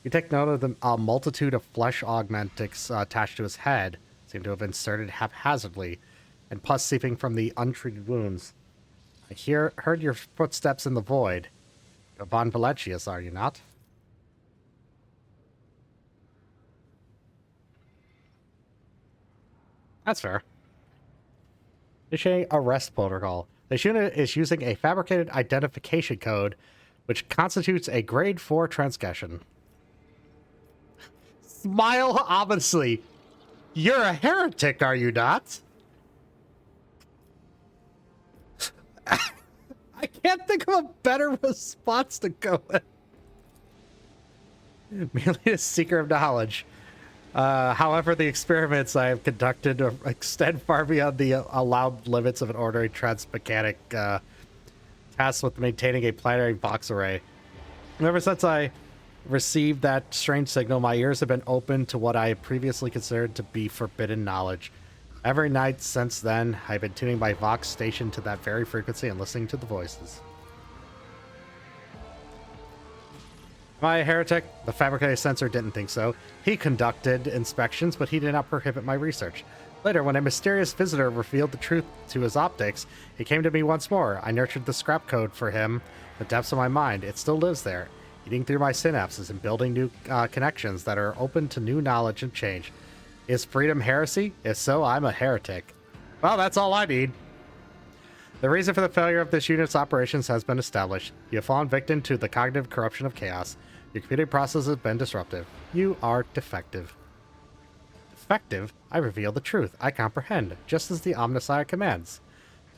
You take note of the multitude of flesh augmentics attached to his head, seem to have inserted haphazardly, and pus seeping from the untreated wounds. I heard your footsteps in the void. You're Von Valetius, are you not? That's fair. Initiating arrest protocol. This unit is using a fabricated identification code, which constitutes a grade 4 transgression. Smile ominously. You're a heretic, are you not? I can't think of a better response to go with. Merely a seeker of knowledge. However, the experiments I have conducted extend far beyond the allowed limits of an ordinary transmechanic tasked with maintaining a planetary box array. Ever since I received that strange signal, my ears have been open to what I previously considered to be forbidden knowledge. Every night since then, I've been tuning my Vox station to that very frequency and listening to the voices. Am I a heretic? The fabricated sensor didn't think so. He conducted inspections, but he did not prohibit my research. Later, when a mysterious visitor revealed the truth to his optics, he came to me once more. I nurtured the scrap code for him, in the depths of my mind. It still lives there, eating through my synapses and building new connections that are open to new knowledge and change. Is freedom heresy? If so, I'm a heretic. Well, that's all I need. The reason for the failure of this unit's operations has been established. You have fallen victim to the cognitive corruption of chaos. Your computing process has been disruptive. You are defective. Defective? I reveal the truth. I comprehend, just as the Omnissiah commands.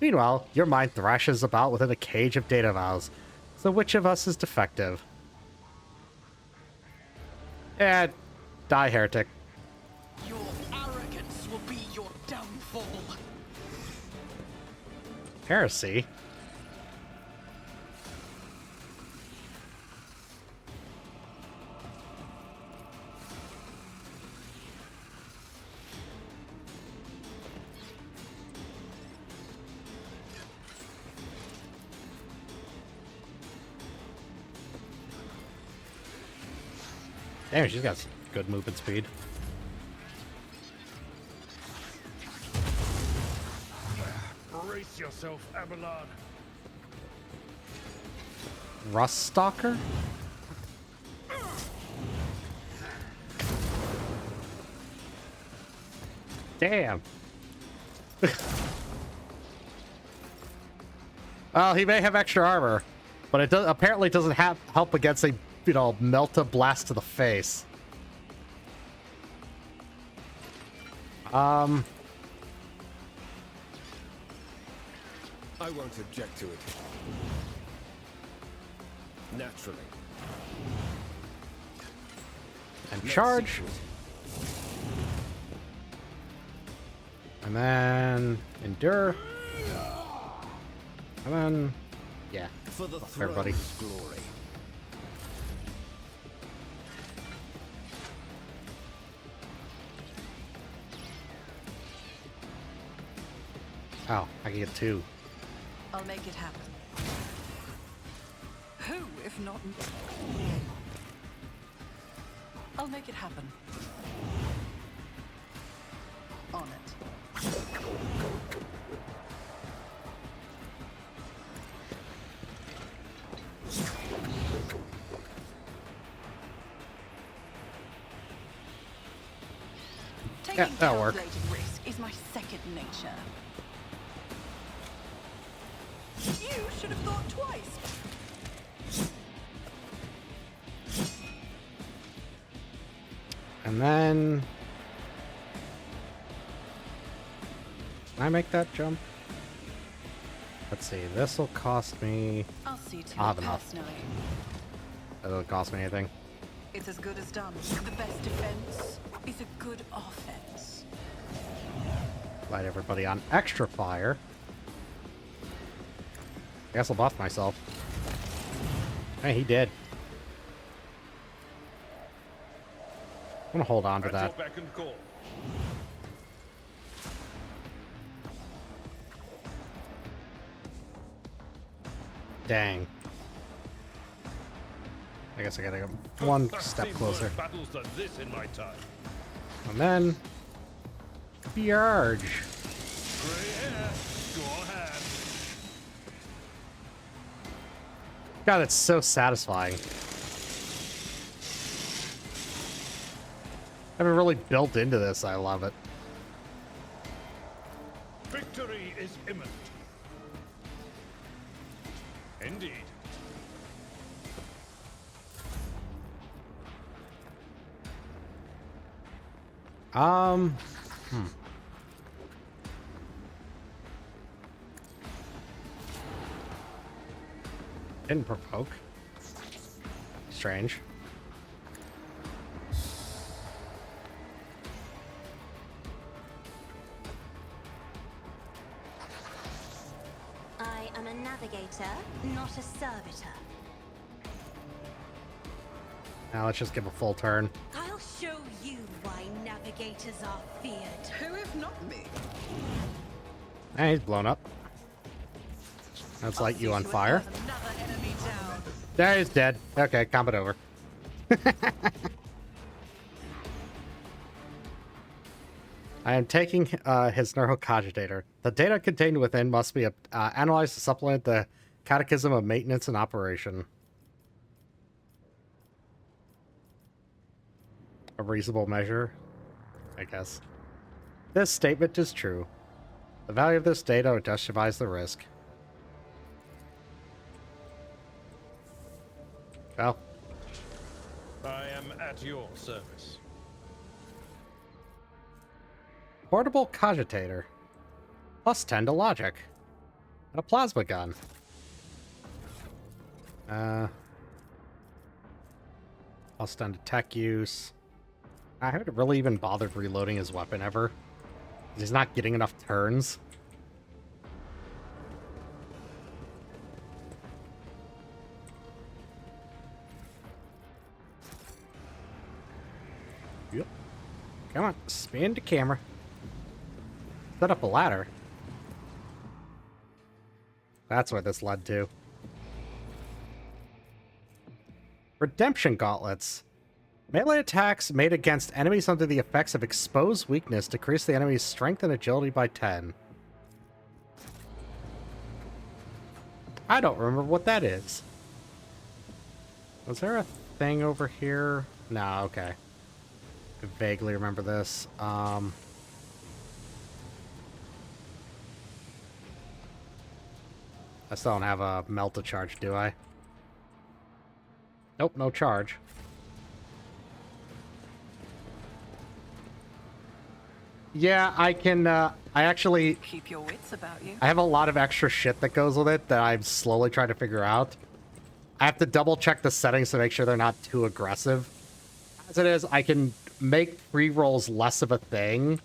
Meanwhile, your mind thrashes about within a cage of data vials. So which of us is defective? Die, heretic. Your arrogance will be your downfall. Heresy? Damn, she's got some good movement speed. Brace yourself, Abelard. Rust Stalker? Damn. Well, he may have extra armor, but it apparently doesn't help against a, Melta blast to the face. I won't object to it. Naturally. And Let's charge. see to it. And then endure. And then, yeah. For the Everybody. throne's glory. Oh, I can get 2. I'll make it happen. Who, if not... I'll make it happen. On it. Taking that'll work. calculated risk is my second nature. You should have thought twice. And then... Can I make that jump? Let's see, this will cost me... I'll see to I'll it have enough. personally. That doesn't cost me anything. It's as good as done. The best defense is a good offense. Light everybody on extra fire. I guess I'll buff myself. Hey, he did. I'm gonna hold on to At that. your beck and call. Dang. I guess I gotta go one I've step seen closer. worse battles than this in my time. And then... Bjarge. Grey hair, go ahead. God, it's so satisfying. I haven't really built into this. I love it. Victory is imminent. Indeed. Didn't provoke. Strange. I am a navigator, not a servitor. Now let's just give a full turn. I'll show you why navigators are feared. Who if not me? And he's blown up. Let's light you on fire. Another enemy down. There, he's dead. Okay, combat over. I am taking his neurocogitator. The data contained within must be analyzed to supplement the Catechism of Maintenance and Operation. A reasonable measure, I guess. This statement is true. The value of this data justifies the risk. Well, I am at your service. portable cogitator. Plus 10 to logic. And a plasma gun. Plus 10 to tech use. I haven't really even bothered reloading his weapon ever. He's not getting enough turns. Yep. Come on, spin the camera. Set up a ladder. That's what this led to. Redemption gauntlets. Melee attacks made against enemies under the effects of exposed weakness decrease the enemy's strength and agility by 10. I don't remember what that is. Was there a thing over here? No, okay. I vaguely remember this. I still don't have a melt to charge, do I? Nope, no charge. Yeah, I can, I actually... Keep your wits about you. I have a lot of extra shit that goes with it that I'm slowly trying to figure out. I have to double check the settings to make sure they're not too aggressive. As it is, I can make free rolls less of a thing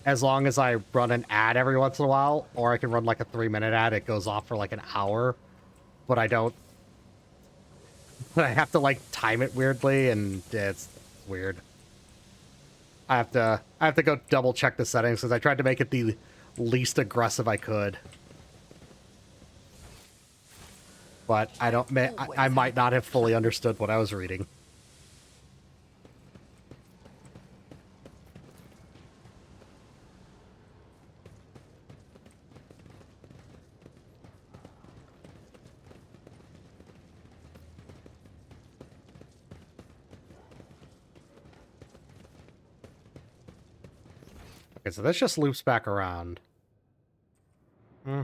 as long as I run an ad every once in a while, or I can run like a 3-minute ad. It goes off for like an hour, but I don't. But I have to like time it weirdly, and it's weird. I have to go double check the settings because I tried to make it the least aggressive I could. But I don't. I might not have fully understood what I was reading. Okay, so this just loops back around. Well,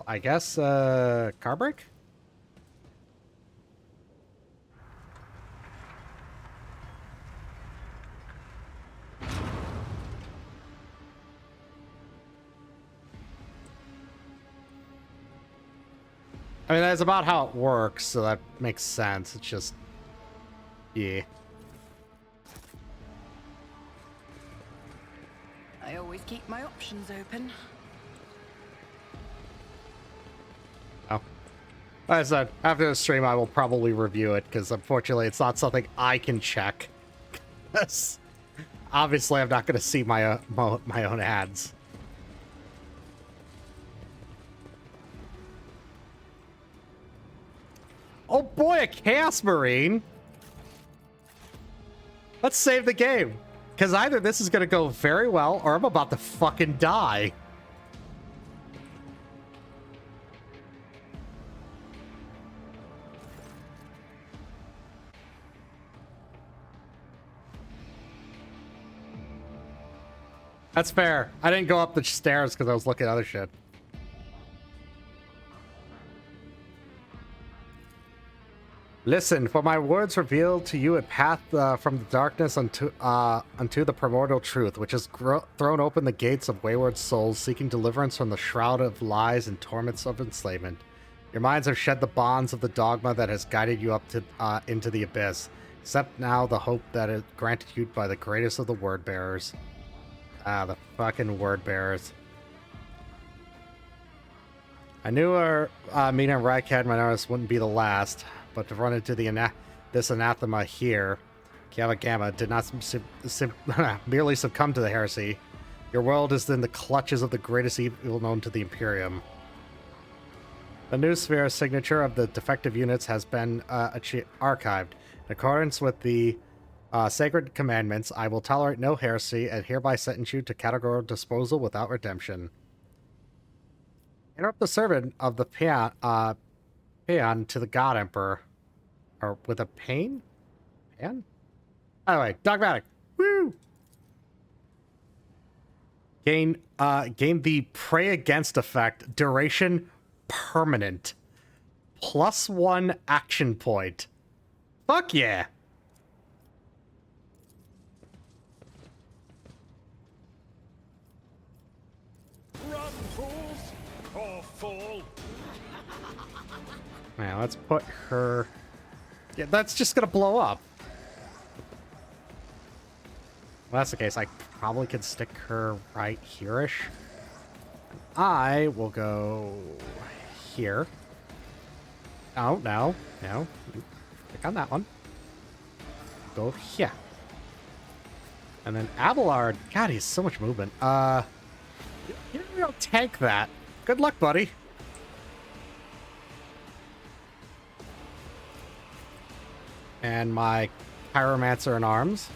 I guess, car brake? I mean, that's about how it works, so that makes sense. It's just... yeah. I always keep my options open. Oh. I said, after the stream, I will probably review it, because unfortunately it's not something I can check. 'Cause obviously, I'm not going to see my own ads. Oh boy, a Chaos Marine! Let's save the game. Because either this is going to go very well, or I'm about to fucking die. That's fair. I didn't go up the stairs because I was looking at other shit. Listen, for my words reveal to you a path from the darkness unto the primordial truth, which has thrown open the gates of wayward souls seeking deliverance from the shroud of lies and torments of enslavement. Your minds have shed the bonds of the dogma that has guided you up to into the abyss. Accept now the hope that is granted you by the greatest of the word bearers. The fucking word bearers. I knew our meeting at Rykad Minoris wouldn't be the last, but to run into this anathema here, Kava Gamma, did not merely succumb to the heresy. Your world is in the clutches of the greatest evil known to the Imperium. The new sphere signature of the defective units has been archived. In accordance with the sacred commandments, I will tolerate no heresy and hereby sentence you to categorical disposal without redemption. Interrupt the servant of the peon to the God Emperor. Or with a pain? Pan? Anyway, dogmatic. Woo! Gain the pray against effect. Duration permanent. +1 action point. Fuck yeah! Run, fools, or fall. Now let's put her. Yeah, that's just gonna blow up. Well, that's the case. I probably could stick her right here-ish. I will go here. Oh, no. No. Click on that one. Go here. And then Abelard. God, he has so much movement. You don't tank that. Good luck, buddy. And my Pyromancer in arms.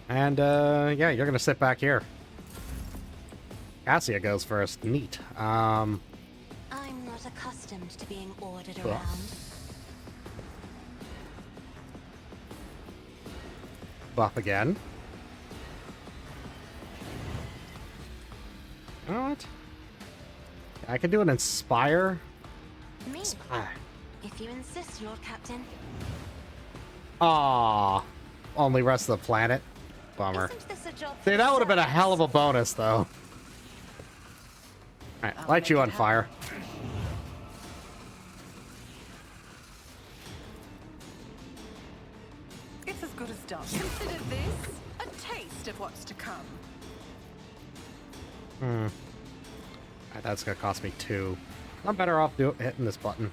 And, yeah, you're gonna sit back here. Cassia goes first. Neat. I'm not accustomed to being ordered around. Buff again. You know what? I can do an Inspire. Me? If you insist, Lord Captain. Aww. Only rest of the planet. Bummer. Isn't this a job See, that would have been a for hell of a bonus, though. Alright, light you on fire. It's as good as done. Consider this a taste of what's to come. Alright, that's gonna cost me 2. I'm better off hitting this button.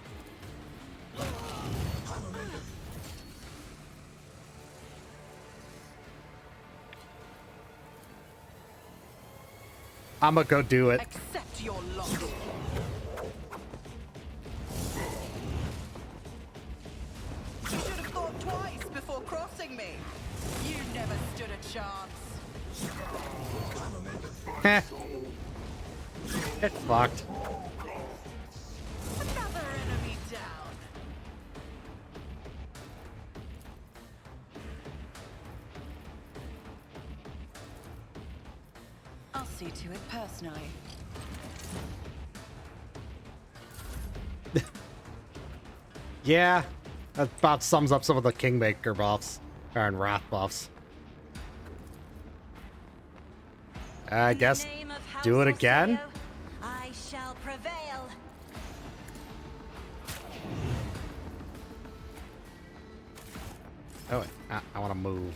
I'ma go do it. Accept your lot. You should have thought twice before crossing me. You never stood a chance. Heh. It's fucked. Another enemy down. I'll see to it personally. Yeah, that about sums up some of the Kingmaker buffs. And Wrath buffs. I guess do it again? I shall prevail. Oh, wait. I want to move.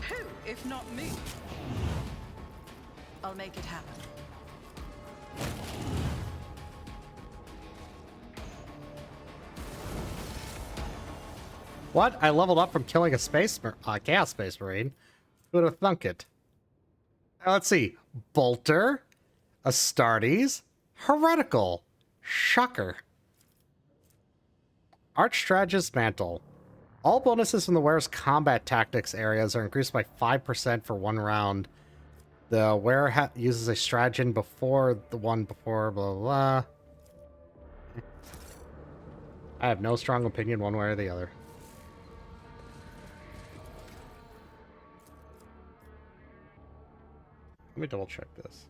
Who, if not me? I'll make it happen. What? I leveled up from killing a Chaos Space Marine. Who would have thunk it? Let's see. Bolter, Astartes, Heretical, Shocker. Archstrategist Mantle. All bonuses from the wearer's combat tactics areas are increased by 5% for 1 round. The wearer uses a stratagem before the one before, blah, blah, blah. I have no strong opinion one way or the other. Let me double check this.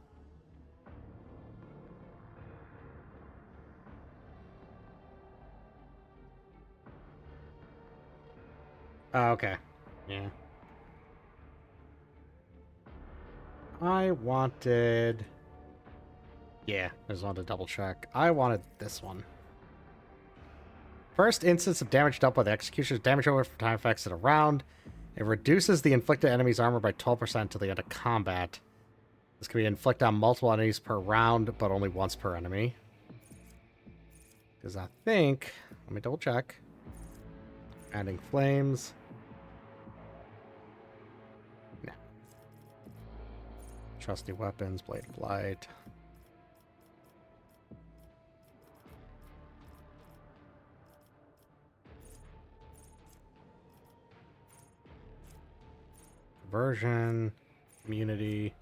Oh, okay. Yeah. I wanted... Yeah, I just wanted to double check. I wanted this one. First instance of damage dealt by the executioner's damage over for time effects in a round. It reduces the inflicted enemy's armor by 12% until the end of combat. This can be inflicted on multiple enemies per round, but only once per enemy. Because I think... Let me double check. Adding flames. No. Trusty weapons, Blade of Light. Conversion. Immunity.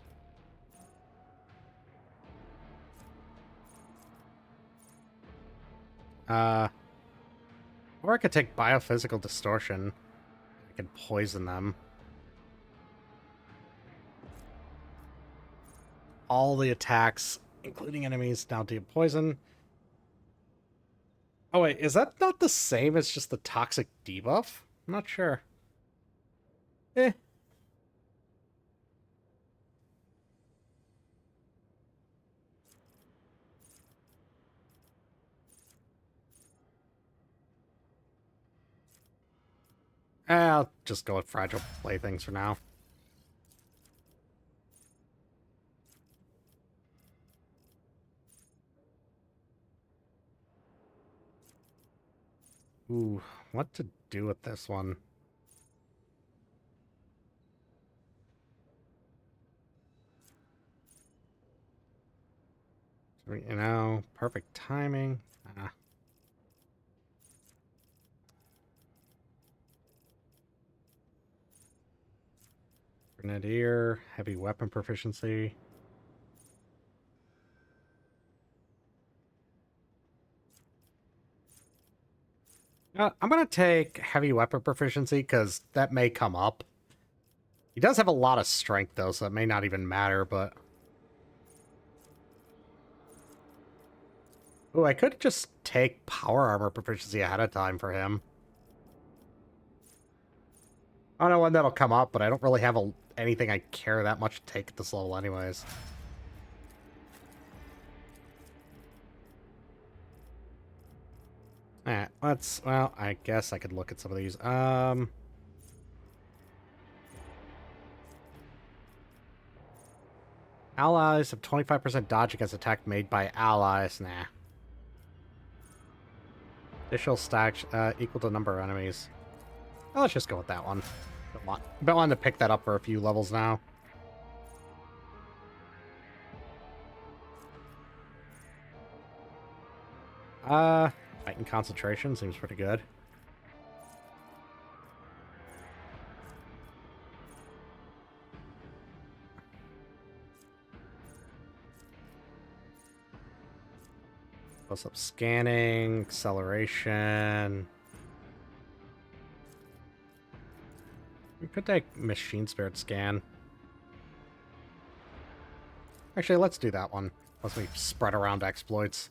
Or I could take biophysical distortion. I could poison them. All the attacks, including enemies, now deal poison. Oh wait, is that not the same as just the toxic debuff? I'm not sure. Eh. I'll just go with Fragile Playthings for now. Ooh, what to do with this one? You know, perfect timing. Grenadier, heavy weapon proficiency. I'm going to take heavy weapon proficiency because that may come up. He does have a lot of strength, though, so it may not even matter, but... Ooh, I could just take power armor proficiency ahead of time for him. I don't know when that'll come up, but I don't really have anything I care that much to take at this level anyways. Alright, well, I guess I could look at some of these. Allies have 25% dodge against attack made by allies. Nah. Additional stacks equal to number of enemies. Well, let's just go with that one. Been wanting to pick that up for a few levels now. Fighting concentration seems pretty good. Plus up scanning, acceleration. We could take Machine Spirit Scan. Actually, let's do that one. Once we spread around exploits.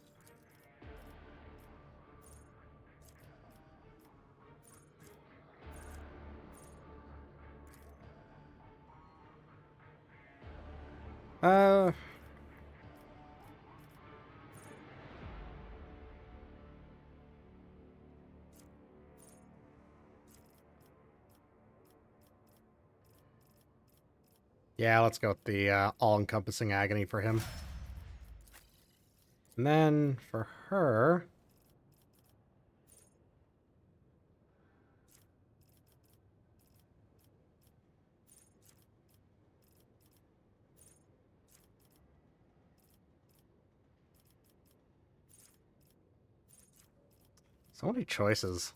Yeah, let's go with the all-encompassing agony for him. And then for her... So many choices.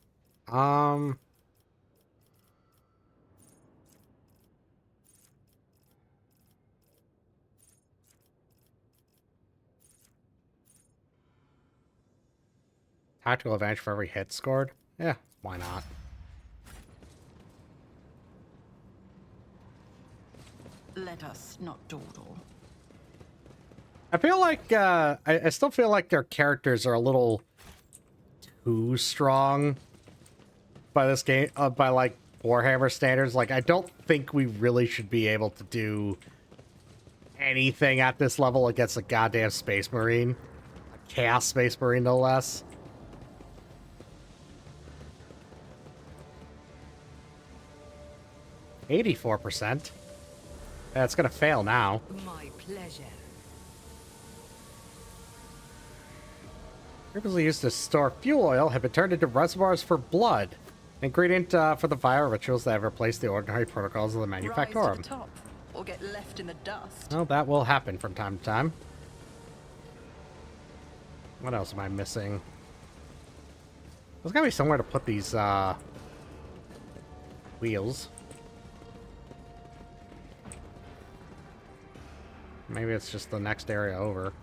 Tactical advantage for every hit scored? Yeah, why not? Let us not dawdle. I feel like, I still feel like their characters are a little too strong by this game, by, like, Warhammer standards. Like, I don't think we really should be able to do anything at this level against a goddamn Space Marine. A Chaos Space Marine, no less. %84%. That's gonna fail now. My pleasure. Previously used to store fuel oil have been turned into reservoirs for blood. An ingredient for the vile rituals that have replaced the ordinary protocols of the Rise to Manufactorum. the top, or get left in the dust. Well, that will happen from time to time. What else am I missing? There's gotta be somewhere to put these, wheels. Maybe it's just the next area over.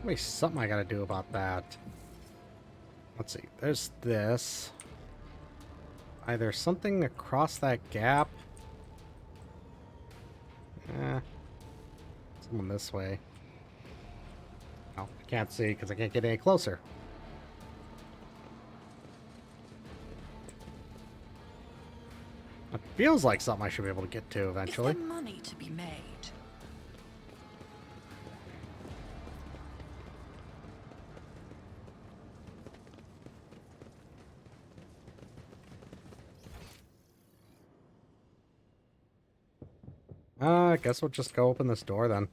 Maybe something I gotta do about that. Let's see. There's this. Either something across that gap. Someone this way. Oh, I can't see because I can't get any closer. It feels like something I should be able to get to eventually. Is there money to be made? I guess we'll just go open this door then.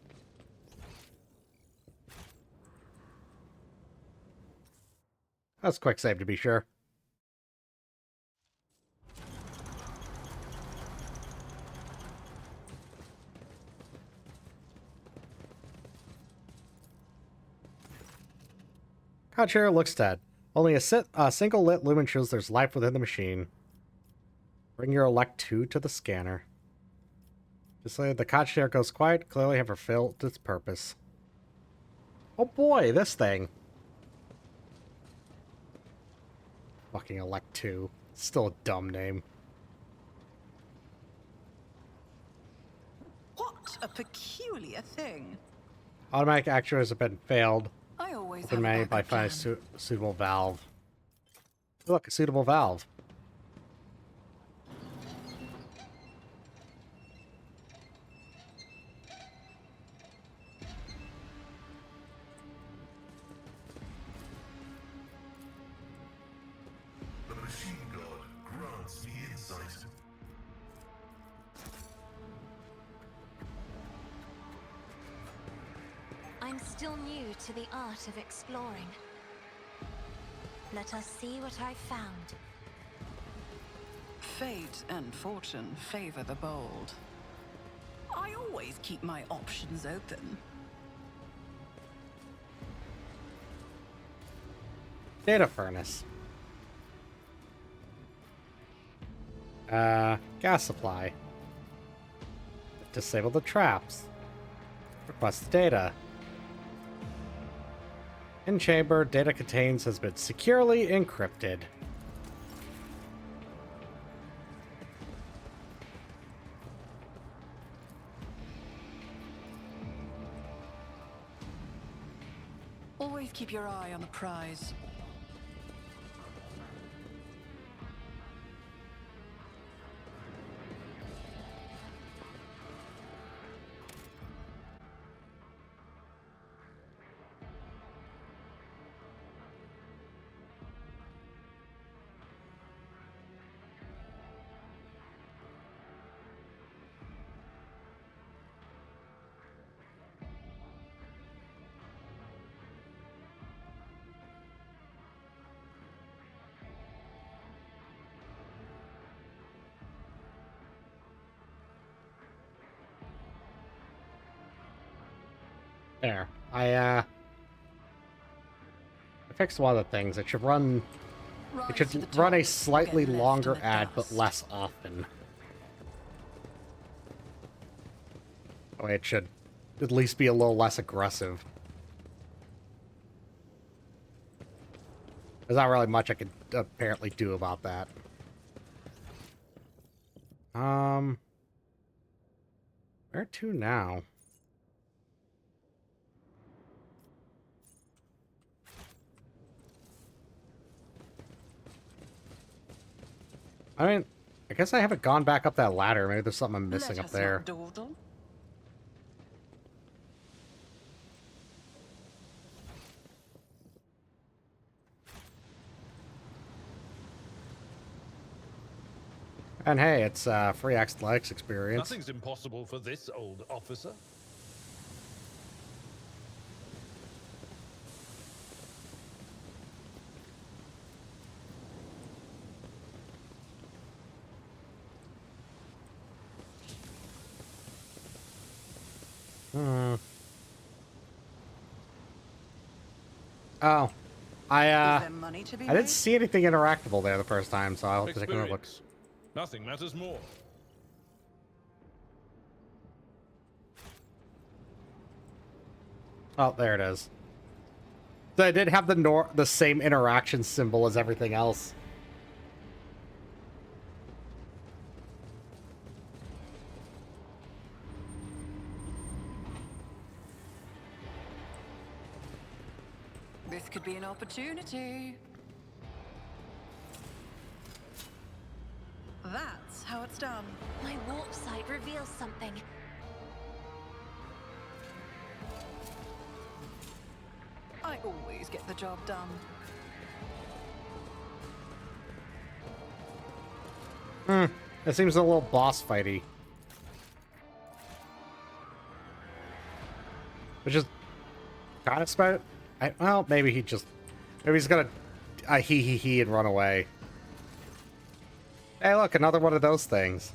That's a quick save to be sure. Conchair looks dead. Only a single lit lumen shows there's life within the machine. Bring your Elect 2 to the scanner. Just like the Conchair goes quiet, clearly have fulfilled its purpose. Oh boy, this thing. Fucking Elect 2. Still a dumb name. What a peculiar thing. Automatic actuators have been failed. I always Open have a manually by backup finding plan. a suitable valve. Look, a suitable valve. The machine god grants me insight. I'm still new to the art of exploring. Let us see what I've found. Fate and fortune favor the bold. I always keep my options open. Data furnace. Gas supply. Disable the traps. Request data. In chamber, data contains has been securely encrypted. Always keep your eye on the prize. There. I fixed one of the things. It should run. It Rise to the should run a top, slightly get left longer in the ad, but dust. less often. Oh, it should at least be a little less aggressive. There's not really much I could apparently do about that. Where to now? I mean, I guess I haven't gone back up that ladder. Maybe there's something I'm missing Let up us there. not dawdle. And hey, it's free athletics experience. Nothing's impossible for this old officer. Hmm. Oh, Is I there money to be didn't made? see anything interactable there the first time, so I'll have to take another look. Experience. Nothing matters more. Oh, there it is. So I did have the same interaction symbol as everything else. This could be an opportunity. That's how it's done. My warp sight reveals something. I always get the job done. It seems a little boss fighty. Which is kind of smart. Well, maybe he's gonna he and run away. Hey, look, another one of those things.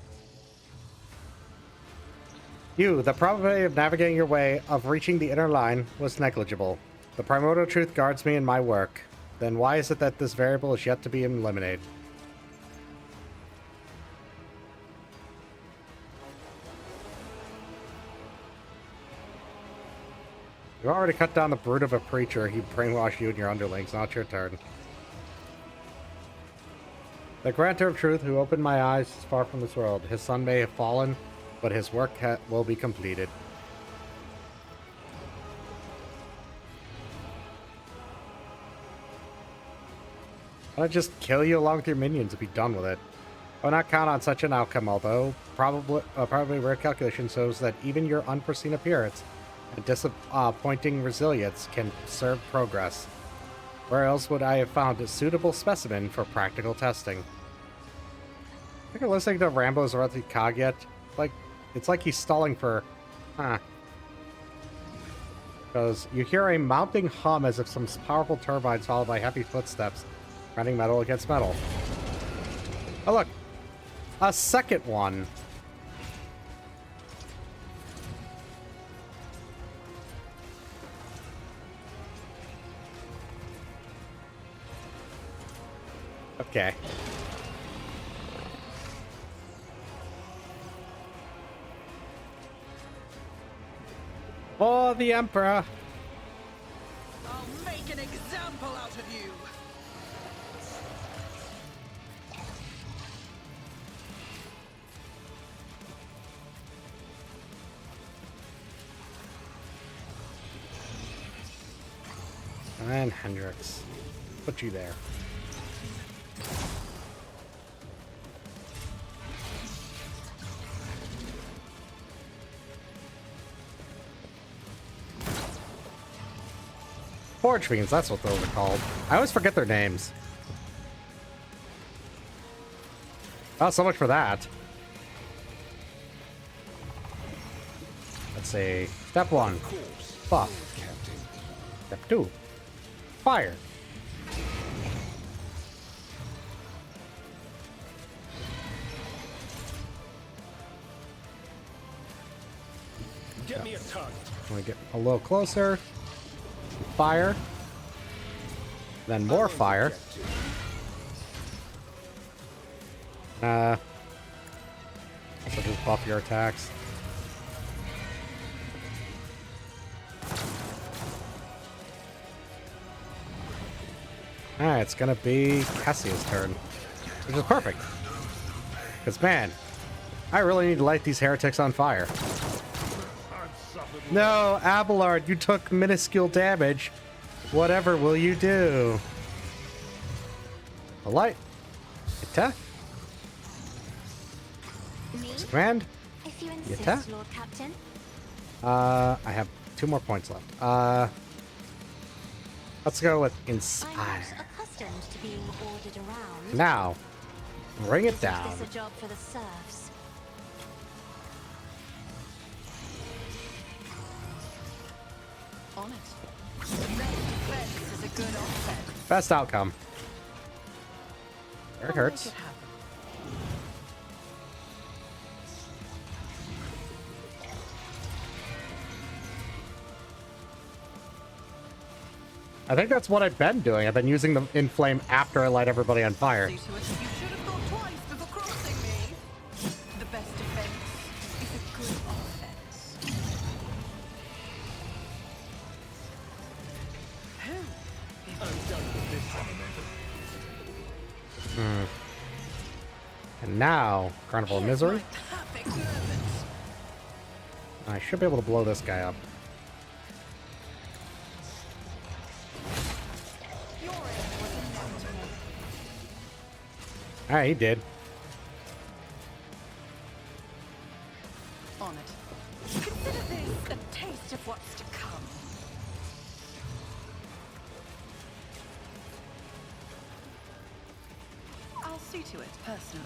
The probability of navigating your way of reaching the inner line was negligible. The primordial truth guards me in my work. Then why is it that this variable is yet to be eliminated? You already cut down the brute of a preacher. He brainwashed you and your underlings. Now it's your turn. The grantor of truth who opened my eyes is far from this world. His son may have fallen, but his work will be completed. I'll just kill you along with your minions and be done with it. I will not count on such an outcome, although probably rare calculation shows that even your unforeseen appearance and disappointing resilience can serve progress. Where else would I have found a suitable specimen for practical testing? I think I'm listening to Rambo's Rusty Cog yet. It's like he's stalling for... Because you hear a mounting hum as if some powerful turbines followed by heavy footsteps running metal against metal. Oh look! A second one! Okay. For the Emperor! I'll make an example out of you. And Hendrix. Put you there. Forge Fiends, that's what those are called. I always forget their names. Oh, so much for that. Let's see. Step 1. Buff. Step 2. Fire. Get me a I'm gonna get a little closer. Fire. Then more fire. Also just buff your attacks. Alright, it's gonna be Cassia's turn. Which is perfect. Because, man, I really need to light these heretics on fire. No, Abelard, you took minuscule damage. Whatever will you do? A light. Attack. Me? Command. If you Yatta? insist, Lord Captain. I have 2 more points left. Let's go with I'm Inspire. not accustomed to being ordered around. Now, bring it Is down. this a job for the serfs? On it. Defense is a good offset. Best outcome. There it I'll hurts. make it happen. I think that's what I've been doing. I've been using the Inflame after I light everybody on fire. See to it. You should have thought twice before crossing me. The best defense is a good offense. And now, Carnival of Misery. Perfect servants. I should be able to blow this guy up. Your end was inevitable. Alright, he did. On it. Consider this a taste of what's to come. I'll see to it personally.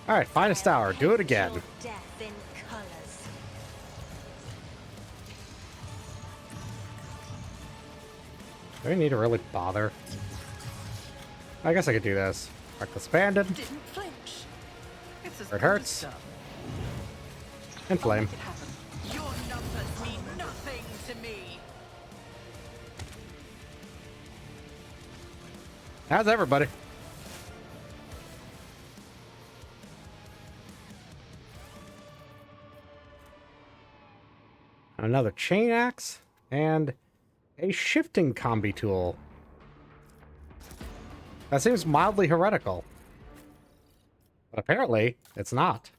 Alright, finest hour. Do it again. Your death in colors. Do we need to really bother? I guess I could do this. Reckless Abandon. Didn't flinch. It's as It good hurts. as done. Inflame. Make it happen. Your numbers mean nothing to me. How's everybody? Another chain axe and a shifting combi tool. That seems mildly heretical. But apparently, it's not.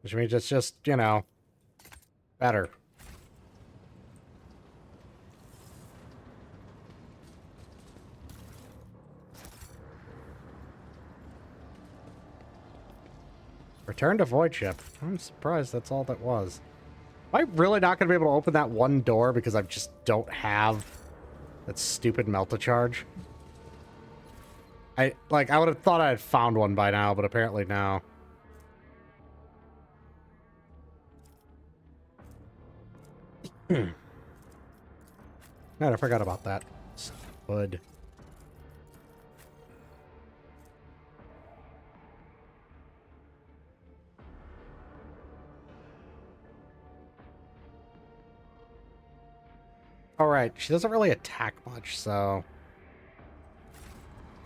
Which means it's just, you know, better. Return to Void Ship. I'm surprised that's all that was. Am I really not going to be able to open that one door because I just don't have that stupid Melt-A-Charge? I would have thought I had found one by now, but apparently no. Man, I forgot about that. Wood. Alright, she doesn't really attack much, so...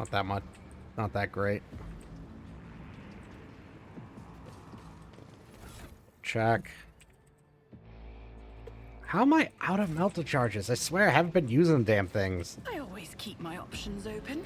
Not that much. Not that great. Check. How am I out of Melt-A-Charges? I swear I haven't been using the damn things. I always keep my options open.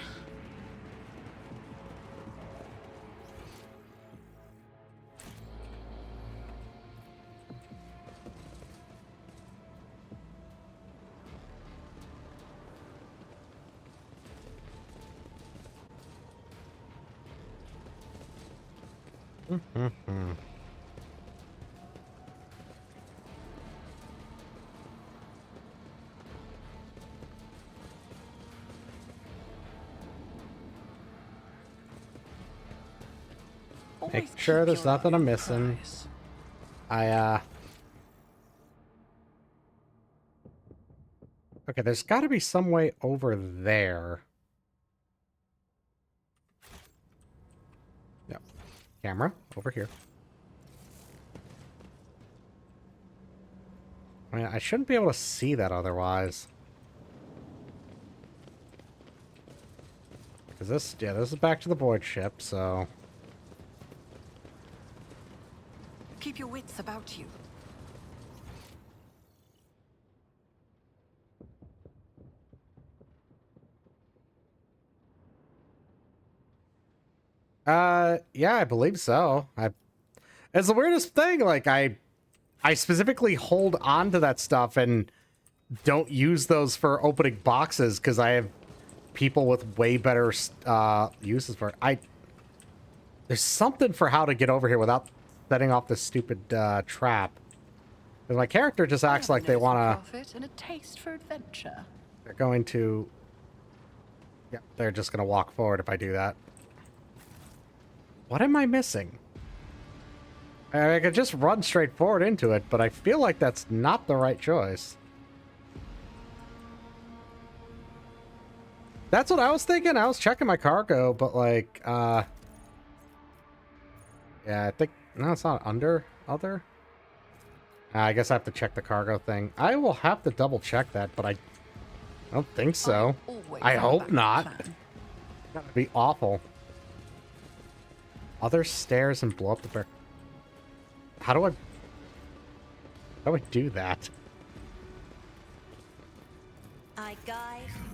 Make Always sure keep there's your nothing eye I'm on the missing. prize. Okay, there's got to be some way over there. Yep. Camera over here. I mean, I shouldn't be able to see that otherwise. Because this is back to the void ship, so... Keep your wits about you. Yeah, I believe so. It's the weirdest thing, like, I specifically hold on to that stuff and don't use those for opening boxes because I have people with way better uses for it. There's something for how to get over here without setting off this stupid trap. Because my character just acts like they want to... Profit and a taste for adventure. They're going to... Yeah, they're just going to walk forward if I do that. What am I missing? I could just run straight forward into it, but I feel like that's not the right choice. That's what I was thinking. I was checking my cargo, but like, yeah, I think, no, it's not under other. I guess I have to check the cargo thing. I will have to double check that, but I don't think so. I hope not. That'd be awful. Other stairs and blow up the bear. How do I do that?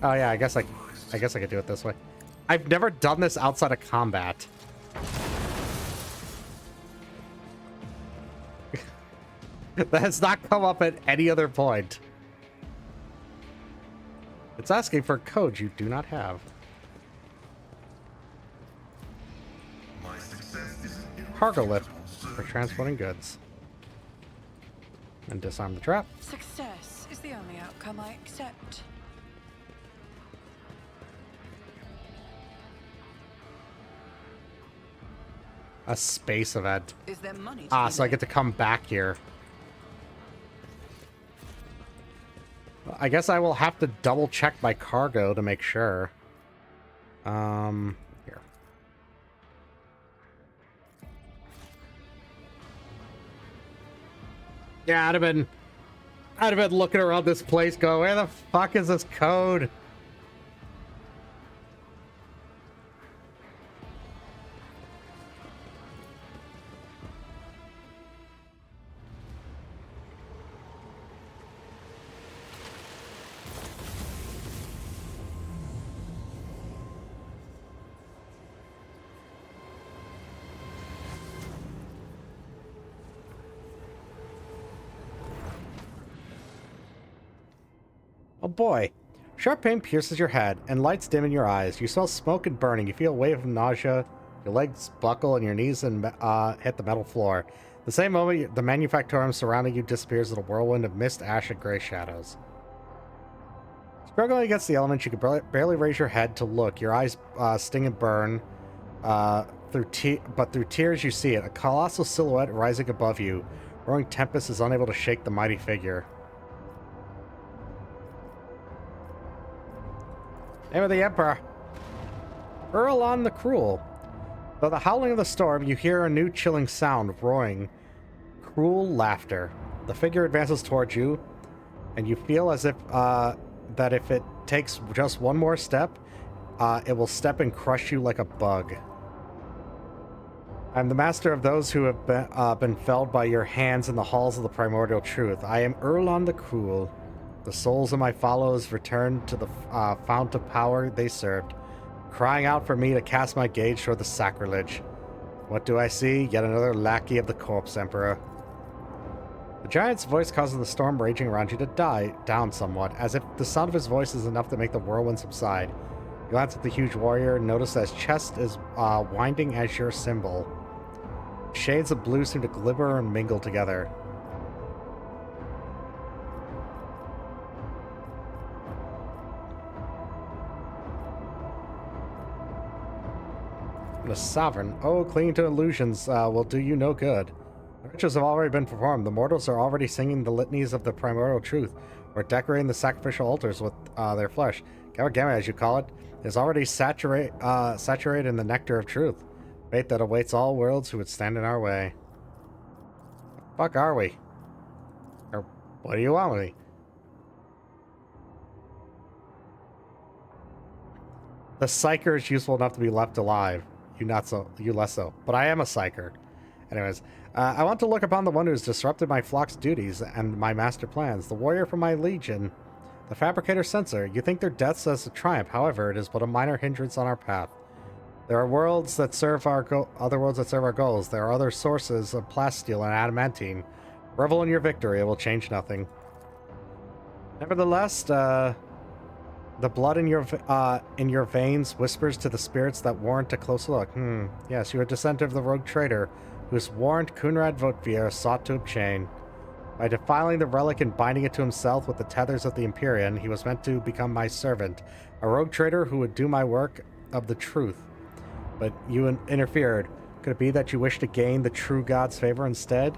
Oh yeah, I guess I could do it this way. I've never done this outside of combat. That has not come up at any other point. It's asking for code you do not have. My success is Cargo lift for transporting goods. And disarm the trap. Success is the only outcome I accept. A space event. Is there money to Ah, be so I made? get to come back here. I guess I will have to double check my cargo to make sure. Here. Yeah, I'd have been looking around this place going, where the fuck is this code? Oh boy. Sharp pain pierces your head, and lights dim in your eyes. You smell smoke and burning. You feel a wave of nausea. Your legs buckle, and your knees hit the metal floor. The same moment, the manufactorium surrounding you disappears in a whirlwind of mist, ash, and gray shadows. Struggling against the elements, you can barely raise your head to look. Your eyes sting and burn. Through tears, you see it. A colossal silhouette rising above you. Roaring tempest is unable to shake the mighty figure. Name of the Emperor. Urlan the Cruel. Though the howling of the storm, you hear a new chilling sound, roaring. Cruel laughter. The figure advances towards you, and you feel as if that if it takes just one more step, it will step and crush you like a bug. I'm the master of those who have been felled by your hands in the halls of the primordial truth. I am Urlan the Cruel. The souls of my followers returned to the fount of power they served, crying out for me to cast my gaze toward the sacrilege. What do I see? Yet another lackey of the Corpse Emperor. The giant's voice causes the storm raging around you to die down somewhat, as if the sound of his voice is enough to make the whirlwind subside. You glance at the huge warrior and notice that his chest is winding as your symbol. Shades of blue seem to glimmer and mingle together. The Sovereign. Oh, clinging to illusions will do you no good. The rituals have already been performed. The mortals are already singing the litanies of the primordial truth, or decorating the sacrificial altars with their flesh. Gamma, as you call it, is already saturated in the nectar of truth. Fate that awaits all worlds who would stand in our way. The fuck are we? Or what do you want with me? The psyker is useful enough to be left alive. You not so. You less so. But I am a psyker. Anyways, I want to look upon the one who has disrupted my flock's duties and my master plans, the warrior from my legion, the fabricator censor. You think their deaths as a triumph, however, it is but a minor hindrance on our path. There are worlds that serve our other worlds that serve our goals. There are other sources of plasteel and adamantine. Revel in your victory, it will change nothing. Nevertheless, the blood in your veins whispers to the spirits that warrant a close look. Yes, you are a descendant of the rogue trader, whose warrant Kunrad Votvier sought to obtain. By defiling the relic and binding it to himself with the tethers of the Empyrean, he was meant to become my servant, a rogue trader who would do my work of the truth. But you interfered. Could it be that you wish to gain the true God's favor instead?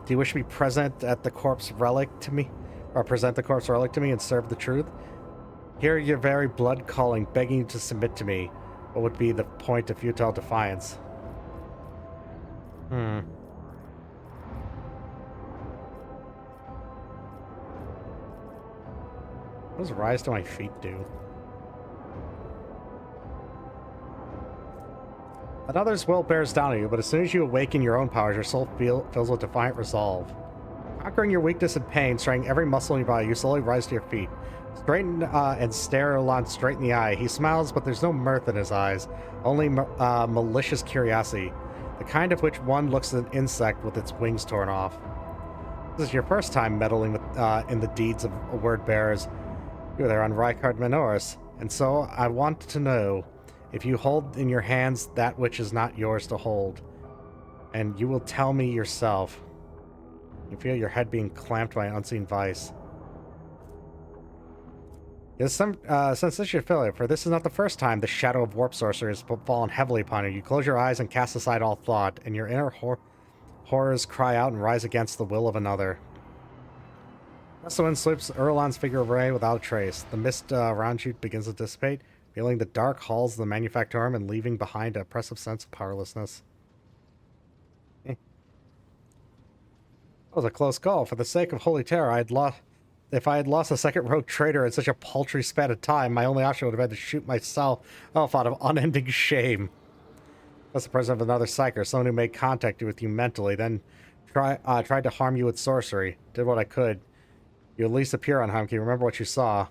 Do you wish to be present at the corpse relic to me, or present the corpse relic to me and serve the truth? Hear your very blood calling, begging you to submit to me. What would be the point of futile defiance? What does rise to my feet do? Another's will bears down on you, but as soon as you awaken your own powers, your soul fills with defiant resolve. Conquering your weakness and pain, straining every muscle in your body, you slowly rise to your feet. Straighten and stare Erlon straight in the eye. He smiles, but there's no mirth in his eyes, only malicious curiosity, the kind of which one looks at an insect with its wings torn off. This is your first time meddling with, in the deeds of word bearers. You were there on Rykard Minoris, and so I want to know if you hold in your hands that which is not yours to hold, and you will tell me yourself. You feel your head being clamped by an unseen vice. Yes, since this should fill it, for this is not the first time the shadow of warp sorcery has fallen heavily upon you. You close your eyes and cast aside all thought, and your inner horrors cry out and rise against the will of another. As the wind sweeps Erlon's figure away without a trace, the mist around you begins to dissipate, feeling the dark halls of the Manufactorum and leaving behind an oppressive sense of powerlessness. That was a close call. For the sake of holy terror, if I had lost a second rogue trader in such a paltry span of time, my only option would have been to shoot myself out of unending shame. That's the presence of another psyker, someone who made contact with you mentally, then tried to harm you with sorcery. Did what I could. You at least appear unharmed. Can you remember what you saw?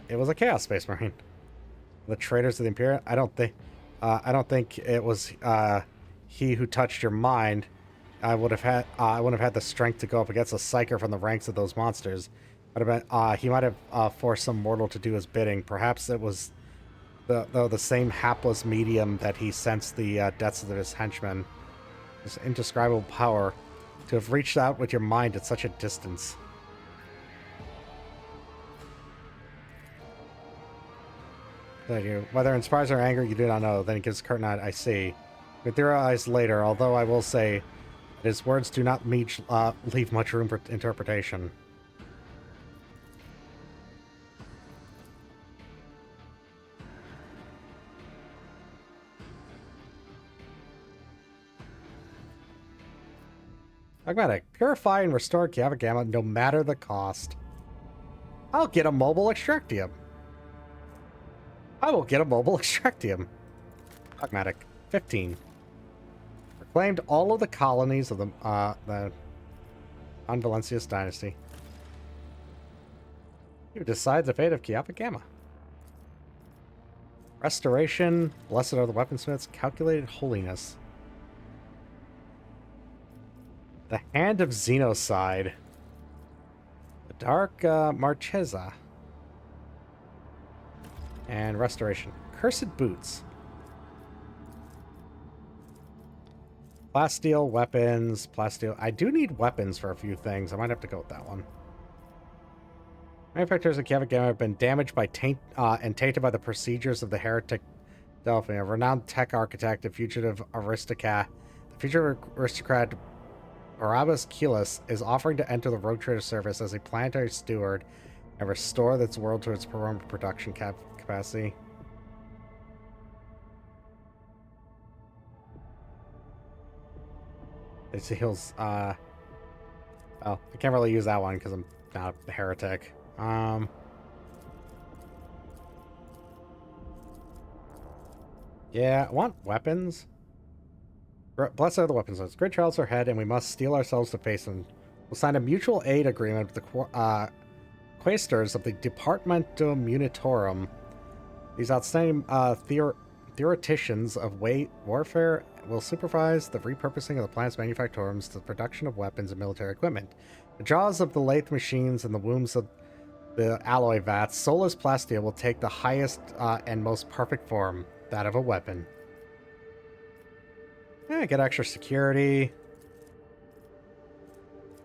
It was a Chaos Space Marine. The traitors of the Imperium. I don't think it was he who touched your mind. I wouldn't have had the strength to go up against a psyker from the ranks of those monsters. He might have forced some mortal to do his bidding. Perhaps it was the same hapless medium that he sensed the deaths of his henchmen. This indescribable power to have reached out with your mind at such a distance. Whether it inspires or anger, you do not know. Then he gives curtain eye, I see. We theorize later, although I will say his words do not leave much room for interpretation. Pragmatic. Purify and restore Kiava Gamma no matter the cost. I'll get a mobile extractium. I will get a mobile extractium. Pragmatic. 15. Reclaimed all of the colonies of the Convalencius dynasty. You decide the fate of Kiava Gamma. Restoration. Blessed are the weaponsmiths. Calculated holiness. The Hand of Xenocide. The Dark Marchesa. And Restoration. Cursed Boots. Plasteel weapons. Plasteel. I do need weapons for a few things. I might have to go with that one. Manufacturers of Kiava Gamma have been damaged by and tainted by the procedures of the heretic Delphine, a renowned tech architect, a fugitive aristocrat. The future aristocrat Barabbas Keyless is offering to enter the Rogue Trader service as a planetary steward And restore this world to its permanent production capacity. It heals, well, I can't really use that one because I'm not a heretic. Yeah, I want weapons. Blessed are the weapons. It's great trials are ahead, and we must steel ourselves to face them. We'll sign a mutual aid agreement with the quaestors of the Departmentum Munitorum. These outstanding theoreticians of warfare will supervise the repurposing of the planet's manufactorums to the production of weapons and military equipment. The jaws of the lathe machines and the wombs of the alloy vats, Solus Plastia will take the highest and most perfect form, that of a weapon. Get extra security.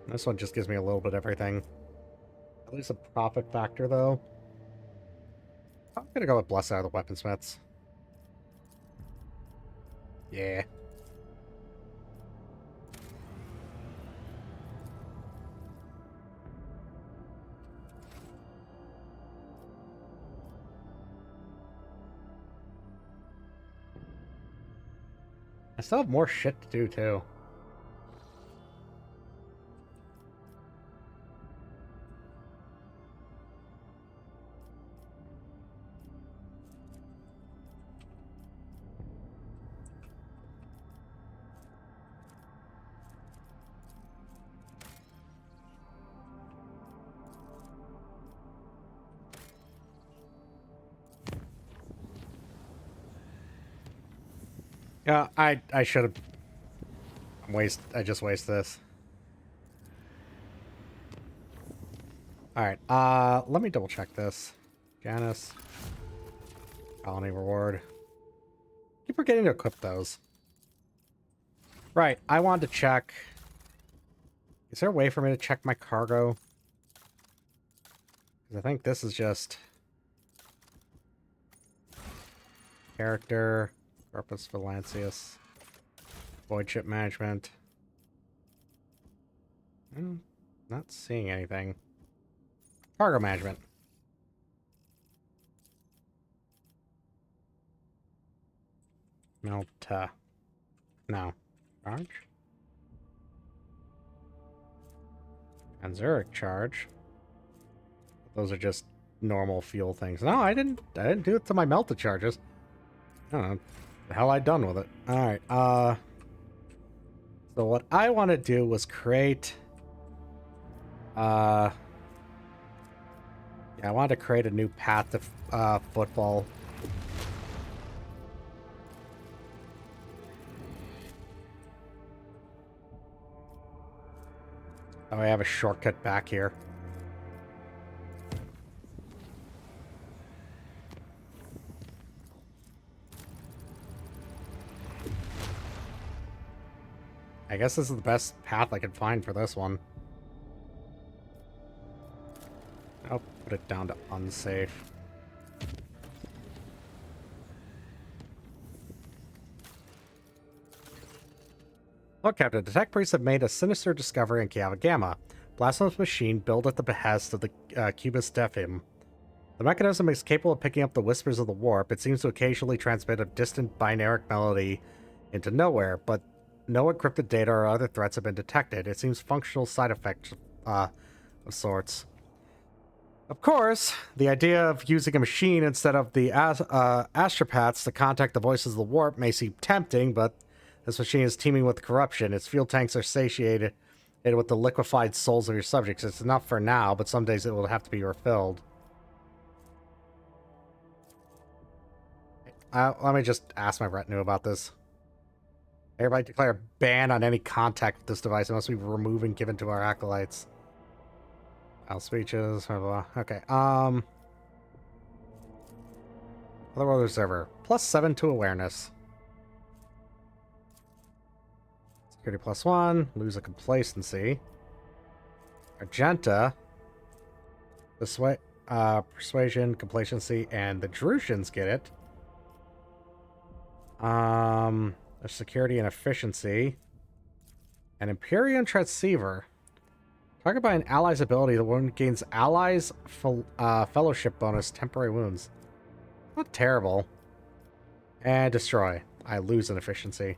This one just gives me a little bit of everything. At least a profit factor, though. I'm gonna go with Blessed Are the Weaponsmiths. Yeah. I still have more shit to do, too. Yeah, I should have I just waste this. Alright, let me double check this. Janice. Colony reward. Keep forgetting to equip those. Right, I wanted to check. Is there a way for me to check my cargo? Because I think this is just character. Corpus Valancius. Void ship management. Not seeing anything. Cargo management. Melt. No. Charge. And Zurich charge. Those are just normal fuel things. No, I didn't do it to my melted charges. I don't know the hell I done with it. Alright, so what I want to do was create yeah, I wanted to create a new path to football. Oh, I have a shortcut back here. I guess this is the best path I could find for this one. I'll put it down to unsafe. Look, Captain, the tech priests have made a sinister discovery in Kiava Gamma. Blasphemous machine built at the behest of the Cubus Dephim. The mechanism is capable of picking up the whispers of the warp. It seems to occasionally transmit a distant binaric melody into nowhere, but no encrypted data or other threats have been detected. It seems functional side effects of sorts. Of course, the idea of using a machine instead of the astropaths to contact the voices of the warp may seem tempting, but this machine is teeming with corruption. Its fuel tanks are satiated with the liquefied souls of your subjects. It's enough for now, but some days it will have to be refilled. Let me just ask my retinue about this. Everybody declare a ban on any contact with this device. It must be removed and given to our acolytes. All speeches, blah, blah, blah. Okay, Otherworld Observer. +7 to awareness. Security +1. Lose a complacency. Argenta. Persuasion, complacency, and the Drusians get it. There's security and efficiency. An Empyrean transceiver. Targeted by an ally's ability, the wound gains allies fellowship bonus temporary wounds. Not terrible. And destroy. I lose an efficiency.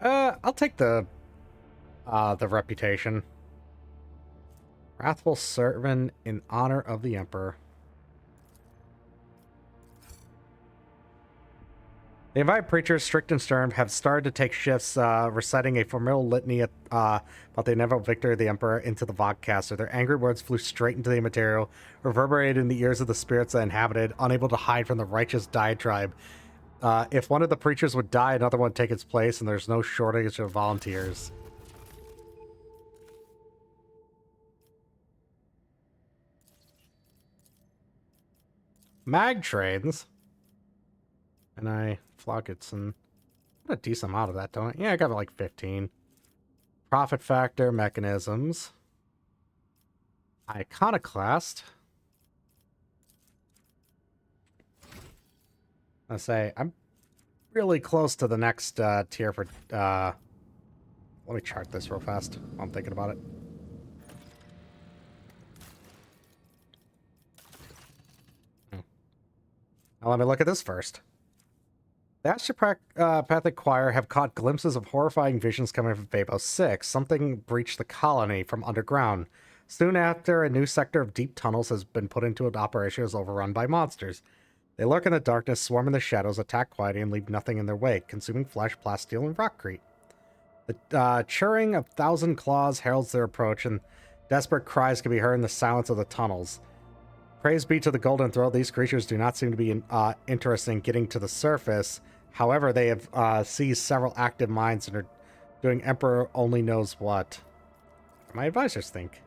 I'll take the reputation. Wrathful servant in honor of the Emperor. The invited preachers, strict and stern, have started to take shifts reciting a formidable litany about the inevitable victory of the Emperor into the Vodcaster. Their angry words flew straight into the material, reverberated in the ears of the spirits that inhabited, unable to hide from the righteous diatribe. If one of the preachers would die, another one would take its place, and there's no shortage of volunteers. Mag trains. And I Flockets and a decent amount of that, don't I? Yeah, I got like 15. Profit factor, mechanisms. Iconoclast. I say I'm really close to the next tier for let me chart this real fast while I'm thinking about it. Now let me look at this first. The Astropathic Choir have caught glimpses of horrifying visions coming from Phobos 6. Something breached the colony from underground. Soon after, a new sector of deep tunnels has been put into an operation as overrun by monsters. They lurk in the darkness, swarm in the shadows, attack quietly, and leave nothing in their wake, consuming flesh, plasteel, and rockcrete. The churring of 1,000 claws heralds their approach, and desperate cries can be heard in the silence of the tunnels. Praise be to the Golden Throat, these creatures do not seem to be interested in getting to the surface. However, they have seized several active mines and are doing Emperor only knows what. My advisors think.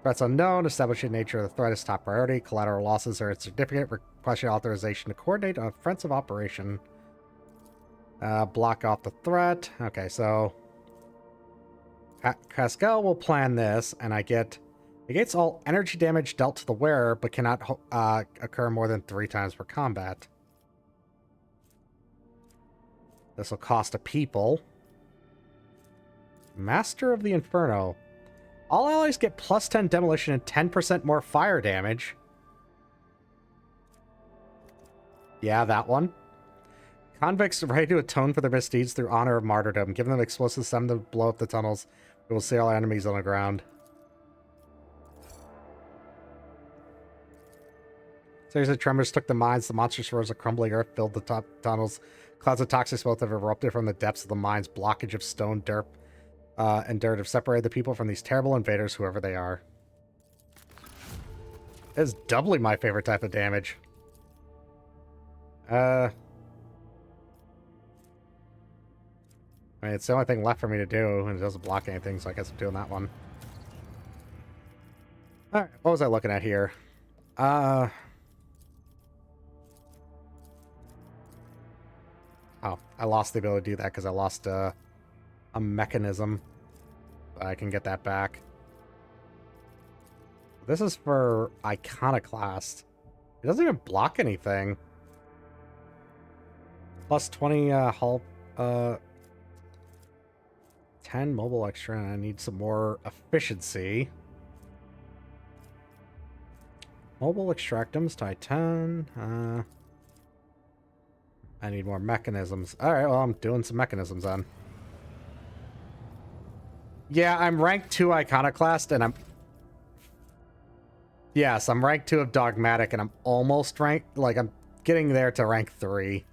Threats unknown, establishing nature of the threat is top priority. Collateral losses are insignificant, requesting authorization to coordinate an offensive operation. Block off the threat. Okay, so Pascal will plan this, and I get... Negates all energy damage dealt to the wearer, but cannot occur more than 3 times per combat. This will cost a people. Master of the Inferno. All allies get plus 10 demolition and 10% more fire damage. Yeah, that one. Convicts ready to atone for their misdeeds through honor of martyrdom. Give them explosives, send them to blow up the tunnels. We will see all enemies on the ground. Series of tremors took the mines. The monstrous roars of crumbling earth filled the top tunnels. Clouds of toxic smoke have erupted from the depths of the mines. Blockage of stone, dirt, and dirt have separated the people from these terrible invaders, whoever they are. It's doubly my favorite type of damage. I mean, it's the only thing left for me to do, and it doesn't block anything, so I guess I'm doing that one. Alright, what was I looking at here? Oh, I lost the ability to do that because I lost a mechanism. I can get that back. This is for Iconoclast. It doesn't even block anything. Plus 20 hull, 10 mobile extra, and I need some more efficiency. Mobile extractums, Titan. I need more mechanisms. Alright, well, I'm doing some mechanisms then. Yeah, I'm rank 2 Iconoclast, and I'm... Yes, I'm rank 2 of Dogmatic, and I'm almost ranked... Like, I'm getting there to rank 3.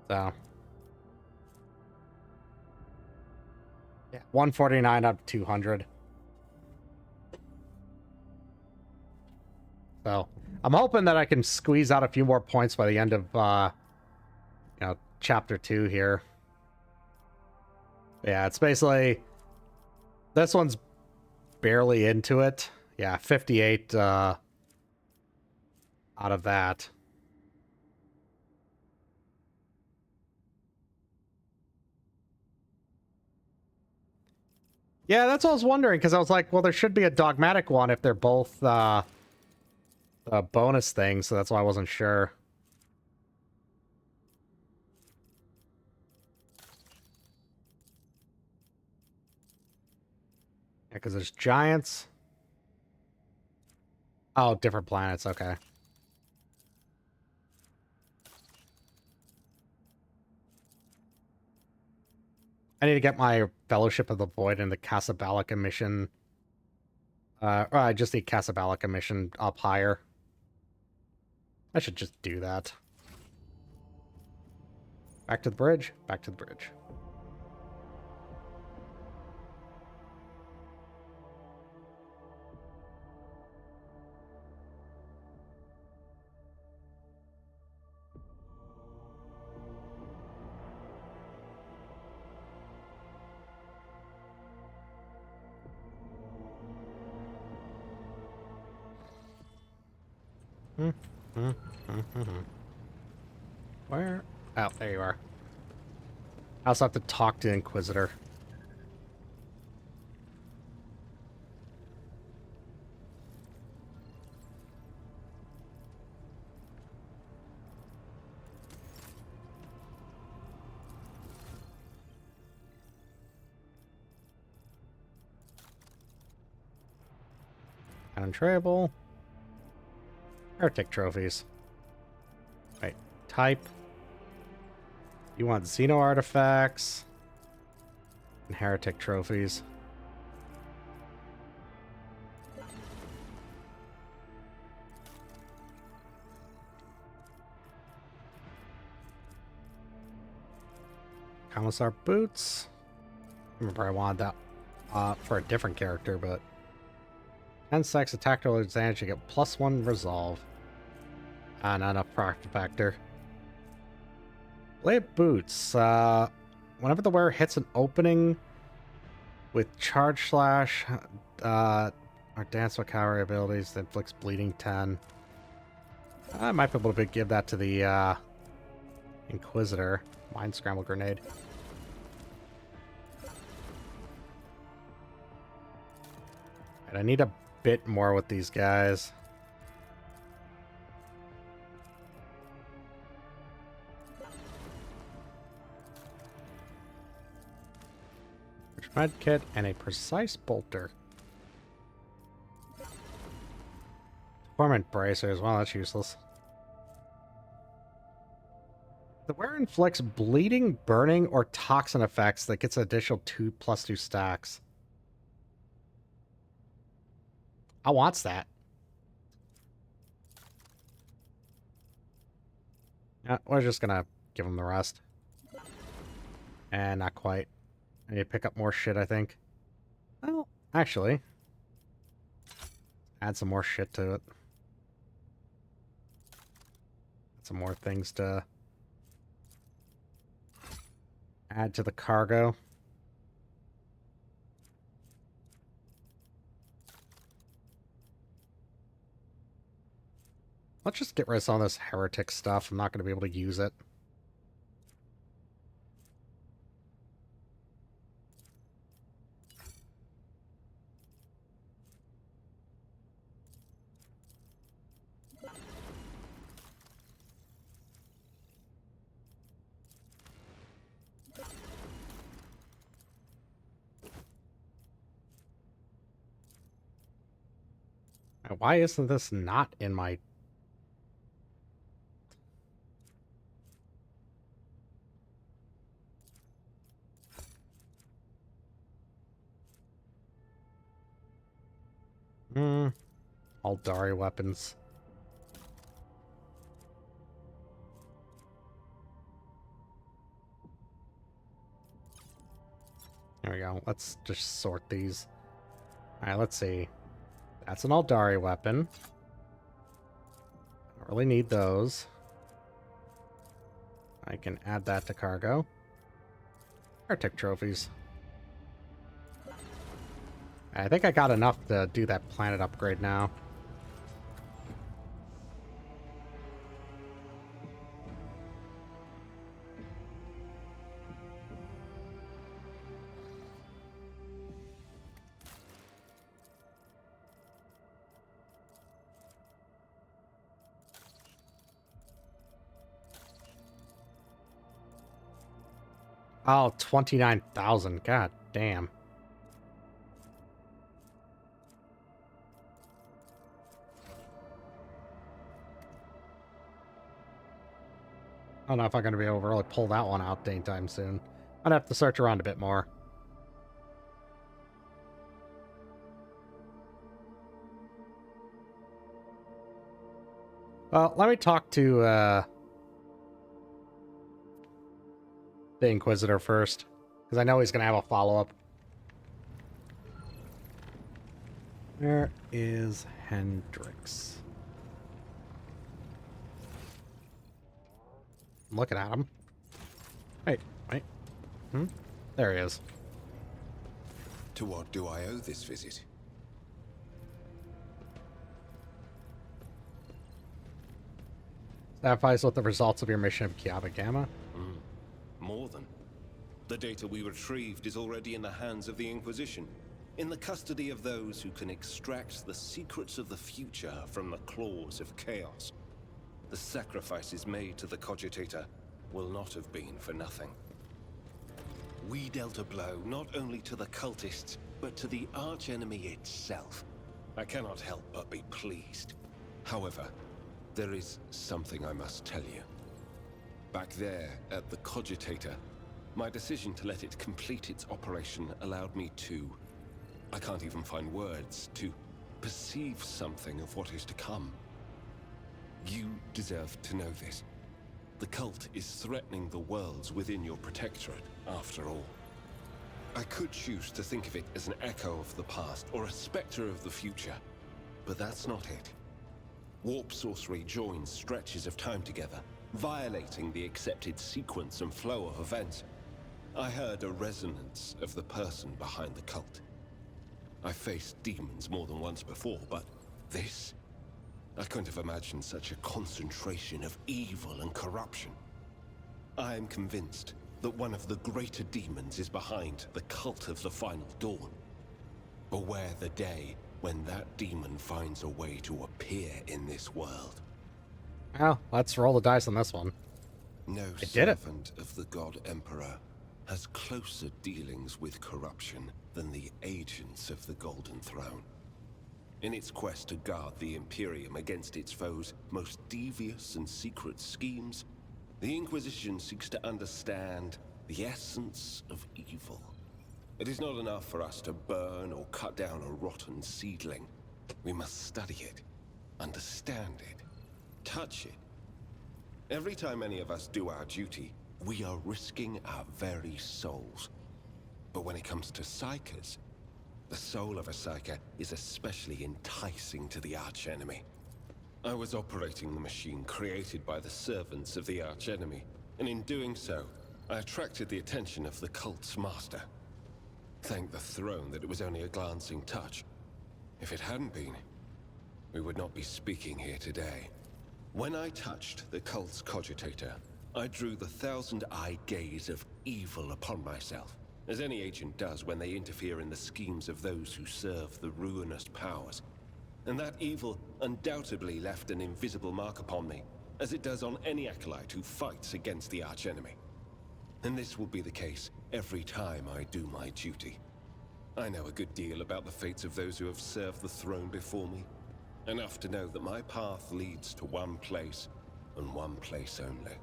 So... Yeah, 149 out of 200. So... I'm hoping that I can squeeze out a few more points by the end of, chapter 2 here. Yeah, it's basically... This one's barely into it. Yeah, 58, out of that. Yeah, that's what I was wondering, because I was like, well, there should be a Dogmatic one if they're both, a bonus thing, so that's why I wasn't sure. Yeah, because there's giants. Oh, different planets. Okay. I need to get my Fellowship of the Void and the Casablanca mission. I just need Casablanca mission up higher. I should just do that. Back to the bridge. Back to the bridge. Where? Oh, there you are. I also have to talk to Inquisitor. Untraceable. Heretic trophies. Wait, type. You want Xeno artifacts and heretic trophies. Commissar boots. Remember, I wanted that for a different character, but 10 sex attack roll advantage, you get +1 resolve. Not enough proc factor. Blade boots. Whenever the wearer hits an opening with charge slash, or dance with cavalry abilities, that inflicts bleeding 10. I might be able to give that to the Inquisitor. Mind scramble grenade. And I need a bit more with these guys. Med kit and a precise bolter. Torment bracers. Well, that's useless. The wearer inflicts bleeding, burning, or toxin effects that gets additional 2+2 stacks. I wants that. We're just gonna give him the rest. And not quite. I need to pick up more shit, I think. Well, actually, add some more shit to it. Some more things to add to the cargo. Let's just get rid of some of this heretic stuff. I'm not going to be able to use it. Why isn't this not in my... Aldari weapons. There we go. Let's just sort these. Alright, let's see. That's an Aldari weapon. Don't really need those. I can add that to cargo. Heretic trophies. I think I got enough to do that planet upgrade now. Oh, 29,000. God damn. don't know if I'm going to be able to really pull that one out anytime soon. I'd have to search around a bit more. Well, let me talk to the Inquisitor first, because I know he's going to have a follow-up. Where is Hendrix? I'm looking at him. Wait. There he is. To what do I owe this visit? Satisfies with the results of your mission of Kiava Gamma. More than. The data we retrieved is already in the hands of the Inquisition, in the custody of those who can extract the secrets of the future from the claws of chaos. The sacrifices made to the Cogitator will not have been for nothing. We dealt a blow not only to the cultists, but to the archenemy itself. I cannot help but be pleased. However, there is something I must tell you. Back there at the Cogitator, my decision to let it complete its operation allowed me to... I can't even find words to perceive something of what is to come. You deserve to know this. The cult is threatening the worlds within your protectorate, after all. I could choose to think of it as an echo of the past, or a specter of the future, but that's not it. Warp sorcery joins stretches of time together, violating the accepted sequence and flow of events. I heard a resonance of the person behind the cult. I faced demons more than once before, but this? I couldn't have imagined such a concentration of evil and corruption. I am convinced that one of the greater demons is behind the cult of the Final Dawn. Beware the day when that demon finds a way to appear in this world. Well, let's roll the dice on this one. No I did it. servant of the God Emperor has closer dealings with corruption than the agents of the Golden Throne. In its quest to guard the Imperium against its foes' most devious and secret schemes, the Inquisition seeks to understand the essence of evil. It is not enough for us to burn or cut down a rotten seedling. We must study it, understand it, touch it. Every time any of us do our duty, we are risking our very souls. But when it comes to Psykers, the soul of a Psyker is especially enticing to the archenemy. I was operating the machine created by the servants of the archenemy, and in doing so, I attracted the attention of the cult's master. Thank the throne that it was only a glancing touch. If it hadn't been, we would not be speaking here today. When I touched the cult's Cogitator, I drew the thousand-eye gaze of evil upon myself, as any agent does when they interfere in the schemes of those who serve the ruinous powers. And that evil undoubtedly left an invisible mark upon me, as it does on any acolyte who fights against the archenemy. And this will be the case every time I do my duty. I know a good deal about the fates of those who have served the throne before me. Enough to know that my path leads to one place, and one place only.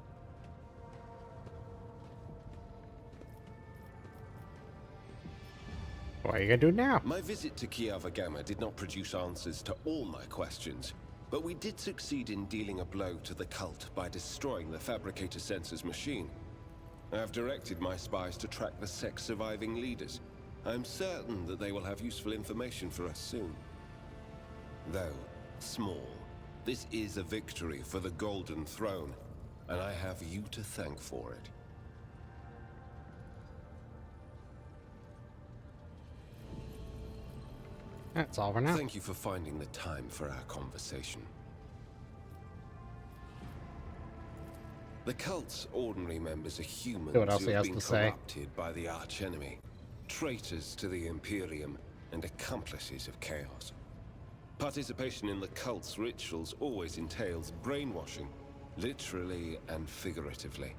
What are you gonna do now? My visit to Kiava Gamma did not produce answers to all my questions, but we did succeed in dealing a blow to the cult by destroying the Fabricator Sensor's machine. I have directed my spies to track the sect's surviving leaders. I am certain that they will have useful information for us soon. Though small, this is a victory for the Golden Throne, and I have you to thank for it. That's all for now. Thank you for finding the time for our conversation. The cult's ordinary members are humans See what else who he have has been to say. corrupted by the archenemy, traitors to the Imperium, and accomplices of chaos. Participation in the cult's rituals always entails brainwashing, literally and figuratively.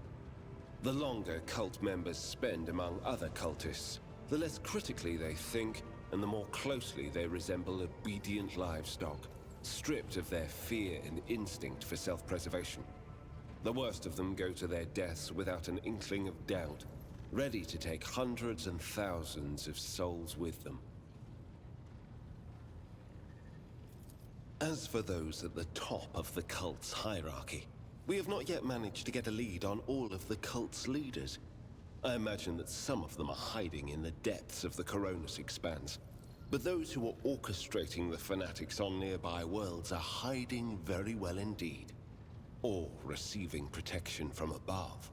The longer cult members spend among other cultists, the less critically they think, and the more closely they resemble obedient livestock, stripped of their fear and instinct for self-preservation. The worst of them go to their deaths without an inkling of doubt, ready to take hundreds and thousands of souls with them. As for those at the top of the cult's hierarchy, we have not yet managed to get a lead on all of the cult's leaders. I imagine that some of them are hiding in the depths of the Coronis Expanse. But those who are orchestrating the fanatics on nearby worlds are hiding very well indeed. Or receiving protection from above.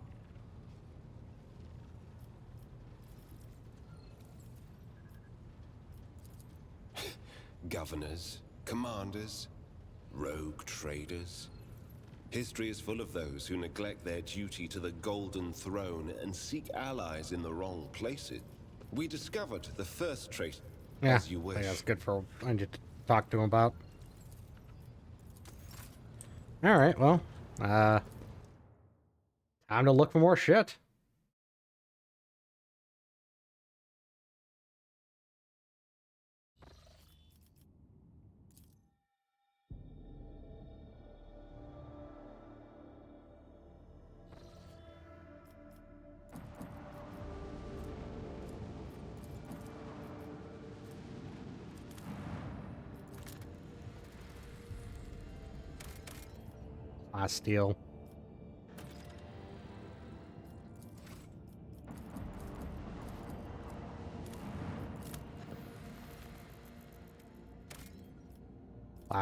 Governors, commanders, rogue traders. History is full of those who neglect their duty to the Golden Throne and seek allies in the wrong places. We discovered the first trait, as you I wish. think that's good for Angie to talk to him about. Alright, well, time to look for more shit. Steel.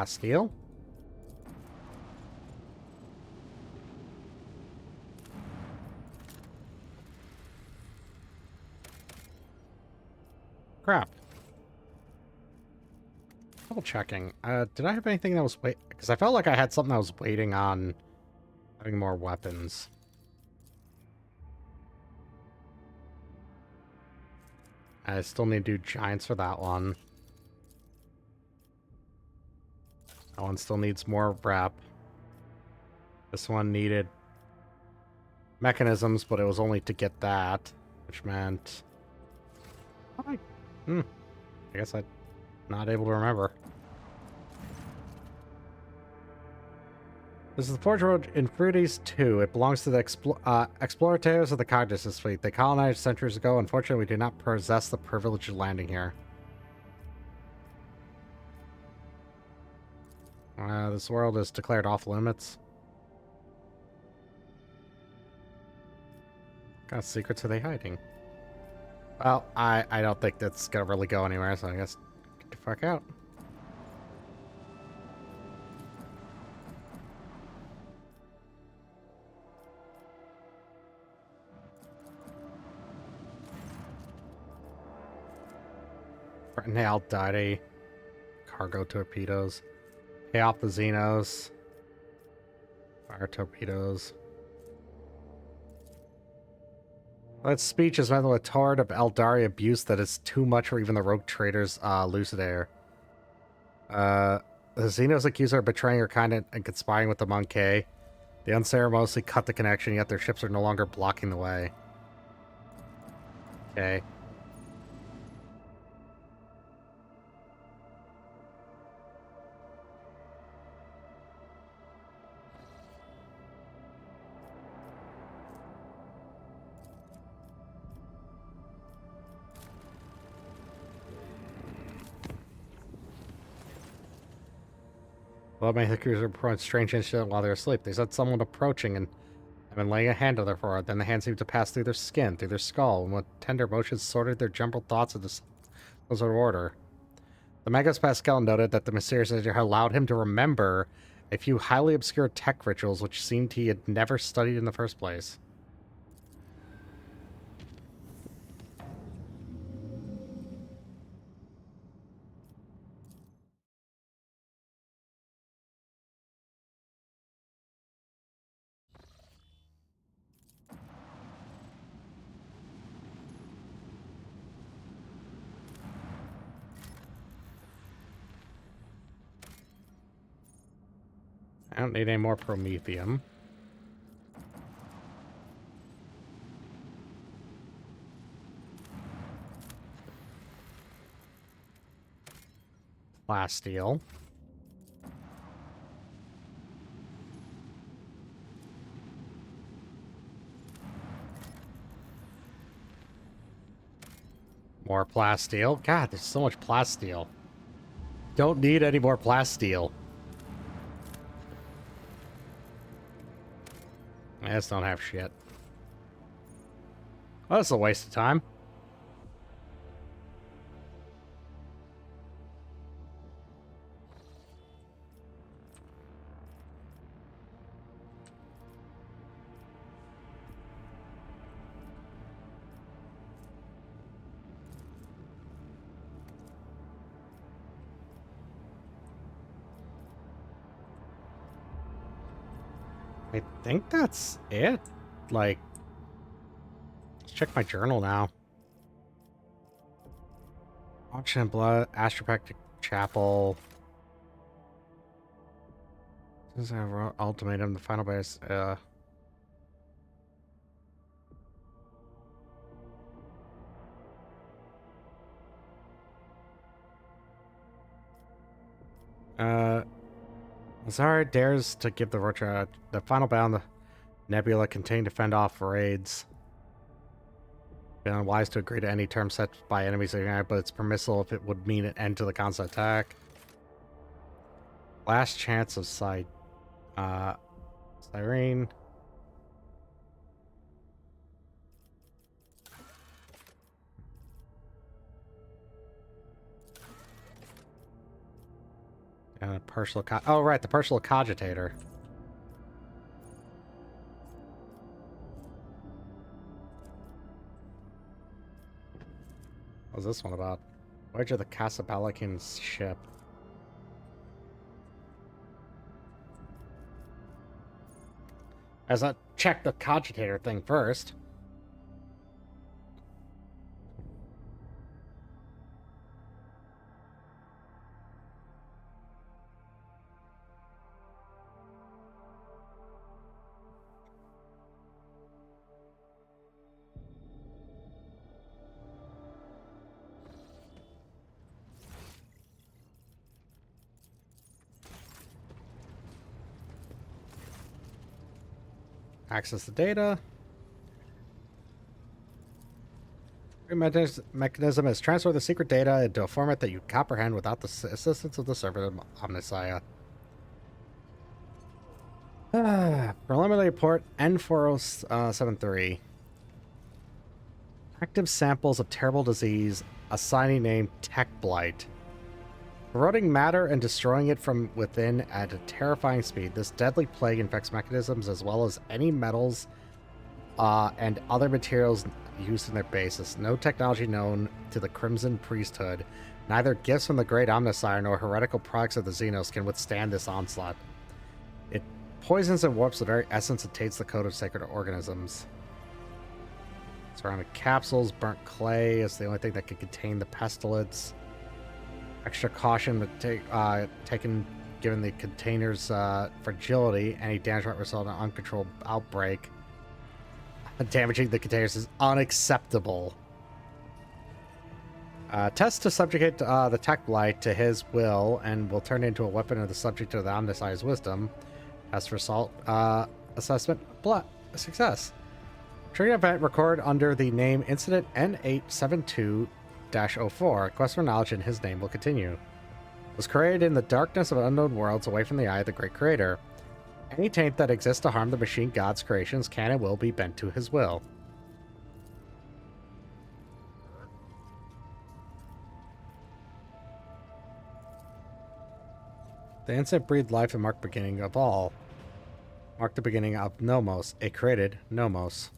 Steel. Crap. Double checking. Did I have anything that was because I felt like I had something that was waiting on having more weapons. I still need to do giants for that one. That one still needs more rep. This one needed mechanisms, but it was only to get that, which meant I guess I'm not able to remember. This is the Forge Road in Fruities 2. It belongs to the Explorators of the Cognitus fleet. They colonized centuries ago. Unfortunately, we do not possess the privilege of landing here. This world is declared off limits. What kind of secrets are they hiding? Well, I don't think that's gonna really go anywhere, so I guess get the fuck out. Now Dide cargo torpedoes. Pay off the Xenos. Fire torpedoes. That speech is met with a torrent of Eldari abuse that is too much for even the rogue traders Lucidaire. The Xenos accuse her of betraying her kind and conspiring with the Monkey. They unceremoniously cut the connection, yet their ships are no longer blocking the way. Okay. Well, my hickers report strange incident while they're asleep. They said someone approaching and have been laying a hand on their forehead. Then the hand seemed to pass through their skin, through their skull, and with tender motions sorted their jumbled thoughts into some sort of order. The Magus Pascal noted that the mysterious editor had allowed him to remember a few highly obscure tech rituals which seemed he had never studied in the first place. I don't need any more Promethium. Plasteel. More plasteel. God, there's so much plasteel. Don't need any more plasteel. I just don't have shit. Well, that's a waste of time. I think that's it. Like, let's check my journal now. Auction and Blood, Astropactic Chapel. This is our ultimatum, the final base. Lazar dares to give the Rocha the final bound the Nebula contained to fend off raids. Been unwise to agree to any terms set by enemies of the United, but it's permissible if it would mean an end to the constant attack. Last chance of Cyrene. And a partial oh right, the partial cogitator. What's this one about? Voyage of the Casabalacan's ship. As I check the cogitator thing first. Access the data. Mechanism is transfer the secret data into a format that you comprehend without the assistance of the server Omnissiah. Preliminary report N4073. Active samples of terrible disease, assigning name Tech Blight. Corroding matter and destroying it from within at a terrifying speed, this deadly plague infects mechanisms as well as any metals and other materials used in their basis. No technology known to the Crimson Priesthood, neither gifts from the Great Omnissiah nor heretical products of the Xenos can withstand this onslaught. It poisons and warps the very essence and taints the code of sacred organisms. Ceramic capsules, burnt clay is the only thing that can contain the pestilence. Extra caution taken given the container's fragility. Any damage might result in an uncontrolled outbreak. Damaging the containers is unacceptable. Test to subjugate the Tech Blight to his will and will turn into a weapon of the subject to the Omnissiah's wisdom. Test result assessment. Success. Trigger event record under the name Incident N872-04. Quest for knowledge in his name will continue. Was created in the darkness of unknown worlds away from the eye of the great creator. Any taint that exists to harm the machine god's creations can and will be bent to his will. The incident breathed life and marked the beginning of all. Marked the beginning of Nomos, a created Nomos.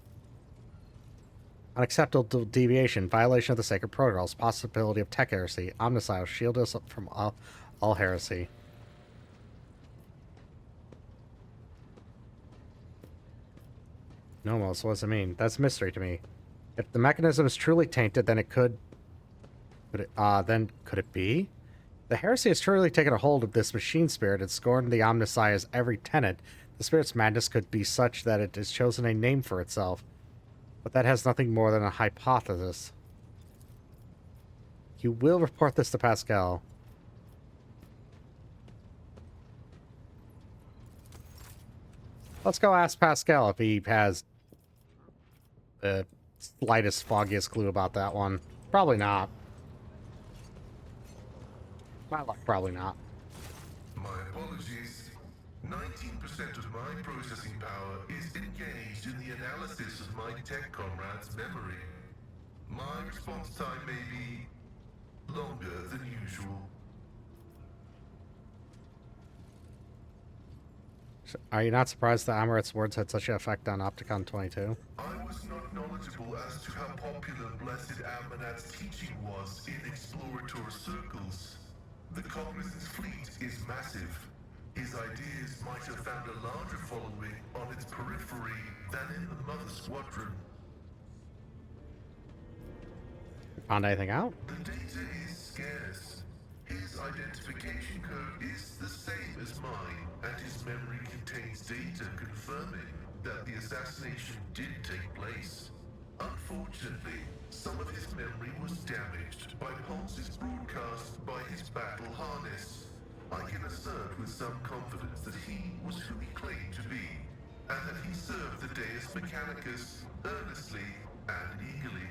Unacceptable deviation, violation of the sacred protocols, possibility of tech heresy. Omnissiah, shield us from all heresy. Nomos, what does it mean? That's a mystery to me. If the mechanism is truly tainted, then it could it be? The heresy has truly taken a hold of this machine spirit and scorned the Omnissiah's every tenet. The spirit's madness could be such that it has chosen a name for itself. But that has nothing more than a hypothesis. You will report this to Pascal. Let's go ask Pascal if he has the slightest, foggiest clue about that one. Probably not. My luck, probably not. My apologies. 19% of my processing power is engaged in the analysis of my tech comrade's memory. My response time may be longer than usual. Are you not surprised that Amaret's words had such an effect on Opticon 22? I was not knowledgeable as to how popular Blessed Ammanat's teaching was in explorator circles. The Cognizant's fleet is massive. His ideas might have found a larger following on its periphery than in the Mother Squadron. Found anything out? The data is scarce. His identification code is the same as mine, and his memory contains data confirming that the assassination did take place. Unfortunately, some of his memory was damaged by pulses broadcast by his battle harness. I can assert with some confidence that he was who he claimed to be, and that he served the Deus Mechanicus earnestly and eagerly.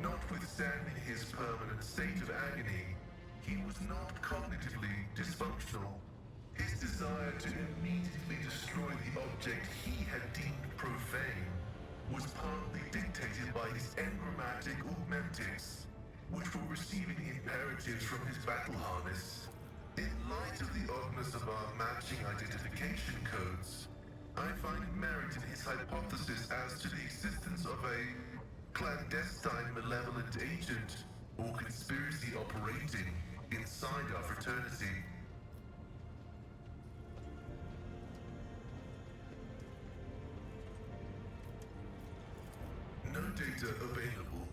Notwithstanding his permanent state of agony, he was not cognitively dysfunctional. His desire to immediately destroy the object he had deemed profane was partly dictated by his engrammatic augmentics, which were receiving imperatives from his battle harness. In light of the oddness of our matching identification codes, I find merit in his hypothesis as to the existence of a clandestine malevolent agent or conspiracy operating inside our fraternity. No data available.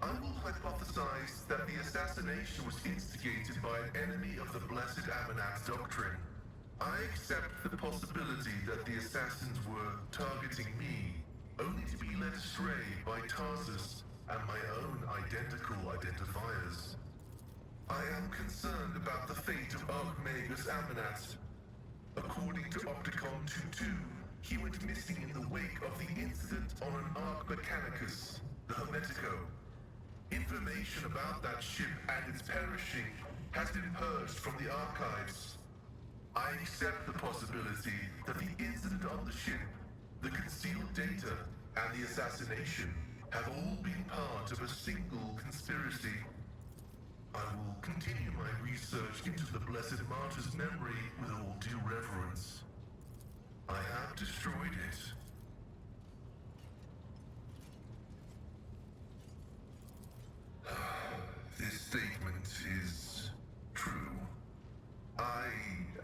I will hypothesize that the assassination was instigated by an enemy of the Blessed Ammanat's doctrine. I accept the possibility that the assassins were targeting me, only to be led astray by Tarsus and my own identical identifiers. I am concerned about the fate of Archmagus Ammanat. According to Opticon 22, he went missing in the wake of the incident on an Arch Mechanicus, the Hermetico. Information about that ship and its perishing has been purged from the archives. I accept the possibility that the incident on the ship, the concealed data, and the assassination have all been part of a single conspiracy. I will continue my research into the Blessed Martyr's memory with all due reverence. I have destroyed it. This statement is true. I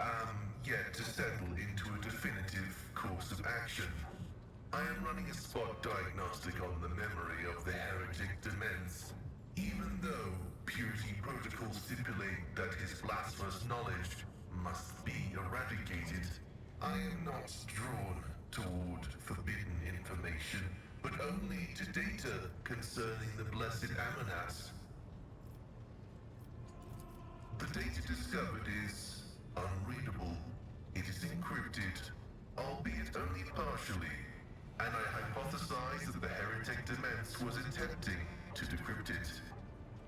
am yet to settle into a definitive course of action. I am running a spot diagnostic on the memory of the heretic Demens, even though purity protocols stipulate that his blasphemous knowledge must be eradicated. I am not drawn toward forbidden information, but only to data concerning the Blessed Ammanat. The data discovered is unreadable. It is encrypted, albeit only partially, and I hypothesize that the heretic Demens was attempting to decrypt it.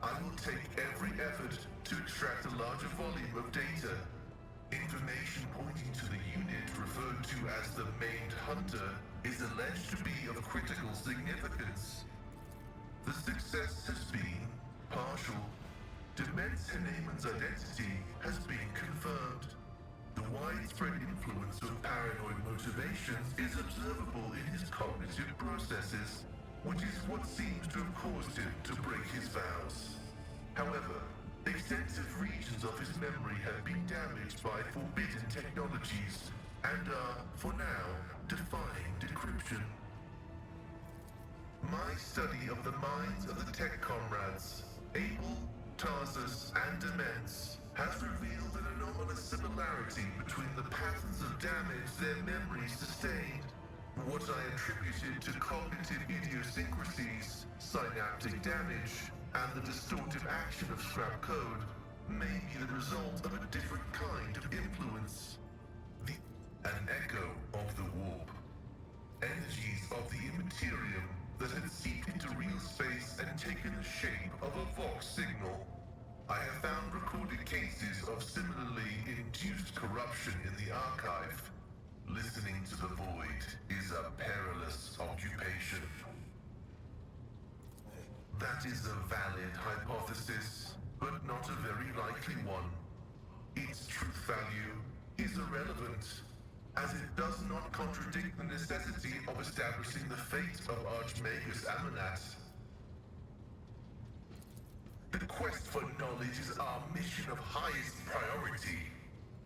I will take every effort to extract a larger volume of data. Information pointing to the unit referred to as the Maimed Hunter is alleged to be of critical significance. The success has been partial. Demens Haneman's identity has been confirmed. The widespread influence of paranoid motivations is observable in his cognitive processes, which is what seems to have caused him to break his vows. However, extensive regions of his memory have been damaged by forbidden technologies and are, for now, defying decryption. My study of the minds of the tech comrades, Abel, Tarsus, and Demens, has revealed an anomalous similarity between the patterns of damage their memories sustained. What I attributed to cognitive idiosyncrasies, synaptic damage, and the distortive action of scrap code may be the result of a different kind of influence. An echo of the warp. Energies of the Immaterium that had seeped into real space and taken the shape of a Vox signal. I have found recorded cases of similarly induced corruption in the archive. Listening to the void is a perilous occupation. That is a valid hypothesis, but not a very likely one. Its truth value is irrelevant, as it does not contradict the necessity of establishing the fate of Archmagus Amanat. The quest for knowledge is our mission of highest priority.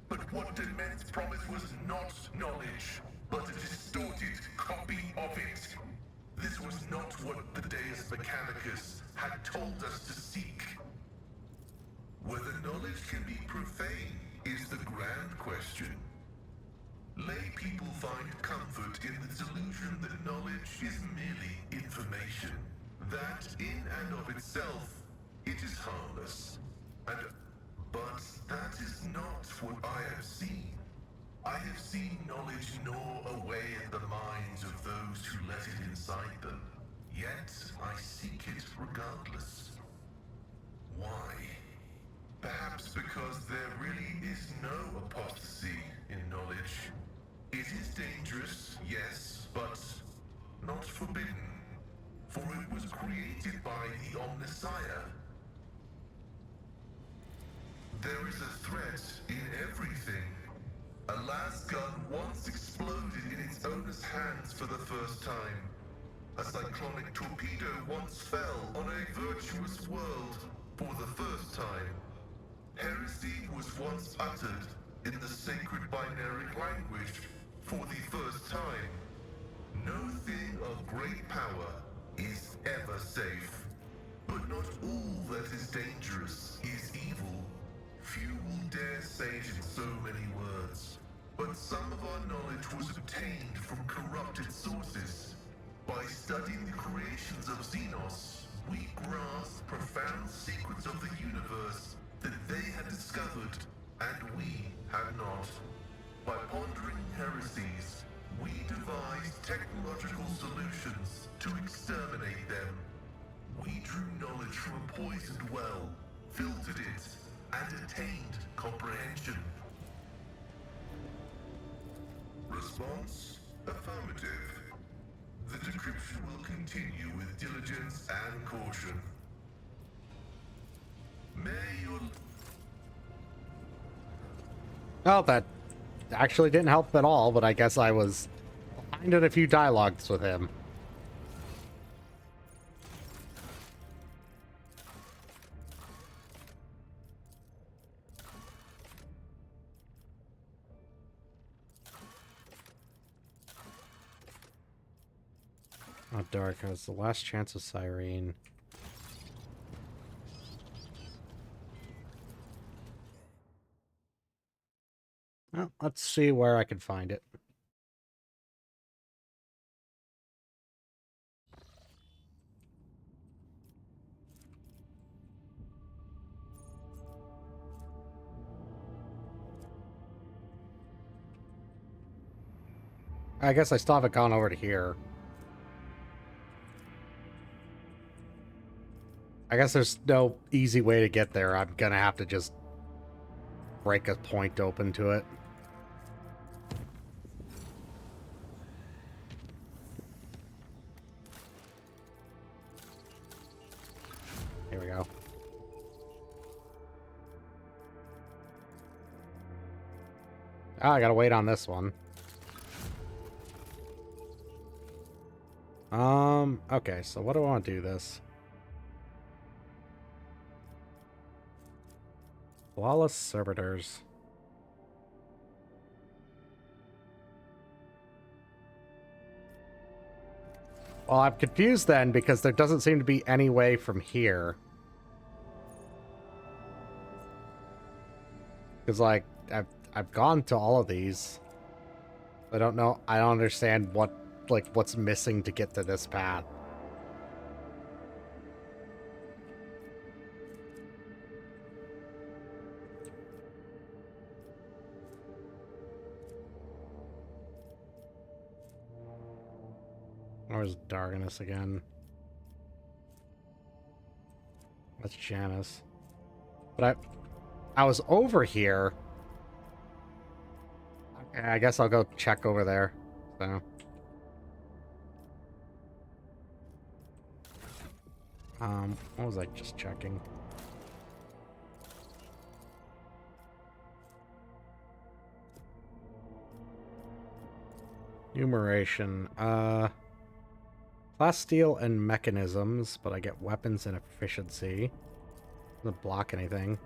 But what Dement's promise was not knowledge, but a distorted copy of it. This was not what the Deus Mechanicus had told us to seek. Whether knowledge can be profane is the grand question. Lay people find comfort in the delusion that knowledge is merely information. That, in and of itself, it is harmless. But that is not what I have seen. I have seen knowledge gnaw away at the minds of those who let it inside them. Yet I seek it regardless. Why? Perhaps because there really is no apostasy in knowledge. It is dangerous, yes, but not forbidden. For it was created by the Omnissiah. There is a threat in everything. A lasgun once exploded in its owner's hands for the first time. A cyclonic torpedo once fell on a virtuous world for the first time. Heresy was once uttered in the sacred binary language for the first time. No thing of great power is ever safe. But not all that is dangerous is evil. Few will dare say it in so many words, but some of our knowledge was obtained from corrupted sources. By studying the creations of Xenos, we grasped profound secrets of the universe that they had discovered, and we had not. By pondering heresies, we devised technological solutions to exterminate them. We drew knowledge from a poisoned well, filtered it, and attained comprehension. Response? Affirmative. The decryption will continue with diligence and caution. May your... Well, that actually didn't help at all, but I guess I was behind in a few dialogues with him. Oh, dark. It was the last chance of Cyrene. Well, let's see where I can find it. I guess I still haven't gone over to here. I guess there's no easy way to get there. I'm gonna have to just break a point open to it. Here we go. Ah, I gotta wait on this one. Okay, so what do I want to do this? Flawless servitors. Well, I'm confused then because there doesn't seem to be any way from here. Because like I've gone to all of these. I don't know. I don't understand what's missing to get to this path. Where's Darganus again? That's Janice. But I was over here. Okay, I guess I'll go check over there. So. What was I just checking? Numeration. Class steel and mechanisms, but I get weapons and efficiency. Doesn't block anything.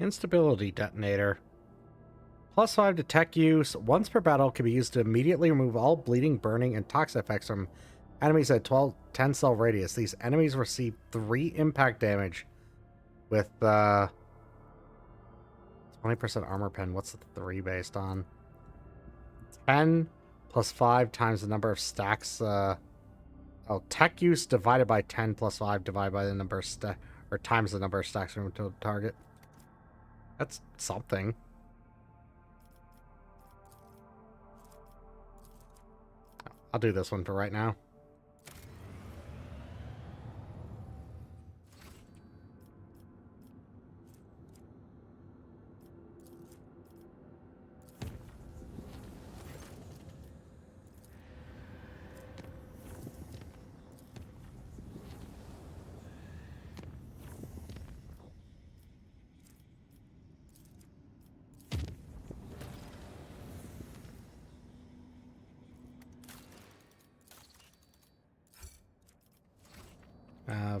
Instability detonator. +5 to tech use. Once per battle can be used to immediately remove all bleeding, burning, and toxic effects from enemies at 10 cell radius. These enemies receive 3 impact damage with 20% armor pen. What's the 3 based on? 10 plus 5 times the number of stacks. Tech use divided by 10 plus 5 divided by the number of or times the number of stacks from the target. That's something. I'll do this one for right now.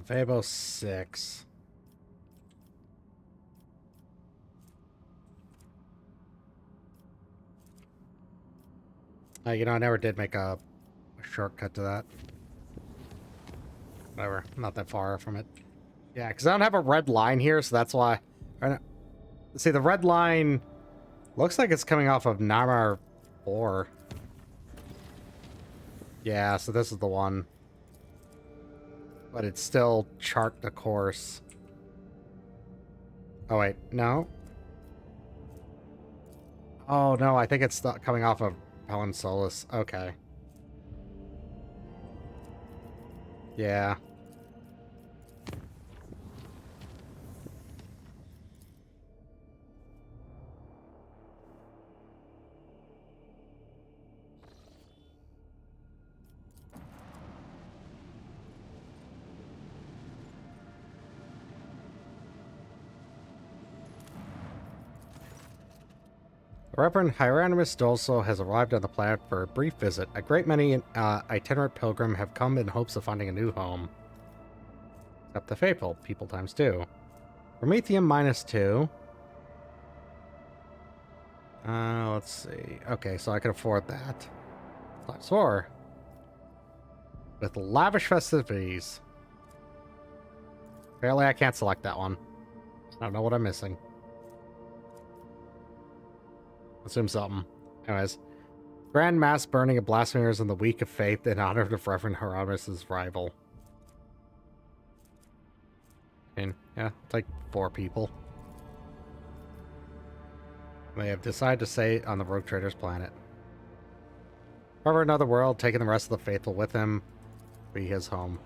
Vabo 6. You know, I never did make a shortcut to that. Whatever, I'm not that far from it. Yeah, because I don't have a red line here, so that's why. See, the red line looks like it's coming off of Narmer 4. Yeah, so this is the one. But it's still chart the course. Oh, wait. No? Oh, no. I think it's coming off of Helen Solis. Okay. Yeah. Reverend Hieronymus Dolso has arrived on the planet for a brief visit. A great many itinerant pilgrim have come in hopes of finding a new home. Except the faithful, people times 2. Promethium -2. Let's see. Okay, so I can afford that. Times 4. With lavish festivities. Apparently I can't select that one. I don't know what I'm missing. Assume something. Anyways. Grand mass burning of blasphemers in the week of faith in honor of Reverend Hieronymus' rival. And yeah, it's like 4 people. They have decided to stay on the Rogue Trader's planet. However, another world, taking the rest of the faithful with him, be his home.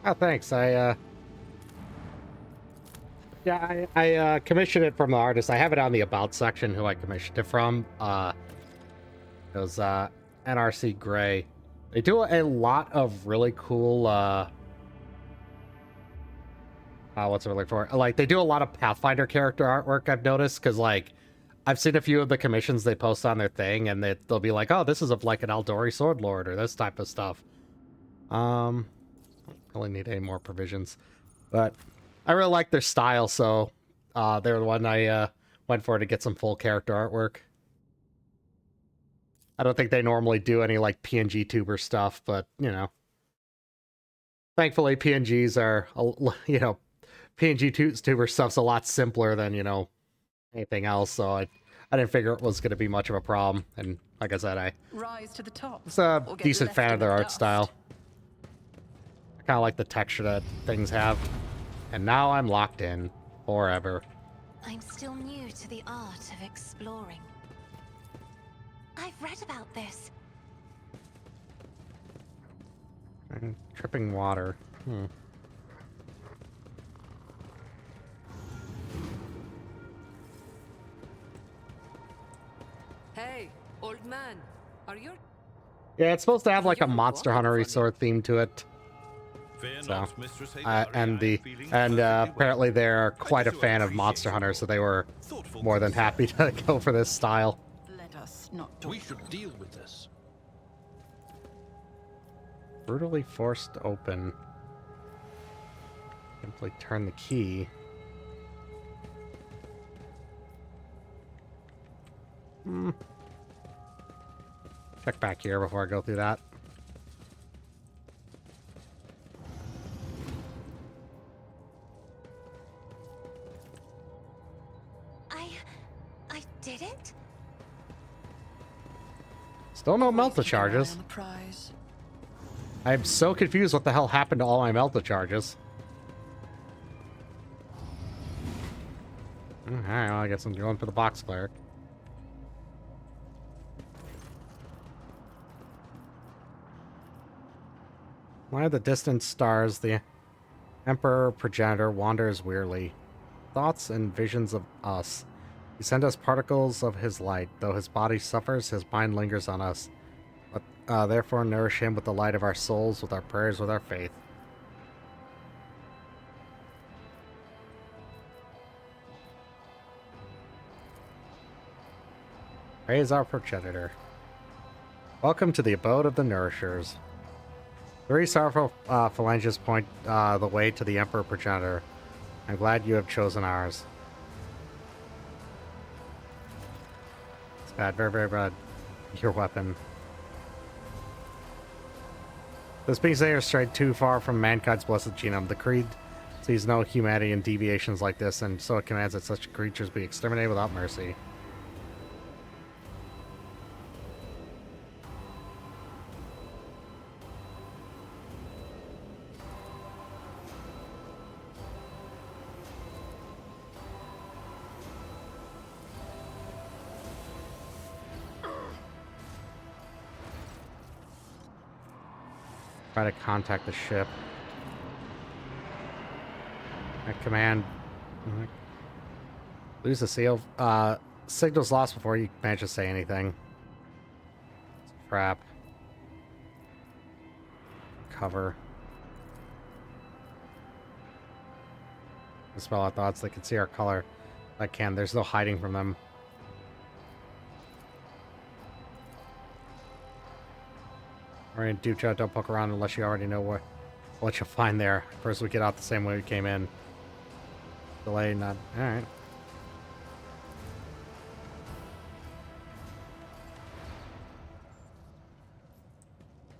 Oh, thanks. I Yeah, I commissioned it from the artist. I have it on the about section who I commissioned it from. It was NRC Gray. They do a lot of really cool what's it like for? Like they do a lot of Pathfinder character artwork, I've noticed, because like I've seen a few of the commissions they post on their thing, and they'll be like, oh, this is of like an Aldori Sword Lord or this type of stuff. Don't really need any more provisions. But I really like their style, so they're the one I went for to get some full character artwork. I don't think they normally do any like PNG tuber stuff, but you know, thankfully PNGs are, you know, PNG tuber stuff's a lot simpler than, you know, anything else. So I didn't figure it was going to be much of a problem. And like I said, I Rise to the top. was a or get decent left fan in of their the art dust. style. I kind of like the texture that things have. And now I'm locked in forever. I'm still new to the art of exploring. I've read about this. Tripping water. Hey, old man, are you? Yeah, it's supposed to have like a You're Monster walking Hunter-y funny. sort of theme to it. Fear So, not, Mistress Hikari, and I am feeling perfectly apparently well. they're quite a do fan of appreciate Monster your Hunter, so they were thoughtful more than concern. happy to go for this style. Let us not talk. We should deal with this. Brutally forced open. Simply turn the key. Check back here before I go through that. I did it? Still no Always Melta keep an eye charges. on the prize. I'm so confused what the hell happened to all my Melta charges. Alright, well, I guess I'm going for the box cleric. Why the distant stars, the Emperor Progenitor wanders wearily. Thoughts and visions of us. He sent us particles of his light. Though his body suffers, his mind lingers on us. But therefore nourish him with the light of our souls, with our prayers, with our faith. Praise our progenitor. Welcome to the abode of the Nourishers. Very sorrowful phalanges point the way to the Emperor Progenitor. I'm glad you have chosen ours. It's bad, very, very bad. Your weapon. This being said, has strayed too far from mankind's blessed genome. The Creed sees no humanity in deviations like this, and so it commands that such creatures be exterminated without mercy. Try to contact the ship. At command. Lose the seal. Signal's lost before you manage to say anything. It's a trap. Cover. Dispel our thoughts. They can see our color. I can. There's no hiding from them. Alright, Ducha, don't poke around unless you already know what you'll find there. First, we get out the same way we came in. Delay, not. Alright.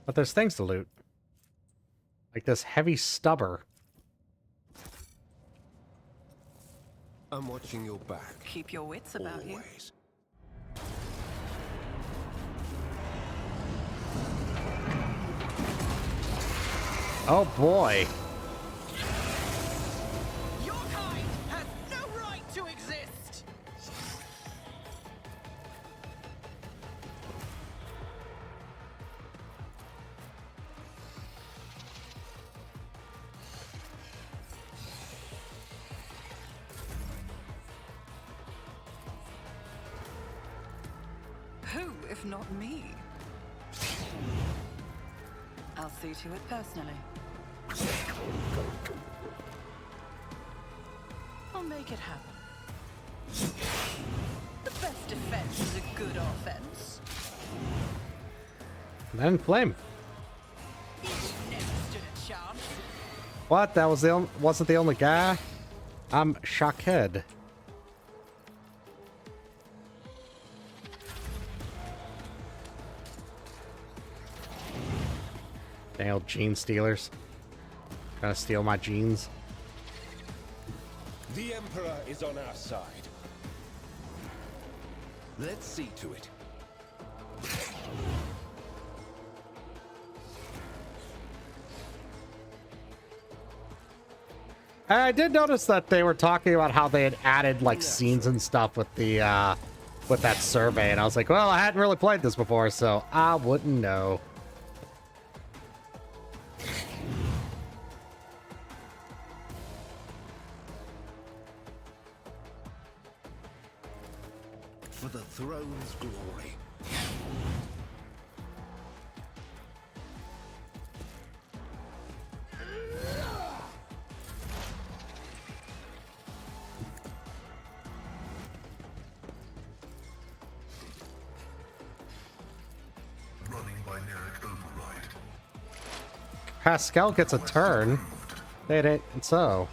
But there's things to loot. Like this heavy stubber. I'm watching your back. Keep your wits about you. Always. Oh boy. Your kind has no right to exist. Who, if not me? I'll see to it personally. I'll make it happen. The best defense is a good offense. Then flame. You never stood a chance. What? That was wasn't the only guy? I'm shocked. Dang old gene stealers. Trying to steal my genes. The Emperor is on our side. Let's see to it. I did notice that they were talking about how they had added like scenes and stuff with the with that survey, and I was like, well, I hadn't really played this before, so I wouldn't know. For the throne's glory. Running binaric override. Pascal gets a turn. It ain't so.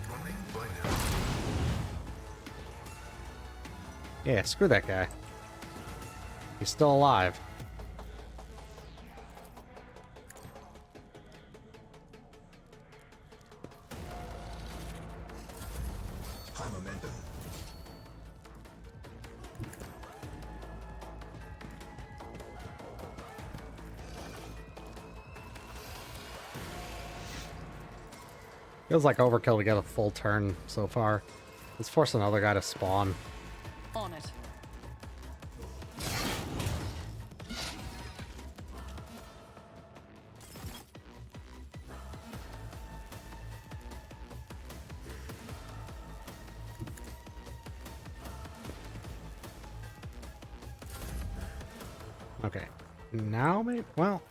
Running binaric. Yeah, screw that guy. He's still alive. High momentum. Feels like overkill to get a full turn so far. Let's force another guy to spawn. On it. Okay. Now, maybe? Well.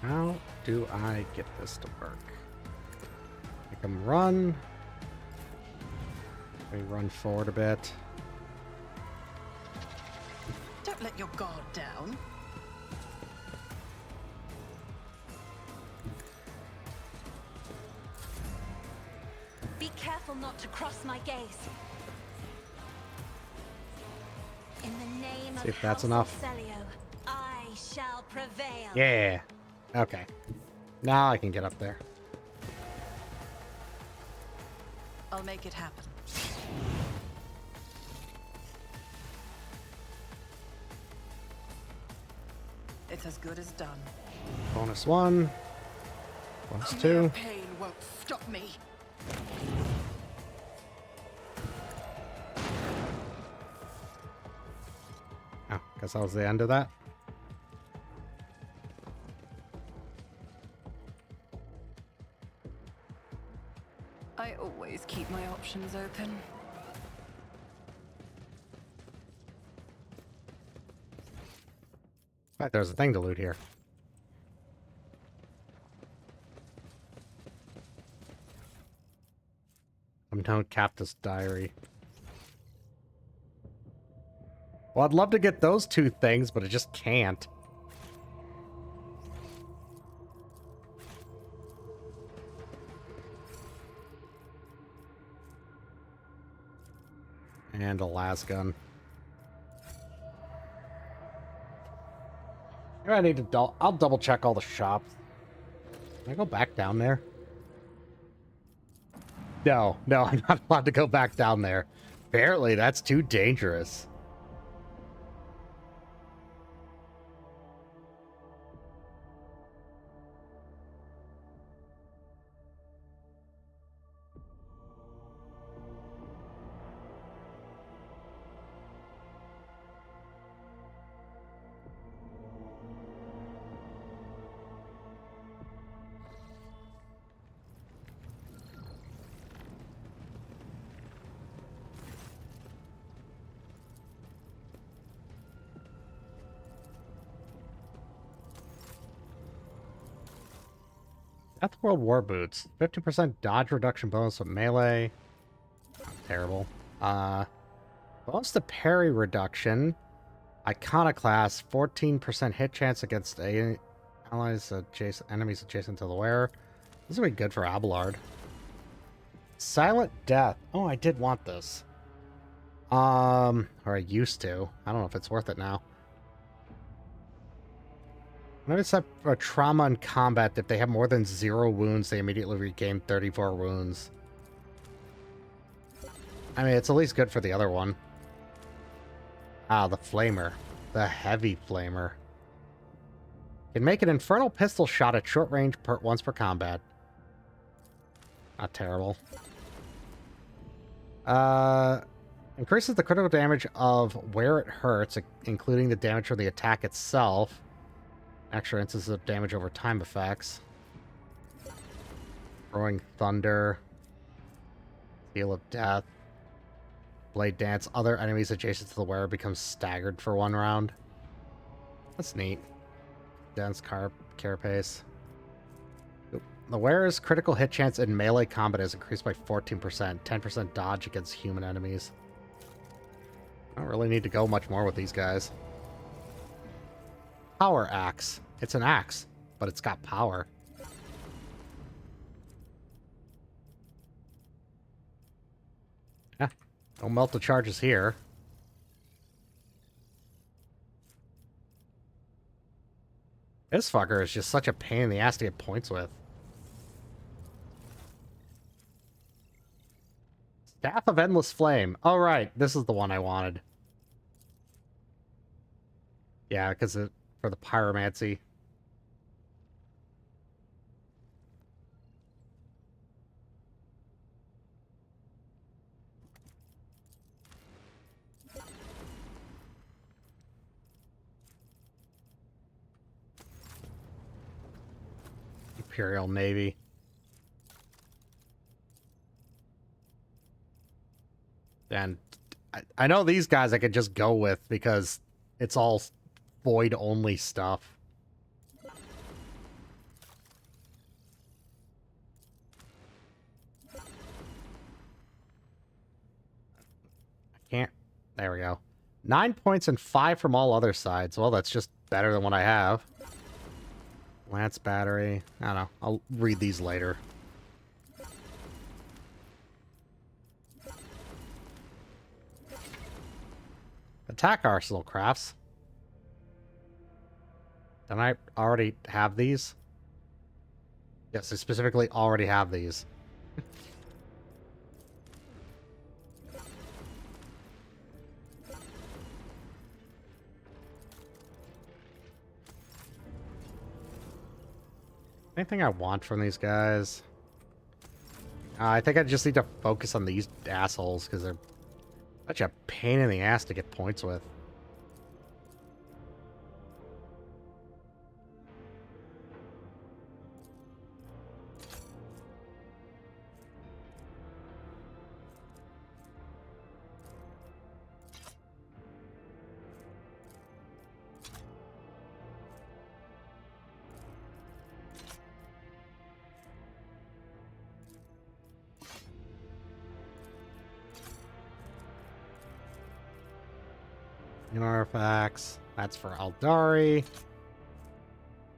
How do I get this to work? Make him run. Maybe run forward a bit. Don't let your guard down. Be careful not to cross my gaze. In the name See of if that's House enough. Celio, I shall prevail. Yeah. Okay. Now I can get up there. I'll make it happen. It's as good as done. Bonus 1. Bonus Mere 2. pain won't stop me. Oh, guess that was the end of that. I always keep my options open. Right, there's a thing to loot here. Unknown Captain's Diary. Well, I'd love to get those two things, but I just can't. And a las gun. Maybe I need to I'll double check all the shops. Can I go back down there? No, I'm not allowed to go back down there. Apparently, that's too dangerous. Deathworld War Boots. 50% dodge reduction bonus with melee. Terrible. Bonus to parry reduction. Iconoclast. 14% hit chance against allies enemies adjacent to the wearer. This would be good for Abelard. Silent Death. Oh, I did want this. Or I used to. I don't know if it's worth it now. Notice that for trauma in combat, if they have more than 0 wounds, they immediately regain 34 wounds. I mean, it's at least good for the other one. Ah, the Flamer. The Heavy Flamer. Can make an infernal pistol shot at short range once per combat. Not terrible. Increases the critical damage of where it hurts, including the damage from the attack itself. Extra instances of damage over time effects. Throwing Thunder. Seal of Death. Blade Dance. Other enemies adjacent to the wearer become staggered for 1 round. That's neat. Dense Carapace. The wearer's critical hit chance in melee combat is increased by 14%. 10% dodge against human enemies. I don't really need to go much more with these guys. Power Axe. It's an axe, but it's got power. Yeah. Don't melt the charges here. This fucker is just such a pain in the ass to get points with. Staff of Endless Flame. Oh, right. This is the one I wanted. Yeah, because for the pyromancy. Imperial Navy. And I know these guys I could just go with because it's all void only stuff. I can't. There we go. 9 points and 5 from all other sides. Well, that's just better than what I have. Lance Battery. I don't know. I'll read these later. Attack Arsenal crafts. Don't I already have these? Yes, I specifically already have these. Anything I want from these guys? I think I just need to focus on these assholes because they're such a pain in the ass to get points with. Artifacts. That's for Aldari.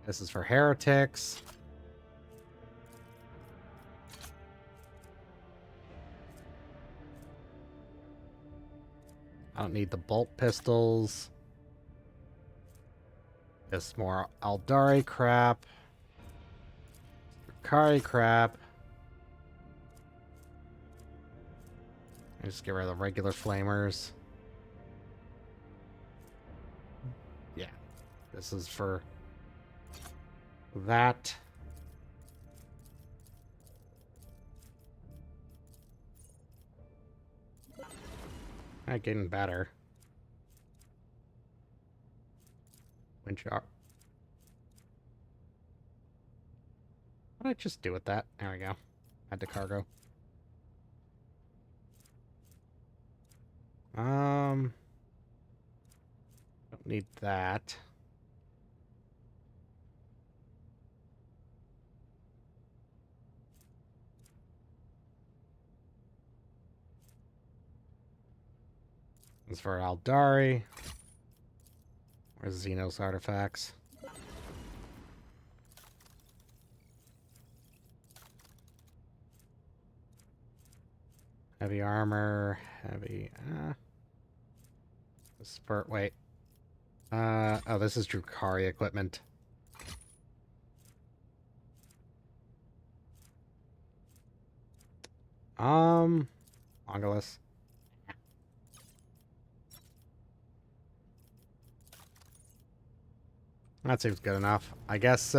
This is for heretics. I don't need the bolt pistols. This more Aldari crap. Kari crap. I just get rid of the regular flamers. Yeah, this is for that. Getting better. Winch up. What did I just do with that? There we go. Add to cargo. Don't need that. This is for Aldari. Where's Xenos artifacts? Heavy armor, heavy. Spurt. Wait. Oh, this is Drukhari equipment. Mongolus. That seems good enough. I guess,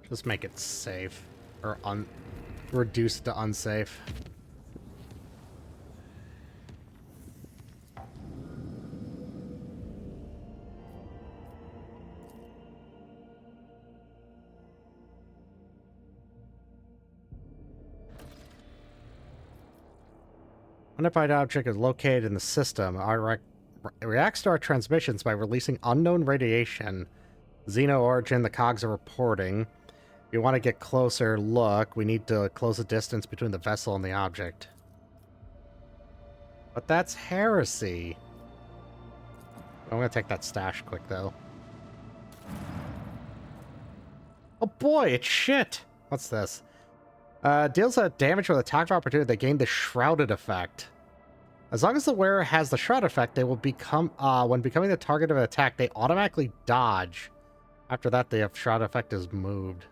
just make it safe. Or reduce to unsafe. Unidentified object is located in the system. It reacts to our transmissions by releasing unknown radiation. Xeno origin, the cogs are reporting. If you want to get closer, look. We need to close the distance between the vessel and the object. But that's heresy. I'm going to take that stash quick, though. Oh boy, it's shit! What's this? Deals a damage with attack of opportunity. They gain the Shrouded effect. As long as the wearer has the Shroud effect, they will become, when becoming the target of an attack, they automatically dodge. After that, the Shroud effect is moved.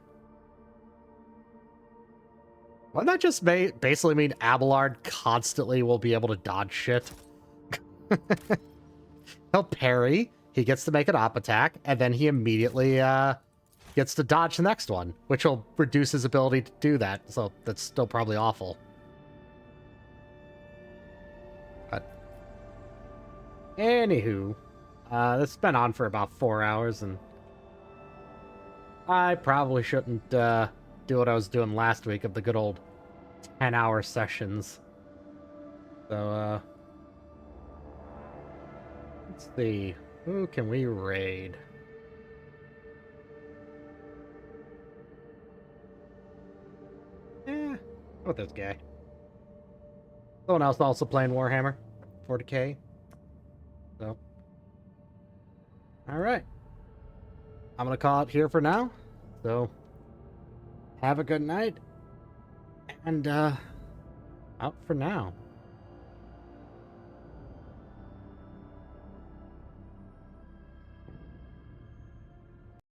Wouldn't that just basically mean Abelard constantly will be able to dodge shit? He'll parry, he gets to make an op attack, and then he immediately gets to dodge the next one, which will reduce his ability to do that, so that's still probably awful. But anywho, this has been on for about 4 hours, and I probably shouldn't do what I was doing last week of the good old 10-hour sessions. So, let's see. Who can we raid? How about this guy? Someone else also playing Warhammer 40k. So, alright. I'm gonna call it here for now. So, have a good night. And, out for now.